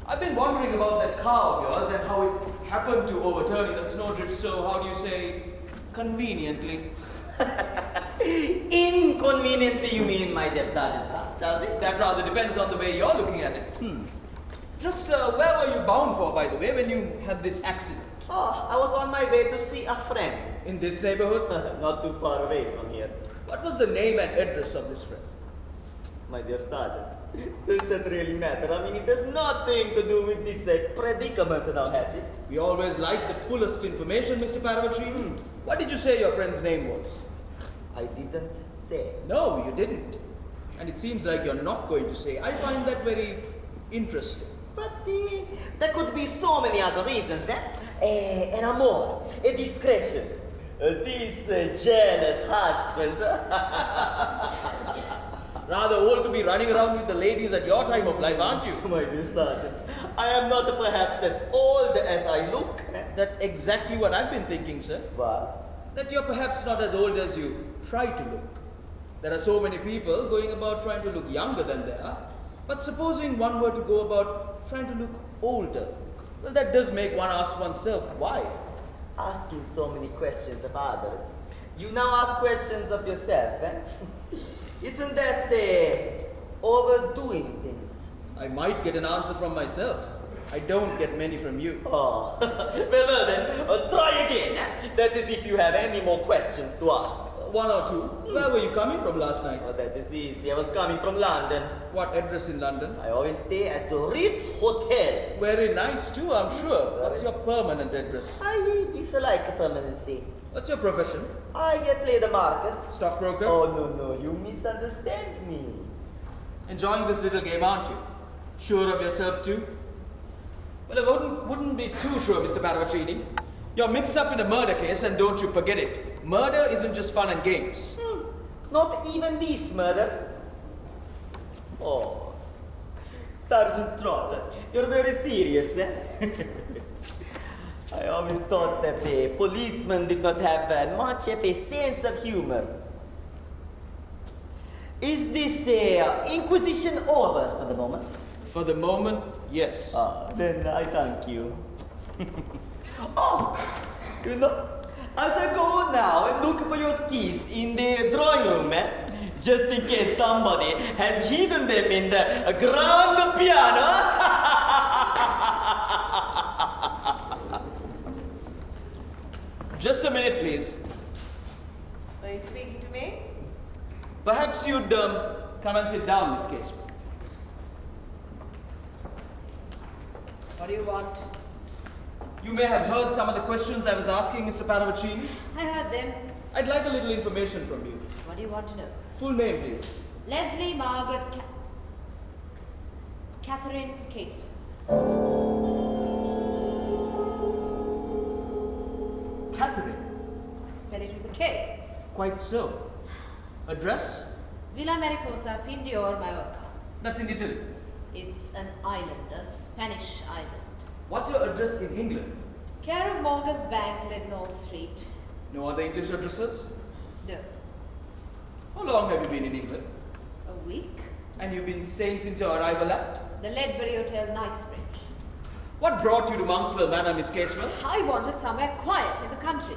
[SPEAKER 9] I've been wondering about that car of yours and how it happened to overturn in a snowdrift so, how do you say, conveniently.
[SPEAKER 8] Inconveniently, you mean, my dear sergeant, shall we?
[SPEAKER 9] That rather depends on the way you're looking at it. Just where were you bound for, by the way, when you had this accident?
[SPEAKER 8] Oh, I was on my way to see a friend.
[SPEAKER 9] In this neighborhood?
[SPEAKER 8] Not too far away from here.
[SPEAKER 9] What was the name and address of this friend?
[SPEAKER 8] My dear sergeant, does that really matter? I mean, it has nothing to do with this predicament now, has it?
[SPEAKER 9] We always like the fullest information, Mr. Parvachini. What did you say your friend's name was?
[SPEAKER 8] I didn't say.
[SPEAKER 9] No, you didn't. And it seems like you're not going to say. I find that very Interesting.
[SPEAKER 8] But there could be so many other reasons, an amour, a discretion. These jealous husbands.
[SPEAKER 9] Rather old to be running around with the ladies at your time of life, aren't you?
[SPEAKER 8] My dear Sergeant, I am not perhaps as old as I look.
[SPEAKER 9] That's exactly what I've been thinking, sir.
[SPEAKER 8] What?
[SPEAKER 9] That you're perhaps not as old as you try to look. There are so many people going about trying to look younger than they are. But supposing one were to go about trying to look older, well, that does make one ask oneself, why?
[SPEAKER 8] Asking so many questions of others. You now ask questions of yourself, Isn't that overdoing things?
[SPEAKER 9] I might get an answer from myself. I don't get many from you.
[SPEAKER 8] Oh, well then, try again. That is if you have any more questions to ask.
[SPEAKER 9] One or two. Where were you coming from last night?
[SPEAKER 8] Oh, that is easy. I was coming from London.
[SPEAKER 9] What address in London?
[SPEAKER 8] I always stay at the Ritz Hotel.
[SPEAKER 9] Very nice too, I'm sure. What's your permanent address?
[SPEAKER 8] I dislike permanency.
[SPEAKER 9] What's your profession?
[SPEAKER 8] I play the markets.
[SPEAKER 9] Stockbroker?
[SPEAKER 8] Oh, no, you misunderstand me.
[SPEAKER 9] Enjoying this little game, aren't you? Sure of yourself too? Well, I wouldn't be too sure, Mr. Paravicini. You're mixed up in a murder case, and don't you forget it. Murder isn't just fun and games.
[SPEAKER 8] Not even this murder. Oh, Sergeant Trotter, you're very serious, I always thought that the policeman did not have much of a sense of humor. Is this inquisition over for the moment?
[SPEAKER 9] For the moment, yes.
[SPEAKER 8] Then I thank you. Oh, you know, I shall go now and look for your skis in the drawing room, just in case somebody has hidden them in the grand piano.
[SPEAKER 9] Just a minute, please.
[SPEAKER 7] Are you speaking to me?
[SPEAKER 9] Perhaps you'd come and sit down, Miss Casewell.
[SPEAKER 7] What do you want?
[SPEAKER 9] You may have heard some of the questions I was asking, Mr. Paravicini.
[SPEAKER 7] I heard them.
[SPEAKER 9] I'd like a little information from you.
[SPEAKER 7] What do you want to know?
[SPEAKER 9] Full name, please.
[SPEAKER 7] Leslie Margaret Catherine Casewell.
[SPEAKER 9] Catherine.
[SPEAKER 7] I spell it with a K.
[SPEAKER 9] Quite so. Address?
[SPEAKER 7] Villa Mariposa, Pindior, Mallorca.
[SPEAKER 9] That's in Italy.
[SPEAKER 7] It's an island, a Spanish island.
[SPEAKER 9] What's your address in England?
[SPEAKER 7] Care of Morgan's Bank, Leadenhall Street.
[SPEAKER 9] No other English addresses?
[SPEAKER 7] No.
[SPEAKER 9] How long have you been in England?
[SPEAKER 7] A week?
[SPEAKER 9] And you've been staying since your arrival at?
[SPEAKER 7] The Ledbury Hotel, Knightsbridge.
[SPEAKER 9] What brought you to Monkswell Manor, Miss Casewell?
[SPEAKER 7] I wanted somewhere quiet in the country.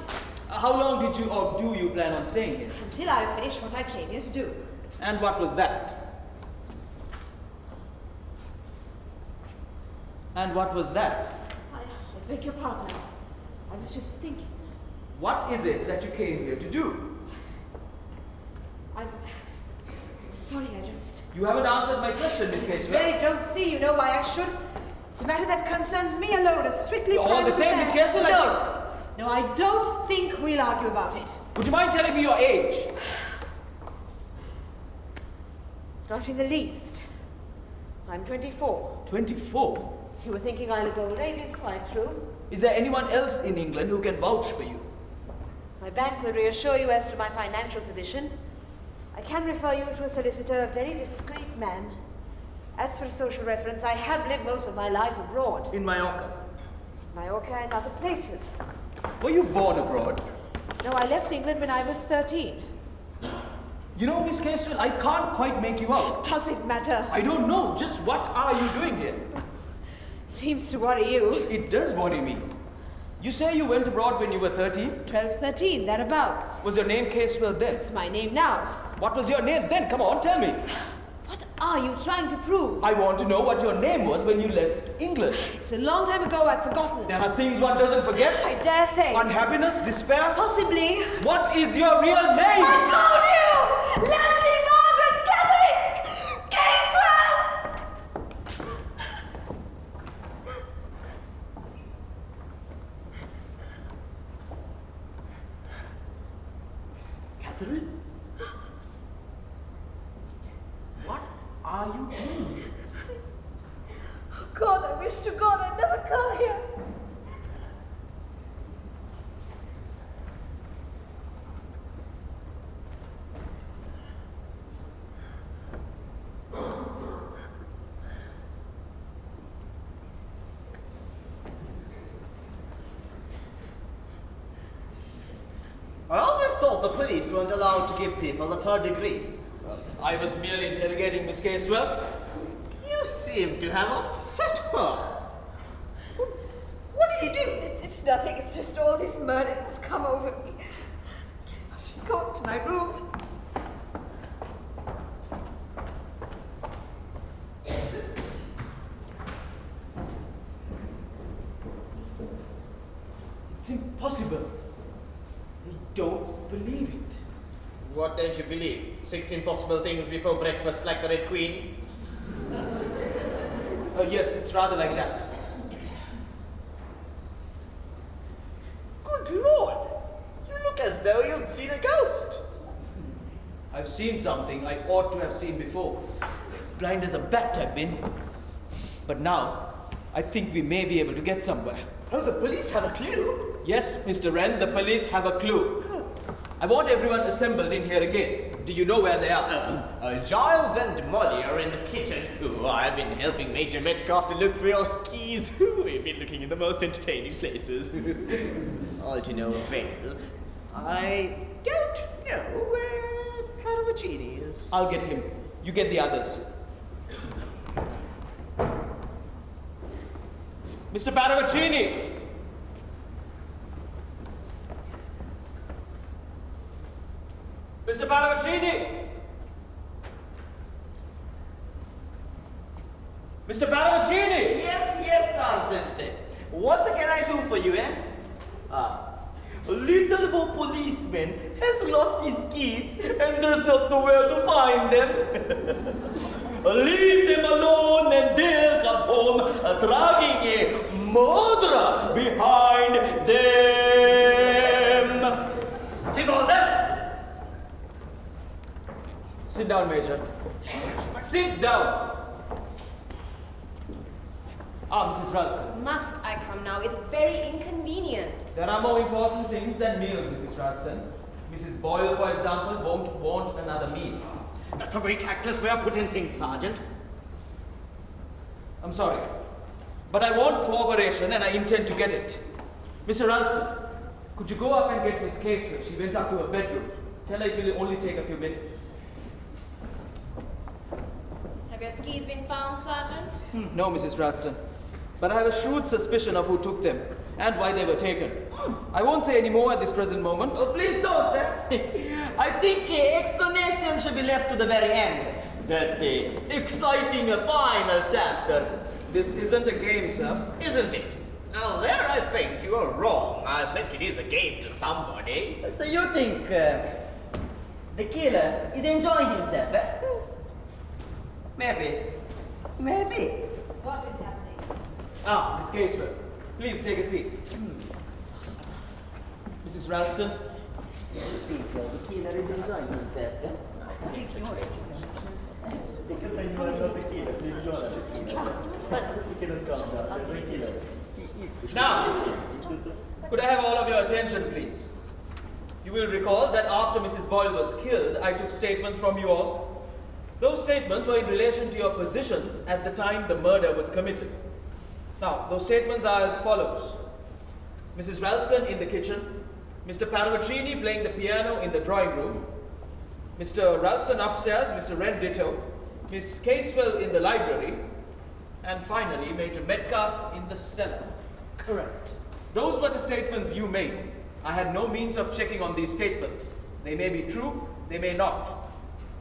[SPEAKER 9] How long did you or do you plan on staying here?
[SPEAKER 7] Until I finish what I came here to do.
[SPEAKER 9] And what was that? And what was that?
[SPEAKER 7] I beg your pardon. I was just thinking.
[SPEAKER 9] What is it that you came here to do?
[SPEAKER 7] I'm sorry, I just...
[SPEAKER 9] You haven't answered my question, Miss Casewell.
[SPEAKER 7] Really don't see, you know why I should. It's a matter that concerns me alone, a strictly
[SPEAKER 9] You're all
[SPEAKER 7] private
[SPEAKER 9] the same, Miss
[SPEAKER 7] affair.
[SPEAKER 9] Casewell,
[SPEAKER 7] No, I don't think we'll argue about it.
[SPEAKER 9] Would you mind telling me your age?
[SPEAKER 7] Not in the least. I'm 24.
[SPEAKER 9] 24?
[SPEAKER 7] You were thinking I look older, it is quite true.
[SPEAKER 9] Is there anyone else in England who can vouch for you?
[SPEAKER 7] My bank will reassure you as to my financial position. I can refer you to a solicitor, a very discreet man. As for a social reference, I have lived most of my life abroad.
[SPEAKER 9] In Mallorca?
[SPEAKER 7] Mallorca and other places.
[SPEAKER 9] Were you born abroad?
[SPEAKER 7] No, I left England when I was 13.
[SPEAKER 9] You know, Miss Casewell, I can't quite make you out.
[SPEAKER 7] Does it matter?
[SPEAKER 9] I don't know. Just what are you doing here?
[SPEAKER 7] Seems to worry you.
[SPEAKER 9] It does worry me. You say you went abroad when you were 13?
[SPEAKER 7] 12, 13, thereabouts.
[SPEAKER 9] Was your name Casewell then?
[SPEAKER 7] It's my name now.
[SPEAKER 9] What was your name then? Come on, tell me.
[SPEAKER 7] What are you trying to prove?
[SPEAKER 9] I want to know what your name was when you left England.
[SPEAKER 7] It's a long time ago, I've forgotten.
[SPEAKER 9] There are things one doesn't forget.
[SPEAKER 7] I dare say.
[SPEAKER 9] Unhappiness, despair.
[SPEAKER 7] Possibly.
[SPEAKER 9] What is your real name?
[SPEAKER 7] I told you! Leslie Margaret Catherine Casewell!
[SPEAKER 9] Catherine? What are you doing?
[SPEAKER 6] to God I'd never come here.
[SPEAKER 5] I always thought the police weren't allowed to give people the third degree.
[SPEAKER 9] I was merely interrogating Miss Casewell.
[SPEAKER 5] You seem to have upset her. What did you do?
[SPEAKER 6] It's nothing. It's just all this murder that's come over me. I'll just go up to my room.
[SPEAKER 9] It's impossible. I don't believe it.
[SPEAKER 5] What don't you believe? 6 impossible things before breakfast like the Red Queen?
[SPEAKER 9] Oh, yes, it's rather like that.
[SPEAKER 5] Good Lord! You look as though you'd seen a ghost.
[SPEAKER 9] I've seen something I ought to have seen before. Blind as a bat I've been. But now, I think we may be able to get somewhere.
[SPEAKER 5] Oh, the police have a clue?
[SPEAKER 9] Yes, Mr. Wren, the police have a clue. I want everyone assembled in here again. Do you know where they are?
[SPEAKER 5] Giles and Molly are in the kitchen. I've been helping Major Metcalf to look for your skis. We've been looking in the most entertaining places. All to no avail. I don't know where Caravagini is.
[SPEAKER 9] I'll get him. You get the others. Mr. Paravicini! Mr. Paravicini! Mr. Paravicini!
[SPEAKER 8] Yes, Sergeant. What can I do for you, eh? A little policeman has lost his keys and does not know where to find them. Leave them alone and they'll come home dragging a murderer behind them. What is all this?
[SPEAKER 9] Sit down, Major. Sit down! Mrs. Ralston.
[SPEAKER 3] Must I come now? It's very inconvenient.
[SPEAKER 9] There are more important things than meals, Mrs. Ralston. Mrs. Boyle, for example, won't want another meal.
[SPEAKER 10] That's a very tactless way of putting things, Sergeant.
[SPEAKER 9] I'm sorry. But I want cooperation and I intend to get it. Mr. Ralston, could you go up and get Miss Casewell? She went up to her bedroom. Tell her it will only take a few minutes.
[SPEAKER 3] Have your skis been found, Sergeant?
[SPEAKER 9] No, Mrs. Ralston. But I have a shrewd suspicion of who took them and why they were taken. I won't say any more at this present moment.
[SPEAKER 8] Oh, please don't. I think explanation should be left to the very end. That exciting final chapter.
[SPEAKER 9] This isn't a game, sir.
[SPEAKER 5] Isn't it? Now there I think you are wrong. I think it is a game to somebody.
[SPEAKER 8] So you think the killer is enjoying himself, eh? Maybe.
[SPEAKER 7] What is happening?
[SPEAKER 9] Miss Casewell, please take a seat. Mrs. Ralston,
[SPEAKER 8] The killer is enjoying himself, eh?
[SPEAKER 9] now, could I have all of your attention, please? You will recall that after Mrs. Boyle was killed, I took statements from you all. Those statements were in relation to your positions at the time the murder was committed. Now, those statements are as follows. Mrs. Ralston in the kitchen, Mr. Paravicini playing the piano in the drawing room, Mr. Ralston upstairs, Mr. Wren ditto, Miss Casewell in the library, and finally Major Metcalf in the cellar.
[SPEAKER 10] Correct.
[SPEAKER 9] Those were the statements you made. I had no means of checking on these statements. They may be true, they may not.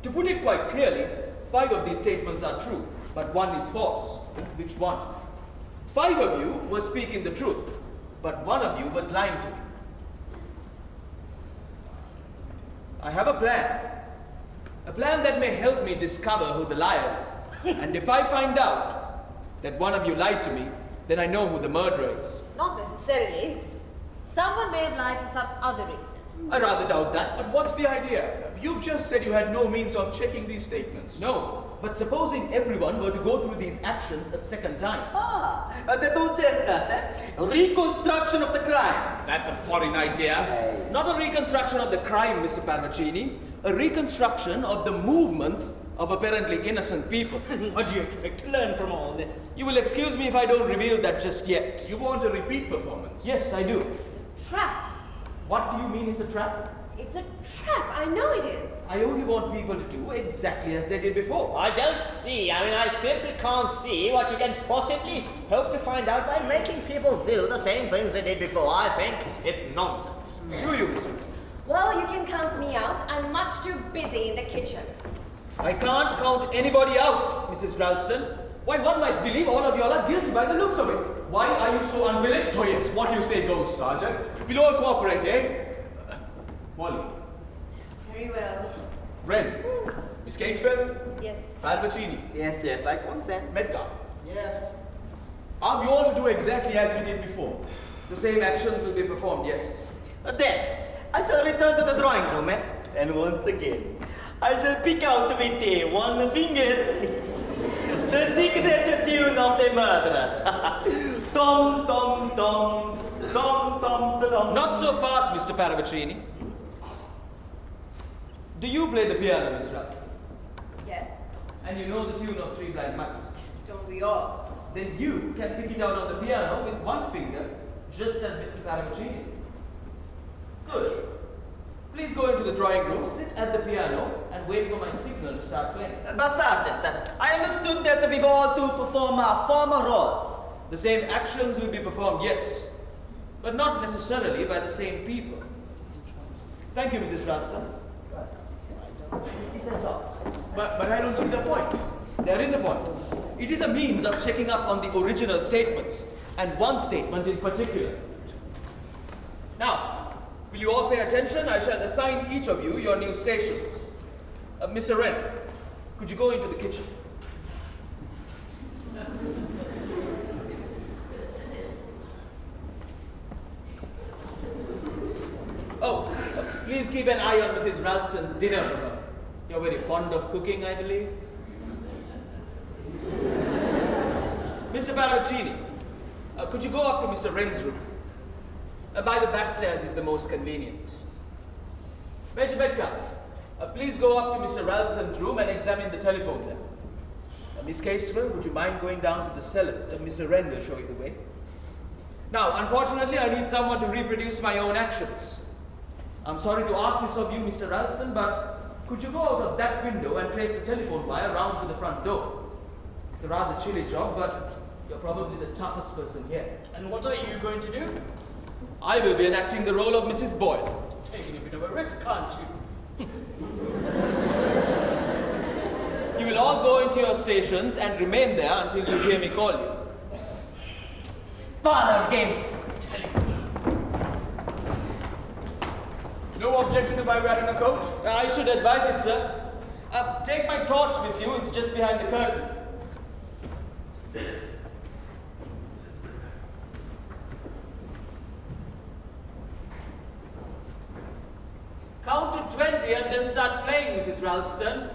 [SPEAKER 9] To put it quite clearly, 5 of these statements are true, but 1 is false. Which one? 5 of you were speaking the truth, but 1 of you was lying to me. I have a plan that may help me discover who the liar is. And if I find out that 1 of you lied to me, then I know who the murderer is.
[SPEAKER 6] Not necessarily.
[SPEAKER 7] Someone may have lied for some other reason.
[SPEAKER 9] I rather doubt that.
[SPEAKER 4] But what's the idea? You've just said you had no means of checking these statements.
[SPEAKER 9] No, but supposing everyone were to go through these actions a second time.
[SPEAKER 8] That was just that. Reconstruction of the crime.
[SPEAKER 4] That's a foreign idea.
[SPEAKER 9] Not a reconstruction of the crime, Mr. Parvacini. A reconstruction of the movements of apparently innocent people.
[SPEAKER 10] What do you expect to learn from all this?
[SPEAKER 9] You will excuse me if I don't reveal that just yet.
[SPEAKER 4] You want a repeat performance?
[SPEAKER 9] Yes, I do.
[SPEAKER 3] Trap.
[SPEAKER 9] What do you mean it's a trap?
[SPEAKER 3] It's a trap. I know it is.
[SPEAKER 9] I only want people to do exactly as they did before.
[SPEAKER 5] I don't see. I simply can't see what you can possibly hope to find out by making people do the same things they did before. I think it's nonsense.
[SPEAKER 9] Do you, Mr.
[SPEAKER 3] Well, you can count me out. I'm much too busy in the kitchen.
[SPEAKER 9] I can't count anybody out, Mrs. Ralston. Why, one might believe all of y'all are guilty by the looks of it. Why are you so unwilling?
[SPEAKER 4] Oh yes, what you say goes, Sergeant. We'll all cooperate, eh? Molly.
[SPEAKER 3] Very well.
[SPEAKER 4] Wren. Miss Casewell.
[SPEAKER 3] Yes.
[SPEAKER 4] Palvacini.
[SPEAKER 8] Yes, I consent.
[SPEAKER 4] Metcalf.
[SPEAKER 5] Yes.
[SPEAKER 4] Are we all to do exactly as we did before?
[SPEAKER 9] The same actions will be performed, yes.
[SPEAKER 8] Then, I shall return to the drawing room, and once again, I shall pick out with one finger the signature tune of the murderer. Tom, tom, tom, tom, tom, tom.
[SPEAKER 9] Not so fast, Mr. Paravicini. Do you play the piano, Miss Ralston?
[SPEAKER 3] Yes.
[SPEAKER 9] And you know the tune of Three Blind Mice?
[SPEAKER 3] Don't we all?
[SPEAKER 9] Then you can pick it out on the piano with one finger, just as Mr. Paravicini. Good. Please go into the drawing room, sit at the piano, and wait for my signal to start playing.
[SPEAKER 8] But Sergeant, I understood that we've all to perform our former roles.
[SPEAKER 9] The same actions will be performed, yes, but not necessarily by the same people. Thank you, Mrs. Ralston.
[SPEAKER 4] But I don't see the point.
[SPEAKER 9] There is a point. It is a means of checking up on the original statements, and one statement in particular. Now, will you all pay attention? I shall assign each of you your new stations. Mr. Wren, could you go into the kitchen? Oh, please keep an eye on Mrs. Ralston's dinner for her. You're very fond of cooking, I believe. Mr. Parvacini, could you go up to Mr. Wren's room? By the back stairs is the most convenient. Major Metcalf, please go up to Mr. Ralston's room and examine the telephone there. Miss Casewell, would you mind going down to the cellars? Mr. Wren will show you the way. Now, unfortunately, I need someone to reproduce my own actions. I'm sorry to ask this of you, Mr. Ralston, but could you go out of that window and trace the telephone wire round to the front door? It's a rather chilly job, but you're probably the toughest person here.
[SPEAKER 11] And what are you going to do?
[SPEAKER 9] I will be enacting the role of Mrs. Boyle.
[SPEAKER 11] Taking a bit of a risk, aren't you?
[SPEAKER 9] You will all go into your stations and remain there until you hear me call you.
[SPEAKER 8] Father games.
[SPEAKER 4] No objection to my wearing a coat?
[SPEAKER 9] I should advise it, sir. Take my torch with you, it's just behind the curtain. Count to 20 and then start playing, Mrs. Ralston.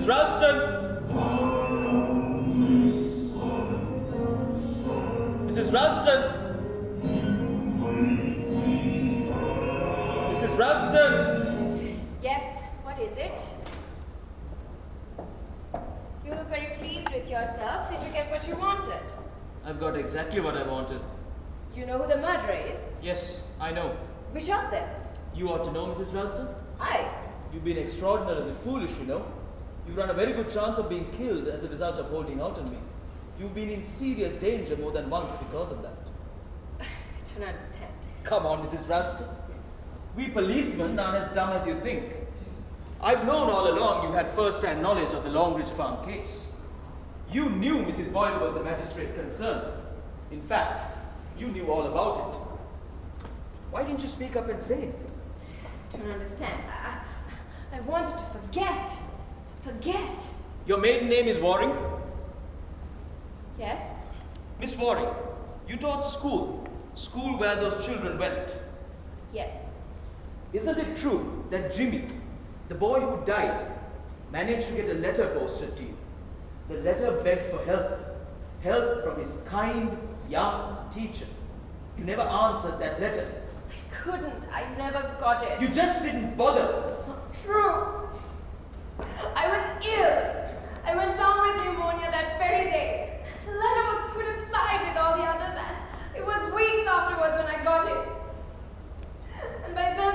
[SPEAKER 11] Mrs. Ralston! Mrs. Ralston! Mrs. Ralston!
[SPEAKER 3] Yes, what is it? You look very pleased with yourself. Did you get what you wanted?
[SPEAKER 11] I've got exactly what I wanted.
[SPEAKER 3] You know who the murderer is?
[SPEAKER 11] Yes, I know.
[SPEAKER 3] Which of them?
[SPEAKER 11] You ought to know, Mrs. Ralston.
[SPEAKER 3] I.
[SPEAKER 11] You've been extraordinarily foolish, you know. You've run a very good chance of being killed as a result of holding out on me. You've been in serious danger more than once because of that.
[SPEAKER 3] I don't understand.
[SPEAKER 11] Come on, Mrs. Ralston. We policemen aren't as dumb as you think. I've known all along you had first-hand knowledge of the Longridge Farm case. You knew Mrs. Boyle was the magistrate concerned. In fact, you knew all about it. Why didn't you speak up and say it?
[SPEAKER 3] I don't understand. I wanted to forget. Forget.
[SPEAKER 11] Your maiden name is Waring?
[SPEAKER 3] Yes?
[SPEAKER 11] Miss Waring, you taught school. School where those children went.
[SPEAKER 3] Yes.
[SPEAKER 11] Isn't it true that Jimmy, the boy who died, managed to get a letter posted to you? The letter begged for help. Help from his kind, young teacher. You never answered that letter.
[SPEAKER 3] I couldn't. I never got it.
[SPEAKER 11] You just didn't bother.
[SPEAKER 3] It's not true. I was ill. I went down with pneumonia that very day. The letter was put aside with all the others, and it was weeks afterwards when I got it. And by then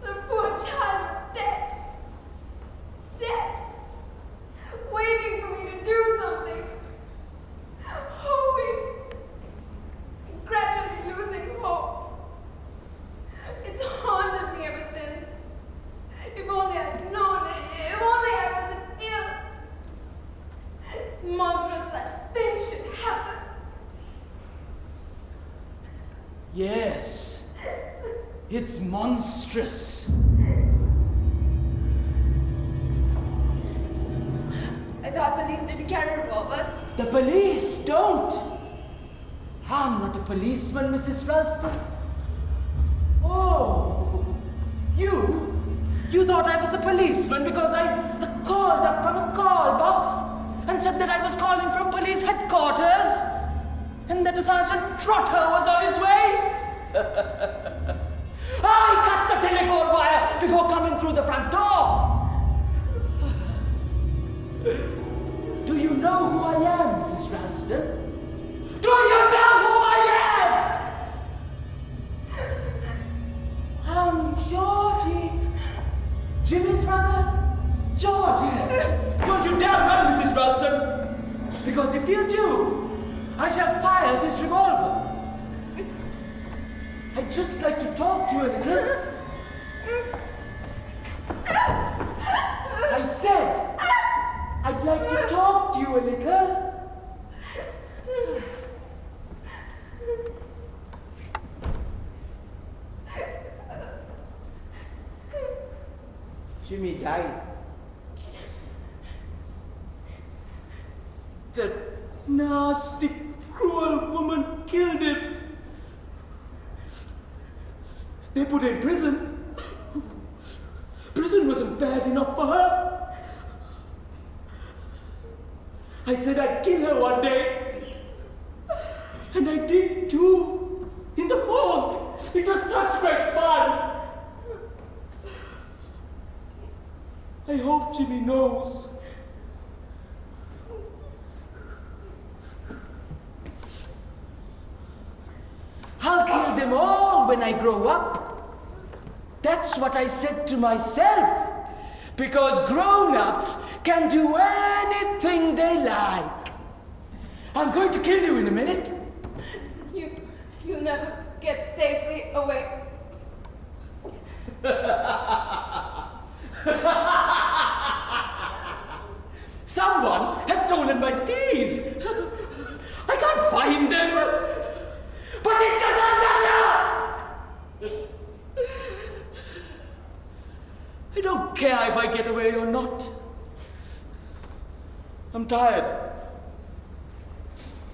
[SPEAKER 3] the poor child was dead. Dead. Waiting for me to do something. Hoping. Gradually losing hope. It's haunted me ever since. If only I'd known it. If only I wasn't ill. It's monstrous such things should happen.
[SPEAKER 11] Yes. It's monstrous.
[SPEAKER 3] I thought police didn't carry revolvers.
[SPEAKER 11] The police don't. I'm not a policeman, Mrs. Ralston. Oh, you thought I was a policeman because I called up from a call box and said that I was calling from police headquarters and that Sergeant Trotter was on his way. I cut the telephone wire before coming through the front door. Do you know who I am, Mrs. Ralston? Do you know who I am? I'm Georgie. Jimmy's brother, Georgie. Don't you dare run, Mrs. Ralston. Because if you do, I shall fire this revolver. I'd just like to talk to you a little. I said, I'd like to talk to you a little. Jimmy died. That nasty, cruel woman killed him. They put her in prison. Prison wasn't bad enough for her. I said I'd kill her one day. And I did too. In the fog. It was such great fun. I hope Jimmy knows. I'll kill them all when I grow up. That's what I said to myself. Because grown-ups can do anything they like. I'm going to kill you in a minute.
[SPEAKER 3] You'll never get safely away.
[SPEAKER 11] Someone has stolen my skis. I can't find them. But it doesn't matter. I don't care if I get away or not. I'm tired.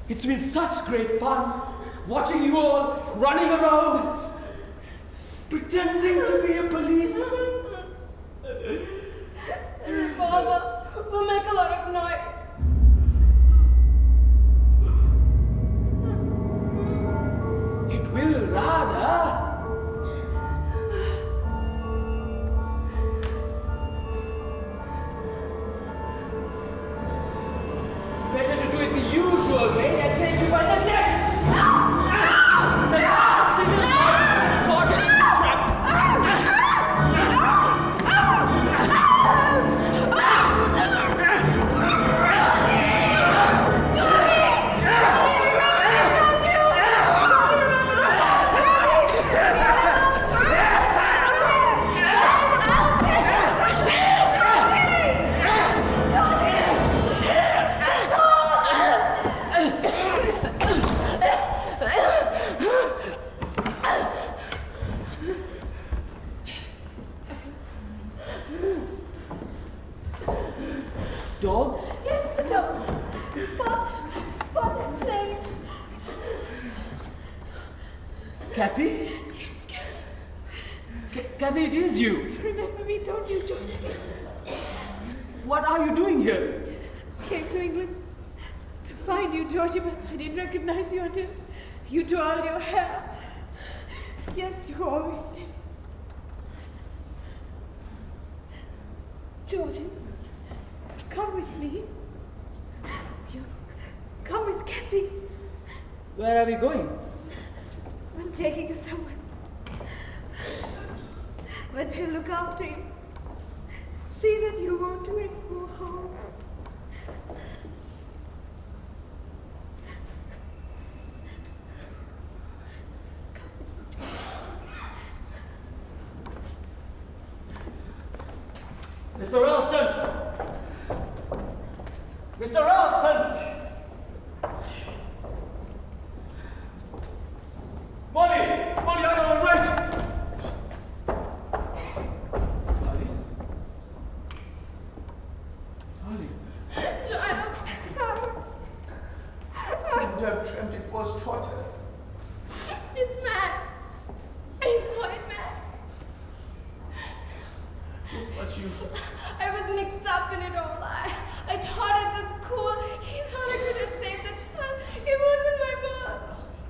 [SPEAKER 11] It's been such great fun watching you all running around, pretending to be a policeman.
[SPEAKER 3] The revolver will make a lot of noise.
[SPEAKER 11] It will rather. Better to do it the usual way and take you by the neck. The last thing is caught in a trap. Dogs?
[SPEAKER 6] Yes, the dog. But I'm playing.
[SPEAKER 11] Kathy?
[SPEAKER 6] Yes, Kathy.
[SPEAKER 11] Kathy, it is you.
[SPEAKER 6] Remember me, don't you, George?
[SPEAKER 11] What are you doing here?
[SPEAKER 6] Came to England to find you, Georgie, but I didn't recognize you until you twirled your hair. Yes, you always did. Georgie, come with me. You come with Kathy.
[SPEAKER 11] Where are we going?
[SPEAKER 6] I'm taking you somewhere. But they'll look after you. See that you won't do any more harm.
[SPEAKER 11] Mr. Ralston! Mr. Ralston! Molly! Molly, I'm all right! Molly? Molly?
[SPEAKER 6] Child,
[SPEAKER 4] I would have dreamt it was Trotter.
[SPEAKER 3] It's mad. He's quite mad.
[SPEAKER 4] Yes, but you...
[SPEAKER 3] I was mixed up in it all. I taught at the school. He thought I could have saved the child. It wasn't my fault.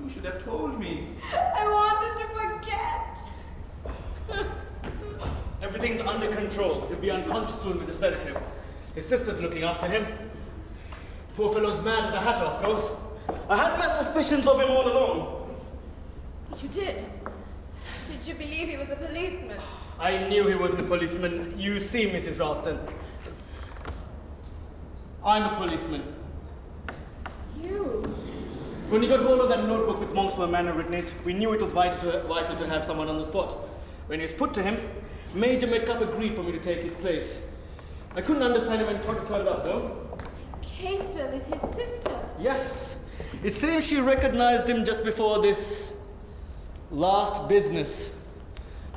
[SPEAKER 4] You should have told me.
[SPEAKER 3] I wanted to forget.
[SPEAKER 11] Everything's under control. He'll be unconscious soon with the sedative. His sister's looking after him. Poor fellow's mad as a hatter, of course. I had my suspicions of him all along.
[SPEAKER 3] You did? Did you believe he was a policeman?
[SPEAKER 11] I knew he wasn't a policeman. You see, Mrs. Ralston. I'm a policeman.
[SPEAKER 3] You?
[SPEAKER 11] When we got hold of that notebook with Monkswell Manor written in it, we knew it was vital to have someone on the spot. When it was put to him, Major Metcalf agreed for me to take his place. I couldn't understand him when he tried to turn it up, though.
[SPEAKER 3] Casewell is his sister.
[SPEAKER 11] Yes. It seems she recognized him just before this last business.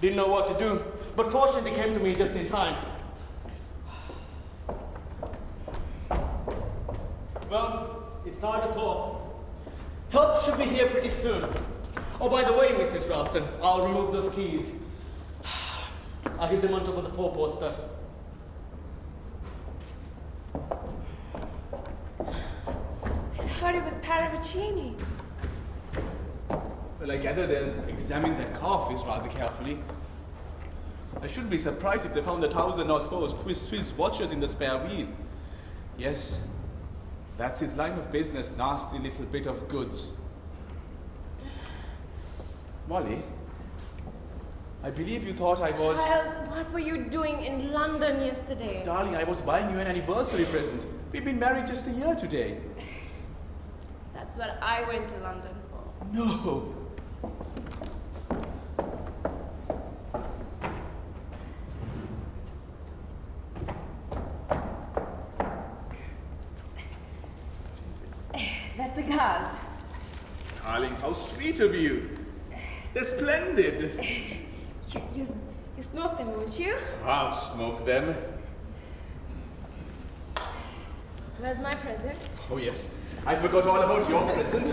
[SPEAKER 11] Didn't know what to do, but fortunately came to me just in time. Well, it's time to talk. Help should be here pretty soon. Oh, by the way, Mrs. Ralston, I'll remove those keys. I hid them on top of the four-poster.
[SPEAKER 3] I thought it was Paravicini.
[SPEAKER 4] Well, I gather they'll examine that car of his rather carefully. I shouldn't be surprised if they found 1,000 or so Swiss watches in the spare wheel. Yes, that's his line of business, nasty little bit of goods. Molly, I believe you thought I was...
[SPEAKER 3] Child, what were you doing in London yesterday?
[SPEAKER 4] Darling, I was buying you an anniversary present. We've been married just a year today.
[SPEAKER 3] That's what I went to London for.
[SPEAKER 4] No.
[SPEAKER 3] That's the cars.
[SPEAKER 4] Darling, how sweet of you. They're splendid.
[SPEAKER 3] You smoke them, won't you?
[SPEAKER 4] I'll smoke them.
[SPEAKER 3] Where's my present?
[SPEAKER 4] Oh yes, I forgot all about your present.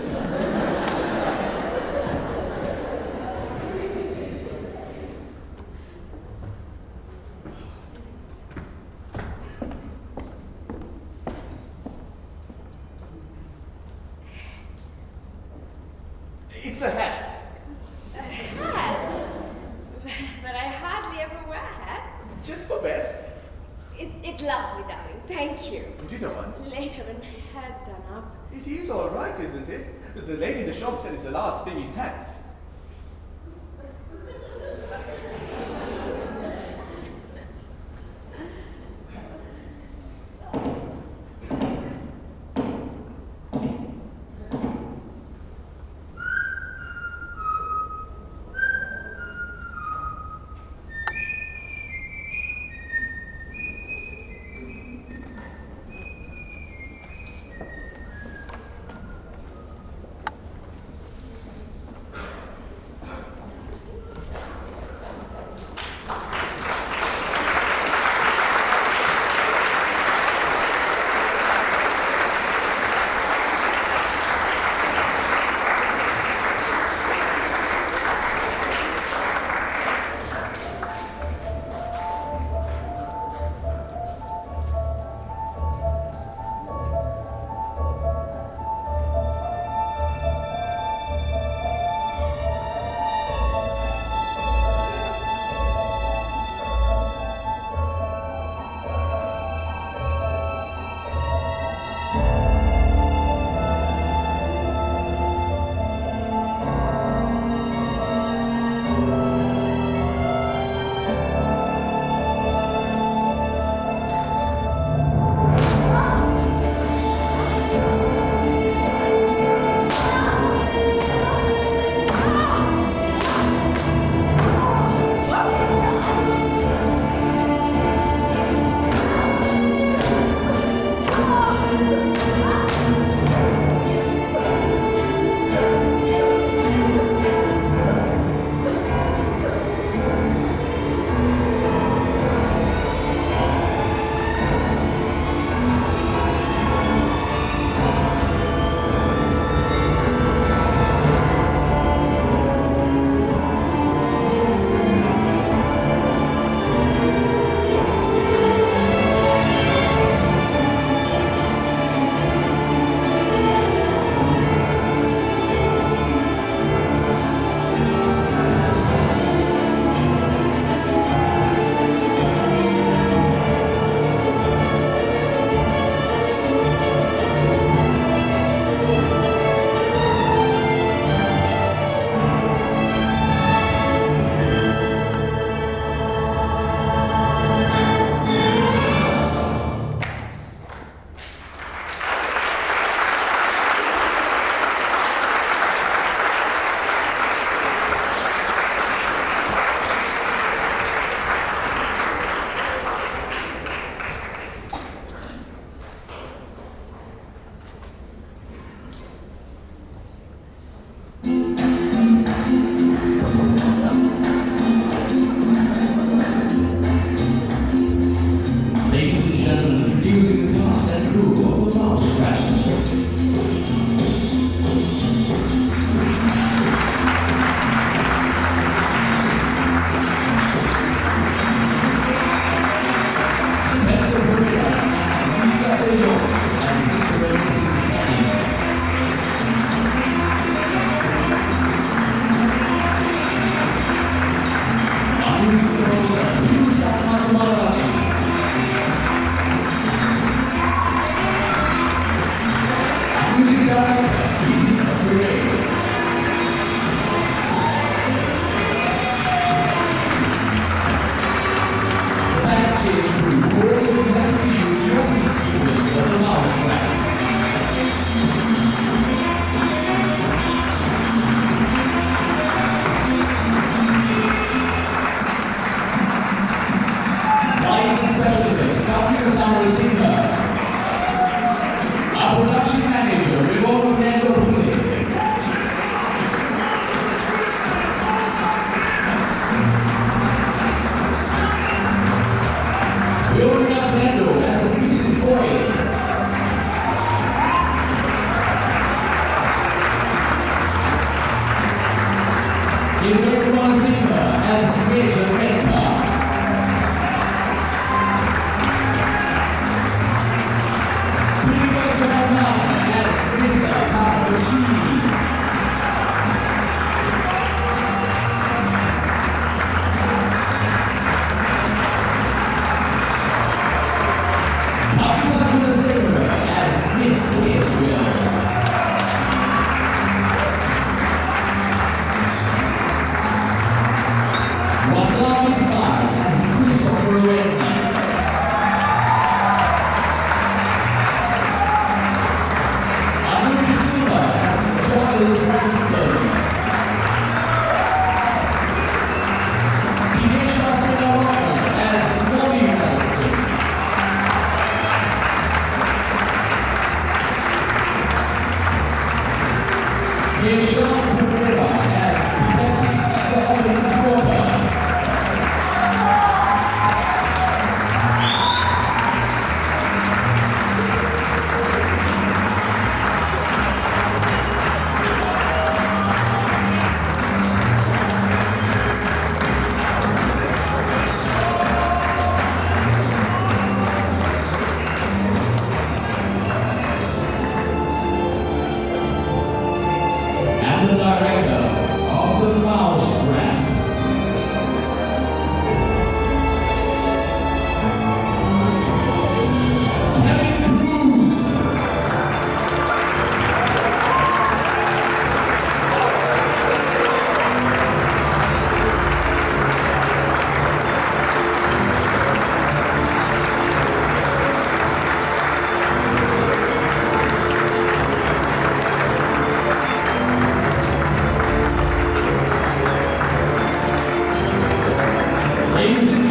[SPEAKER 3] you.
[SPEAKER 4] Put it on.
[SPEAKER 3] Later when hair's done up.
[SPEAKER 4] It is all right, isn't it? The lady in the shop said it's the last thing in hats.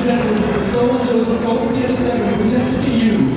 [SPEAKER 1] and gentlemen, the Sir Joseph Goldfield II presented to you